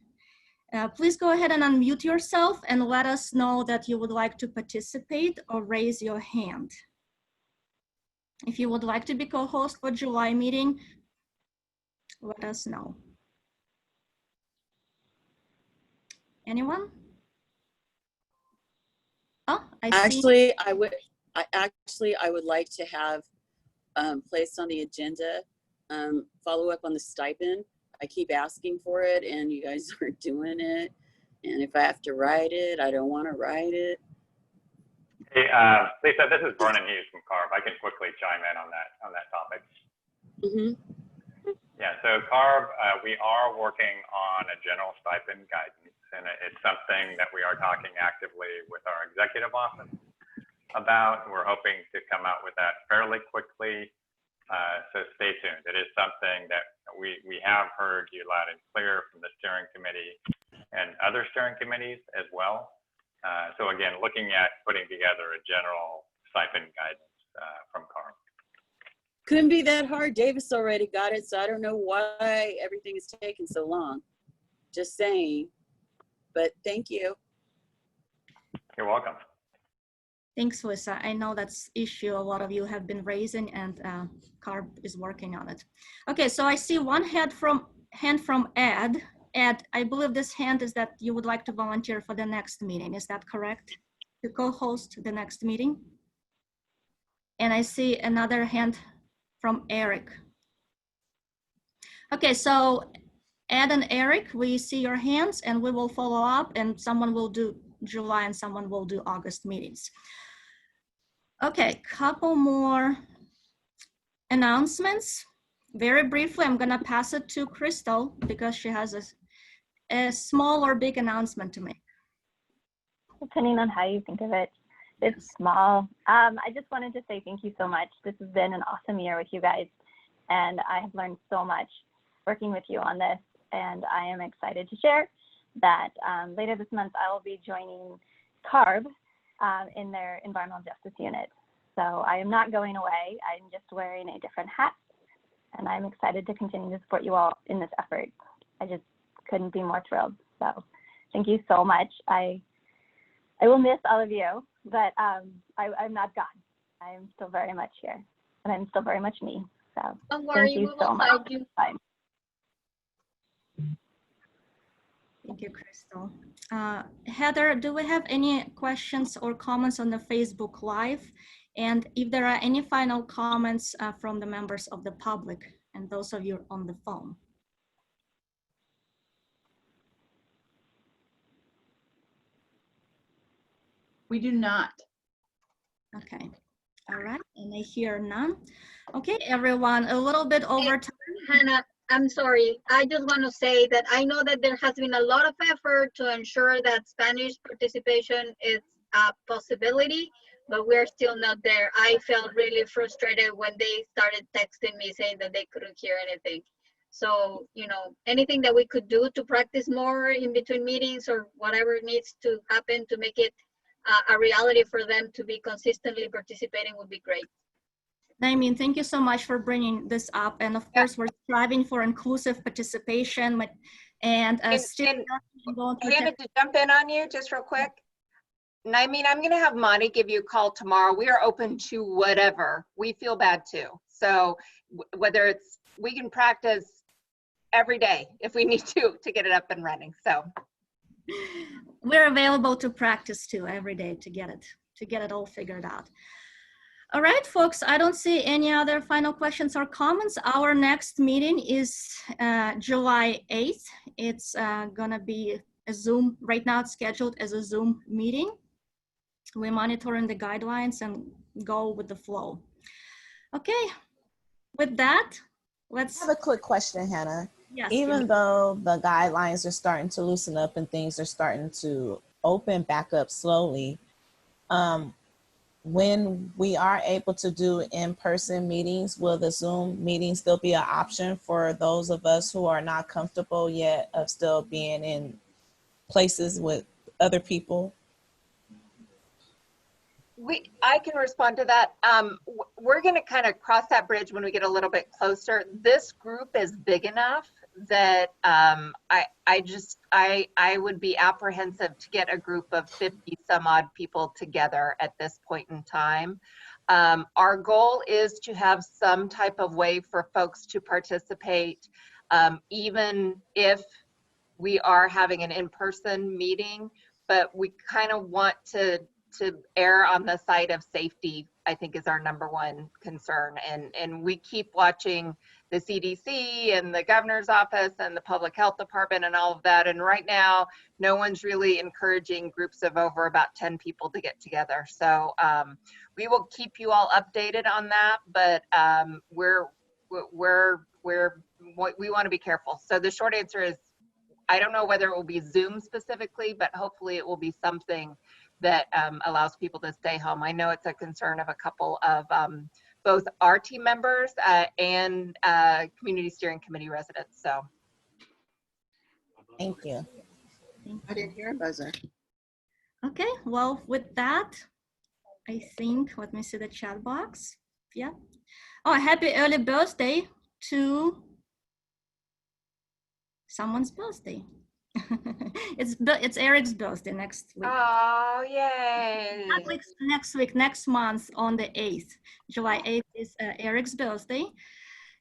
Please go ahead and unmute yourself and let us know that you would like to participate or raise your hand. If you would like to be co-host for July meeting, let us know. Anyone? Oh, I see. I would like to have placed on the agenda follow up on the stipend. I keep asking for it and you guys aren't doing it. And if I have to write it, I don't want to write it. Hey, Lisa, this is Vernon Hughes from CARB. I can quickly chime in on that topic. Mm-hmm. Yeah, so CARB, we are working on a general stipend guidance, and it's something that we are talking actively with our executive office about. We're hoping to come out with that fairly quickly, so stay tuned. It is something that we have heard you loud and clear from the steering committee and other steering committees as well. So again, looking at putting together a general stipend guidance from CARB. Couldn't be that hard. Davis already got it, so I don't know why everything is taking so long. Just saying, but thank you. You're welcome. Thanks, Lisa. I know that's issue a lot of you have been raising, and CARB is working on it. Okay, so I see one hand from Ed. Ed, I believe this hand is that you would like to volunteer for the next meeting. Is that correct? To co-host the next meeting? And I see another hand from Eric. Okay, so Ed and Eric, we see your hands and we will follow up, and someone will do July and someone will do August meetings. Okay, couple more announcements. Very briefly, I'm gonna pass it to Crystal because she has a small or big announcement to make. Depending on how you think of it. It's small. I just wanted to say thank you so much. This has been an awesome year with you guys, and I have learned so much working with you on this, and I am excited to share that later this month I will be joining CARB in their environmental justice unit. So I am not going away. I'm just wearing a different hat, and I'm excited to continue to support you all in this effort. I just couldn't be more thrilled. So thank you so much. I will miss all of you, but I'm not gone. I'm still very much here, and I'm still very much me. So don't worry, thank you we so will much. find you. Bye. Thank you, Crystal. Heather, do we have any questions or comments on the Facebook Live? And if there are any final comments from the members of the public and those of you on the phone? We do not. Okay. All right. And I hear none. Okay, everyone, a little bit over time. Hannah, I'm sorry. I just want to say that I know that there has been a lot of effort to ensure that Spanish participation is a possibility, but we're still not there. I felt really frustrated when they started texting me saying that they couldn't hear anything. So, you know, anything that we could do to practice more in between meetings or whatever needs to happen to make it a reality for them to be consistently participating would be great. I mean, thank you so much for bringing this up. And of course, we're striving for inclusive participation. And Hannah, to jump in on you just real quick. And I mean, I'm going to have Monty give you a call tomorrow. We are open to whatever. We feel bad too. So whether it's, we can practice every day if we need to get it up and running. So we're available to practice too every day to get it all figured out. All right, folks, I don't see any other final questions or comments. Our next meeting is July 8th. It's gonna be a Zoom, right now it's scheduled as a Zoom meeting. We're monitoring the guidelines and go with the flow. Okay, with that, let's— I have a quick question, Hannah. Yes. Even though the guidelines are starting to loosen up and things are starting to open back up slowly, when we are able to do in-person meetings, will the Zoom meeting still be an option for those of us who are not comfortable yet of still being in places with other people? I can respond to that. We're going to kind of cross that bridge when we get a little bit closer. This group is big enough that I would be apprehensive to get a group of 50 some odd people together at this point in time. Our goal is to have some type of way for folks to participate, even if we are having an in-person meeting, but we kind of want to err on the side of safety, I think, is our #1 concern. And we keep watching the CDC and the governor's office and the public health department and all of that. And right now, no one's really encouraging groups of over about 10 people to get together. So we will keep you all updated on that, but we want to be careful. So the short answer is, I don't know whether it will be Zoom specifically, but hopefully it will be something that allows people to stay home. I know it's a concern of a couple of both our team members and Community Steering Committee residents. So, thank you. I didn't hear a buzzer. Okay, well, with that, I think, let me see the chat box. Yeah. Oh, happy early birthday to someone's birthday. It's Eric's birthday next week. Oh, yay. Next month on the 8th. July 8th is Eric's birthday.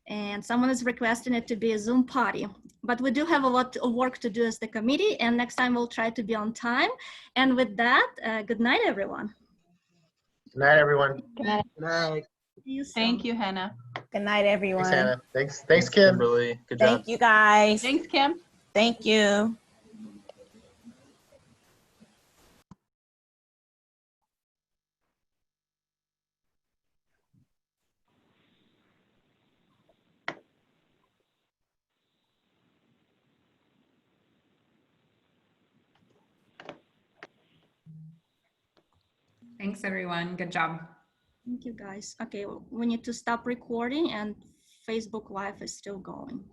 And someone is requesting it to be a Zoom party. But we do have a lot of work to do as the committee, and next time we'll try to be on time. And with that, good night, everyone. Good night, everyone. Good night. Good night. Thank you, Hannah. Good night, everyone. Thanks, Hannah. Thanks, Kim. Kimberly. Good job. Thank you, guys. Thanks, Kim. Thank you. Thanks, everyone. Good job. Thank you, guys. Okay, we need to stop recording and Facebook Live is still going.